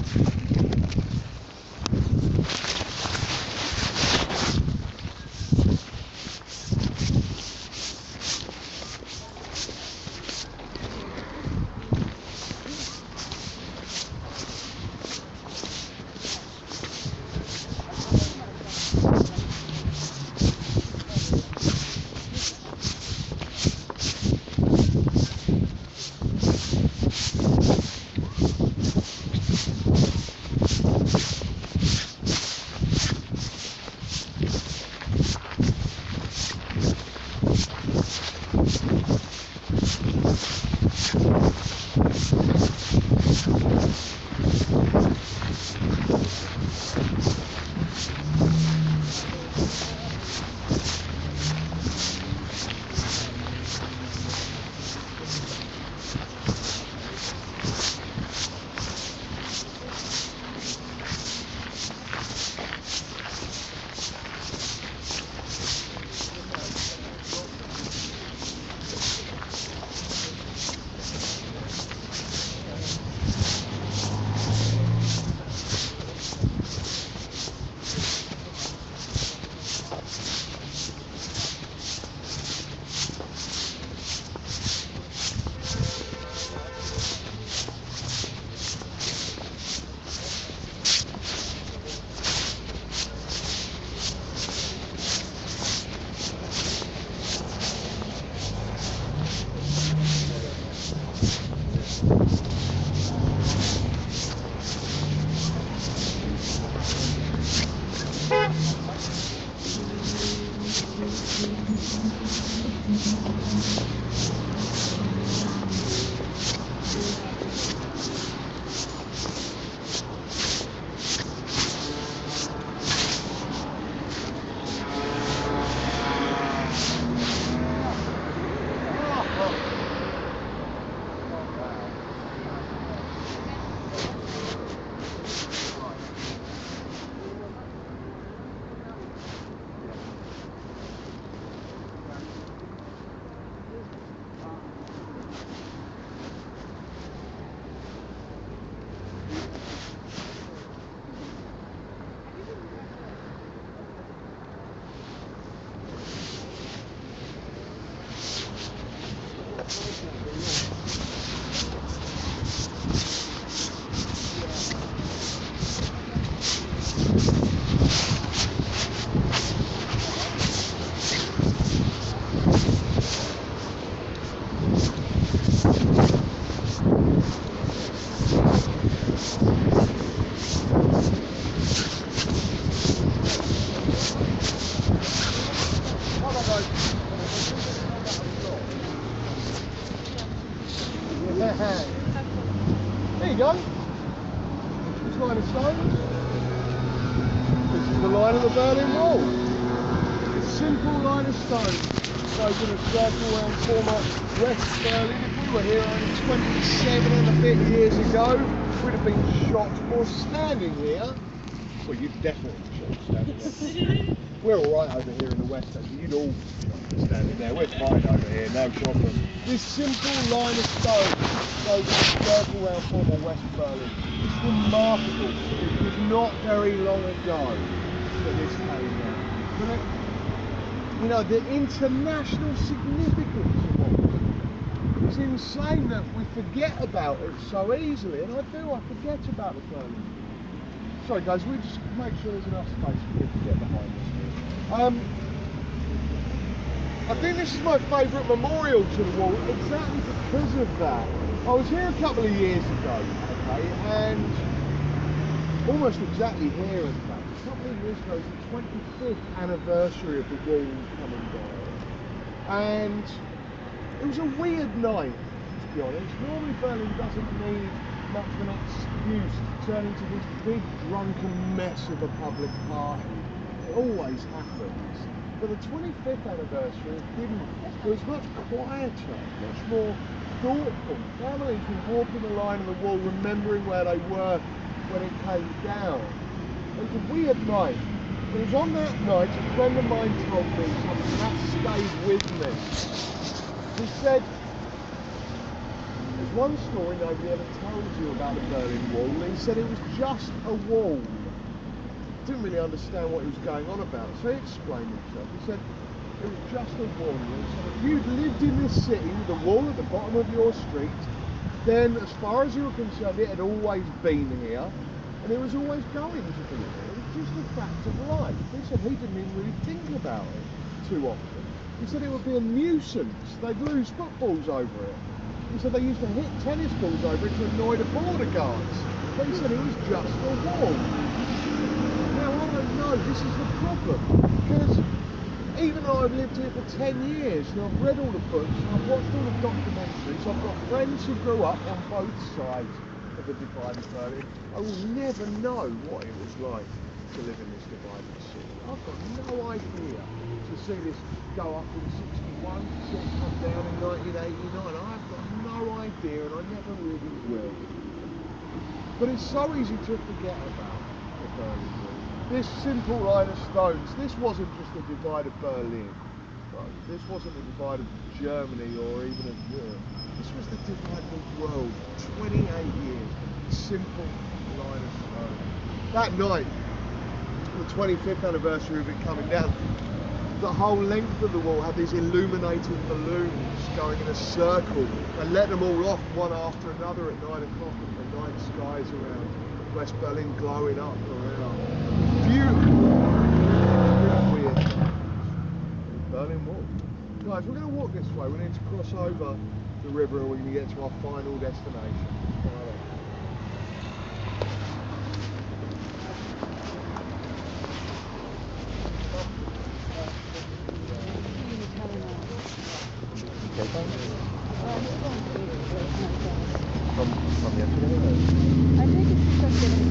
Berlin Wall. A simple line of stone goes in a circle around former West Berlin. If we were here only 27 and a bit years ago, we'd have been shot for standing here. Well, you'd definitely be shot for standing there. We're all right over here in the West, actually. You'd all be shot for standing there. We're fine over here, no problem. This simple line of stone goes in a circle around former West Berlin. It's remarkable. It was not very long ago that this came down. But you know, the international significance of it. It's insane that we forget about it so easily, and I forget about the Berlin Wall. Sorry guys, we'll just make sure there's enough space for people to get behind us. I think this is my favourite memorial to the wall, exactly because of that. I was here a couple of years ago, okay, and almost exactly here in fact. A couple of years ago, it was the 25th anniversary of the wall coming down. And it was a weird night, to be honest. Normally Berlin doesn't need much of an excuse to turn into this big drunken mess of a public party. It always happens. But the 25th anniversary didn't. It was much quieter, much more thoughtful. Families were walking the line of the wall, remembering where they were when it came down. It was a weird night. It was on that night a friend of mine told me something that stayed with me. He said, there's one story nobody ever told you about the Berlin Wall. He said it was just a wall. Didn't really understand what he was going on about, so he explained himself. He said it was just a wall. He said if you'd lived in this city with a wall at the bottom of your street, then as far as you were concerned, it had always been here, and it was always going to be here. It was just a fact of life. He said he didn't even really think about it too often. He said it would be a nuisance. They'd lose footballs over it. He said they used to hit tennis balls over it to annoy the border guards. But he said it was just a wall. Now I don't know, this is the problem. Because even though I've lived here for 10 years and I've read all the books and I've watched all the documentaries, I've got friends who grew up on both sides of the divided Berlin, I will never know what it was like to live in this divided city. I've got no idea to see this go up in 61, to see it come down in 1989. I've got no idea and I never really will. But it's so easy to forget about the Berlin Wall. This simple line of stones, this wasn't just a divide of Berlin. Right? This wasn't a divide of Germany or even of Europe. This was the divide of the world. 28 years. Simple line of stone. That night, the 25th anniversary of it coming down, the whole length of the wall had these illuminated balloons going in a circle and let them all off one after another at 9 o'clock, and the night skies around West Berlin glowing up around. Beautiful. Weird. Berlin Wall. Guys, we're going to walk this way. We need to cross over the river and we're going to get to our final destination. From yesterday? I think it's because getting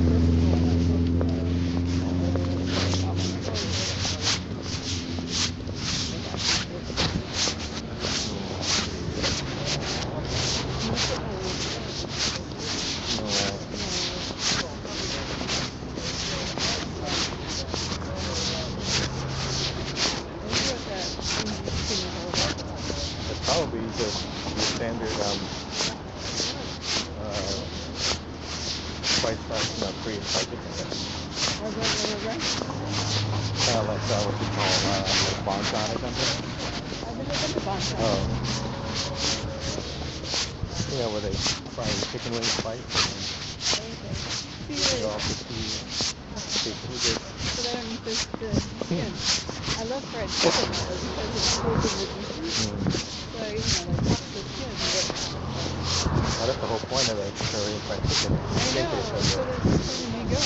Probably just your standard price tag, free pricing. Right. Kind of like what you call like Bonton or something. I've never been to Bonton. Oh. Yeah, where they fry chicken wings twice. See, They all 50 good. but I don't eat the skin. I love fried chicken though, because it's coated with juice. So, you know, like the skin, but Well, that's the whole point of the Korean fried chicken. I know, so that's when you go.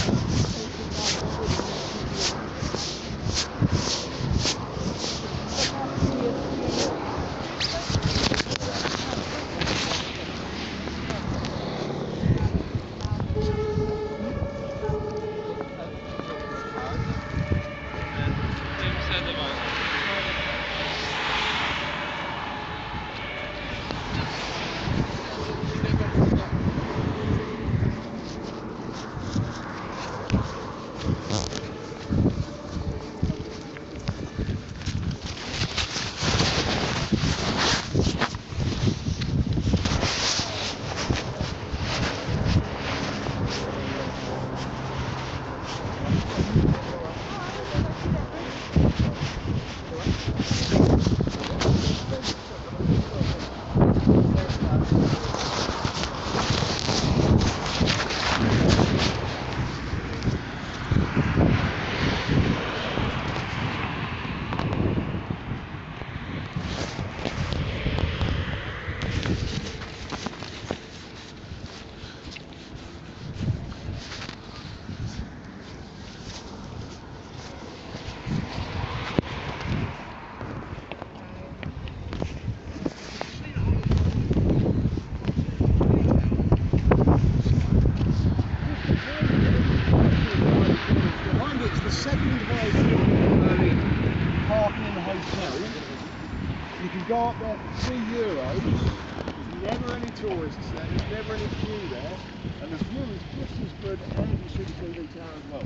go up there for €3. There's never any tourists there, there's never any queue there, and the view is just as good, and you see the TV tower as well.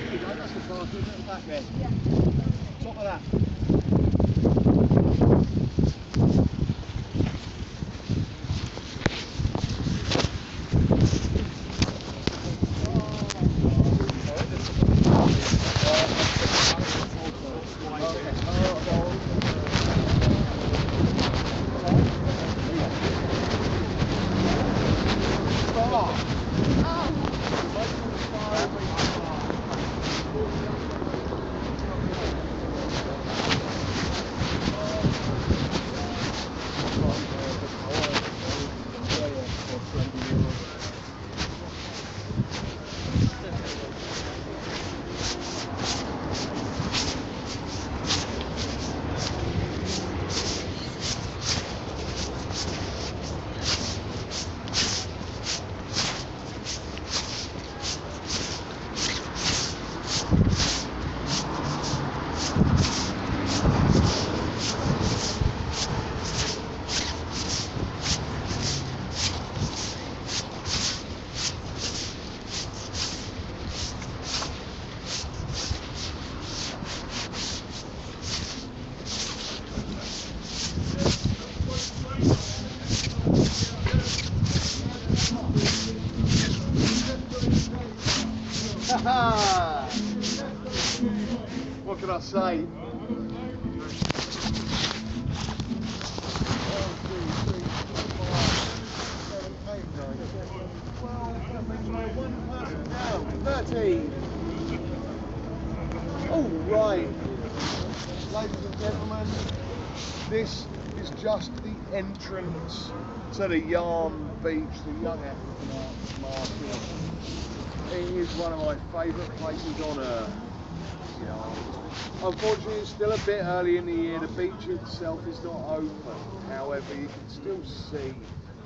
There you go, that's the bathroom at the back there. Top of that. What can I say? 1, 2, 3, 4, 5, 7, 8, 9, 10, 12, one person down, 13. All right, ladies and gentlemen, this is just the entrance to the Yarm Beach, the Young African Arts Market. It is one of my favourite places on earth. Unfortunately, it's still a bit early in the year. The beach itself is not open. However, you can still see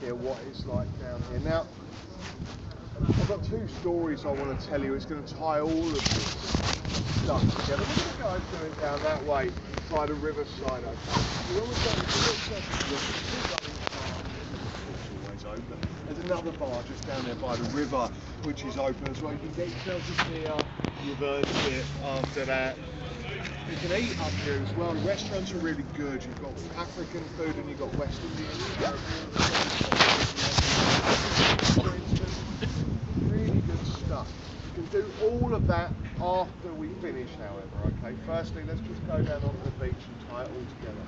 here what it's like down here. Now, I've got two stories I want to tell you. It's going to tie all of this stuff together. We're going to go through it down that way by the riverside. Okay? When we go into the open. There's another bar just down there by the river which is open as well. You can get yourself a beer, reverse it after that. You can eat up here as well. The restaurants are really good. You've got African food and you've got West Indian food. Really good stuff. You can do all of that after we finish, however, okay? Firstly, let's just go down onto the beach and tie it all together.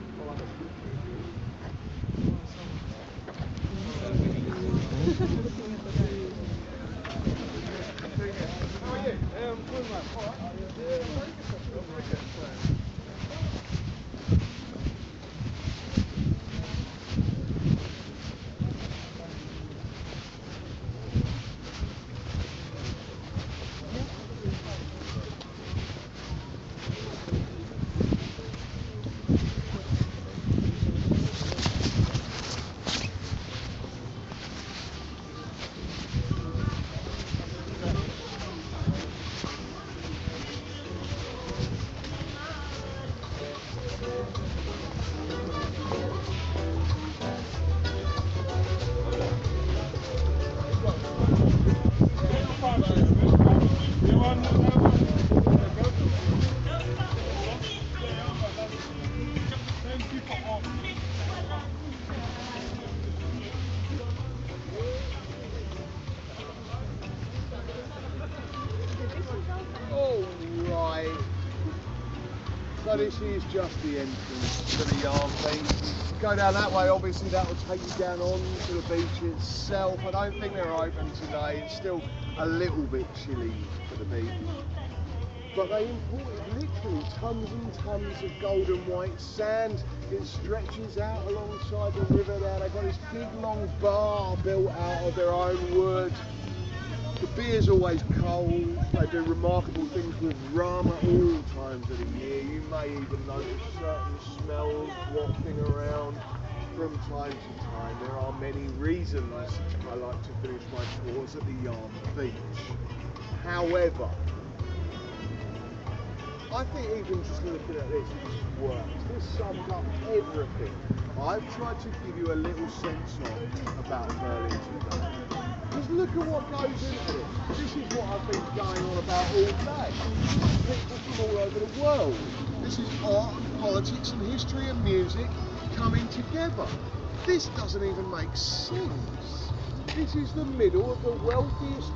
How are you? I'm good, man. All right. So this is just the entrance to the Yarm Beach. Go down that way, obviously that will take you down onto the beach itself. I don't think they're open today, it's still a little bit chilly for the beach. But they imported literally tons and tons of golden white sand. It stretches out alongside the river there. They've got this big long bar built out of their own wood. The beer's always cold. They do remarkable things with rum at all times of the year. You may even notice certain smells wafting around from time to time. There are many reasons I like to finish my tours at the Yarm Beach. However, I think even just looking at this works. This sums up everything I've tried to give you a little sense of about Berlin today. Just look at what goes into it. This is what I've been going on about all day. People from all over the world. This is art and politics and history and music coming together. This doesn't even make sense. This is the middle of the wealthiest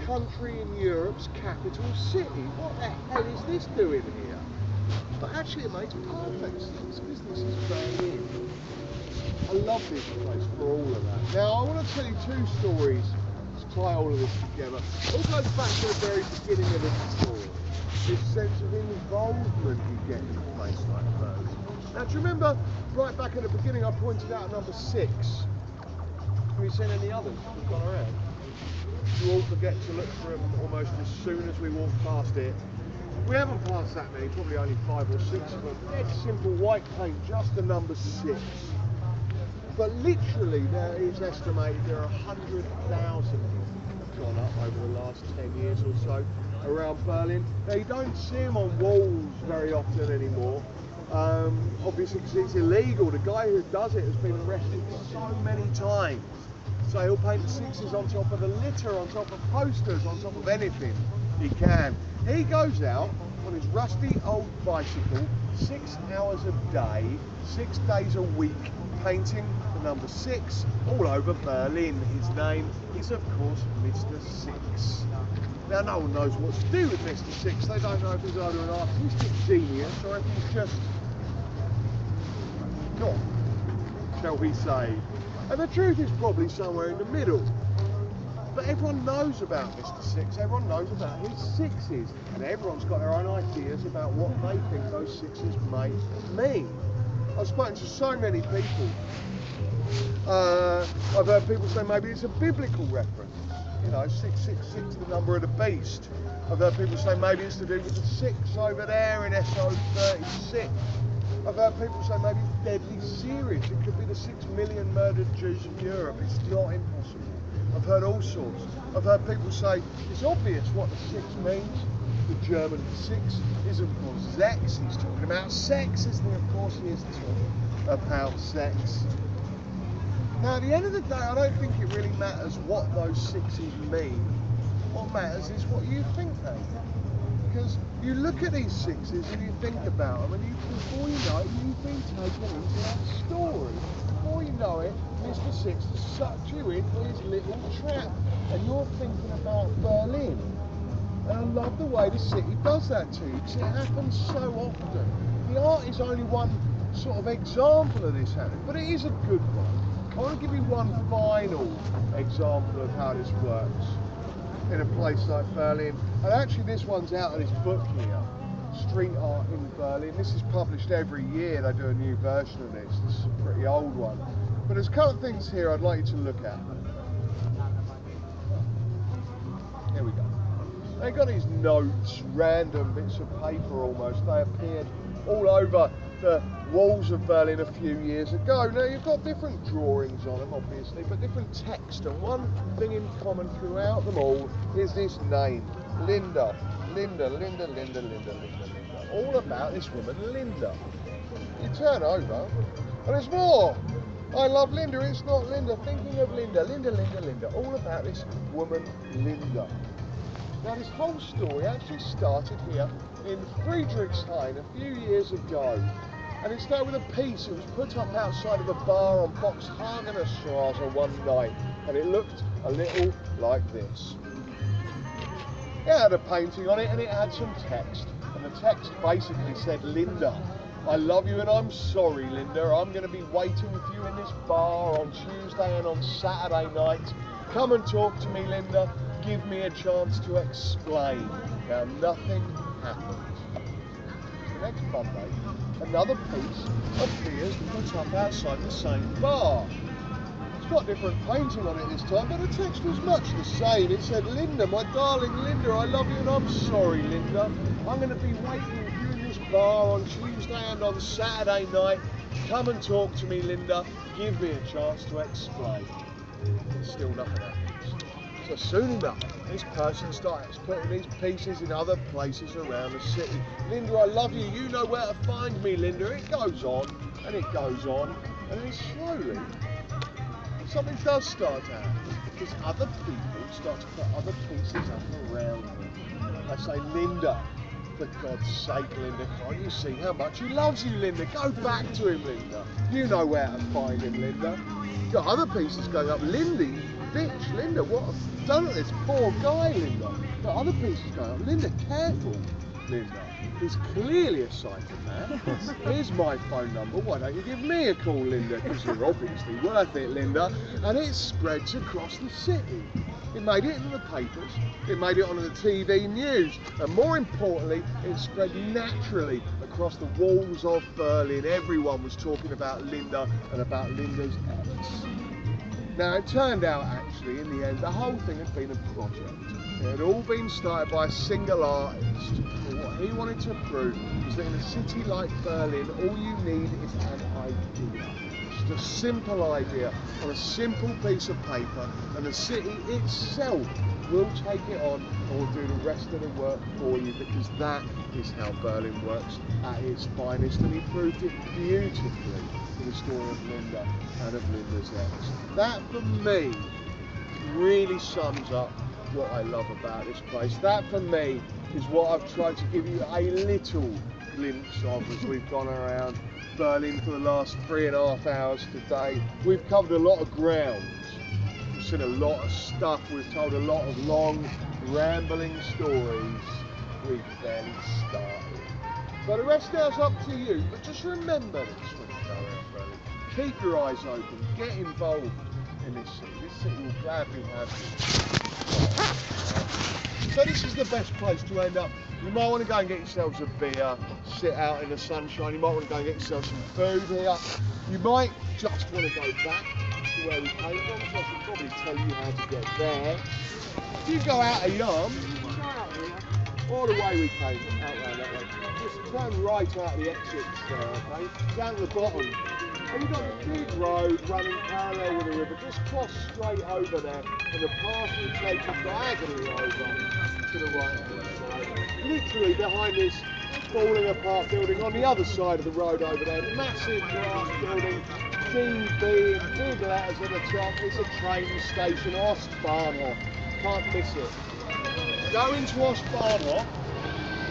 country in Europe's capital city. What the hell is this doing here? But actually it makes perfect sense because this is Berlin. I love this place for all of that. Now I want to tell you two stories to tie all of this together. It all goes back to the very beginning of this story. This sense of involvement you get in a place like Berlin. Now do you remember right back at the beginning I pointed out number 6? Have you seen any others that have gone around? You all forget to look for them almost as soon as we walk past it. We haven't passed that many, probably only 5 or 6 of them. Dead simple white paint, just the number 6. But literally there is estimated there are 100,000 have gone up over the last 10 years or so around Berlin. Now you don't see them on walls very often anymore. Obviously because it's illegal. The guy who does it has been arrested so many times. So he'll paint the 6s on top of the litter, on top of posters, on top of anything he can. He goes out on his rusty old bicycle 6 hours a day, 6 days a week, painting the number 6 all over Berlin. His name is of course Mr. 6. Now no one knows what to do with Mr. 6. They don't know if he's either an artistic genius or if he's just not, shall we say. And the truth is probably somewhere in the middle. But everyone knows about Mr. 6, everyone knows about his 6s, and everyone's got their own ideas about what they think those 6s may mean. I've spoken to so many people. I've heard people say maybe it's a biblical reference. You know, 666, the number of the beast. I've heard people say maybe it's to do with the 6 over there in SO36. I've heard people say maybe it's deadly serious. It could be the 6 million murdered Jews in Europe. It's not impossible. I've heard all sorts. I've heard people say it's obvious what the 6 means. The German 6 is of course sex. He's talking about sex, isn't he? Of course he is talking about sex. Now at the end of the day, I don't think it really matters what those 6s mean. What matters is what you think they mean. Because you look at these 6s and you think about them, and before you know it, you've been taken into that story. Before you know it, Mr. 6 has sucked you into his little trap, and you're thinking about Berlin. And I love the way the city does that to you, because it happens so often. The art is only one sort of example of this happening, but it is a good one. I want to give you one final example of how this works in a place like Berlin. And actually this one's out of this book here, Street Art in Berlin. This is published every year. They do a new version of this. This is a pretty old one. But there's a couple of things here I'd like you to look at. Here we go. They got these notes, random bits of paper almost. They appeared all over the walls of Berlin a few years ago. Now you've got different drawings on them obviously, but different text, and one thing in common throughout them all is this name, Linda. Linda, Linda, Linda, Linda, Linda, Linda. All about this woman, Linda. You turn over, and there's more. I love Linda, it's not Linda. Thinking of Linda, Linda, Linda, Linda. All about this woman, Linda. Now this whole story actually started here in Friedrichshain a few years ago. And it started with a piece. It was put up outside of a bar on Boxhagener Straße one night. And it looked a little like this. It had a painting on it and it had some text. And the text basically said, Linda, I love you and I'm sorry, Linda. I'm going to be waiting for you in this bar on Tuesday and on Saturday night. Come and talk to me, Linda. Give me a chance to explain. Now, nothing happened. The next Monday, another piece appears put up outside the same bar. It's got different painting on it this time, but the text was much the same. It said, Linda, my darling Linda, I love you and I'm sorry, Linda. I'm going to be waiting with you in this bar on Tuesday and on Saturday night. Come and talk to me, Linda. Give me a chance to explain. Still nothing happens. So soon enough, This person starts putting these pieces in other places around the city. Linda, I love you. You know where to find me, Linda. It goes on and it goes on, and then slowly something does start to happen because other people start to put other pieces up around them. I say, Linda, for God's sake, Linda, can't you see how much he loves you, Linda? Go back to him, Linda. You know where to find him, Linda. You've got other pieces going up. Linda, bitch, Linda, what have you done to this poor guy, Linda? Got other pieces going up. Linda, careful, Linda. He's clearly a psycho man. Here's my phone number. Why don't you give me a call, Linda? Because you're obviously worth it, Linda. And it spreads across the city. It made it into the papers. It made it onto the TV news. And more importantly, it spread naturally across the walls of Berlin. Everyone was talking about Linda and about Linda's ex. Now, it turned out, actually, in the end, the whole thing had been a project. It had all been started by a single artist. And what he wanted to prove was that in a city like Berlin, all you need is an idea. Just a simple idea on a simple piece of paper, and the city itself will take it on and will do the rest of the work for you, because that is how Berlin works at its finest, and he proved it beautifully in the story of Linda and of Linda's ex. That, for me, really sums up what I love about this place. That, for me, is what I've tried to give you a little glimpse of as we've gone around Berlin for the last 3.5 hours today. We've covered a lot of ground. We've seen a lot of stuff. We've told a lot of long, rambling stories. We've barely started. But the rest now is up to you. But just remember this when you go around Berlin. Keep your eyes open. Get involved in this city. This city will gladly have you. So this is the best place to end up. You might want to go and get yourselves a beer, sit out in the sunshine. You might want to go and get yourself some food here. You might just want to go back to where we came from, so I should probably tell you how to get there. If you go out of Yum, you can go out here, all the way we came, out round that way. Just turn right out the exits there, okay? Down to the bottom. And you've got a big road running parallel with the river. Just cross straight over there, and the path will take you diagonally over to the right hand side. Literally behind this falling apart building on the other side of the road over there, massive glass building, DB in big letters at the top. It's a train station, Ostbahnhof. Can't miss it. Go into Ostbahnhof.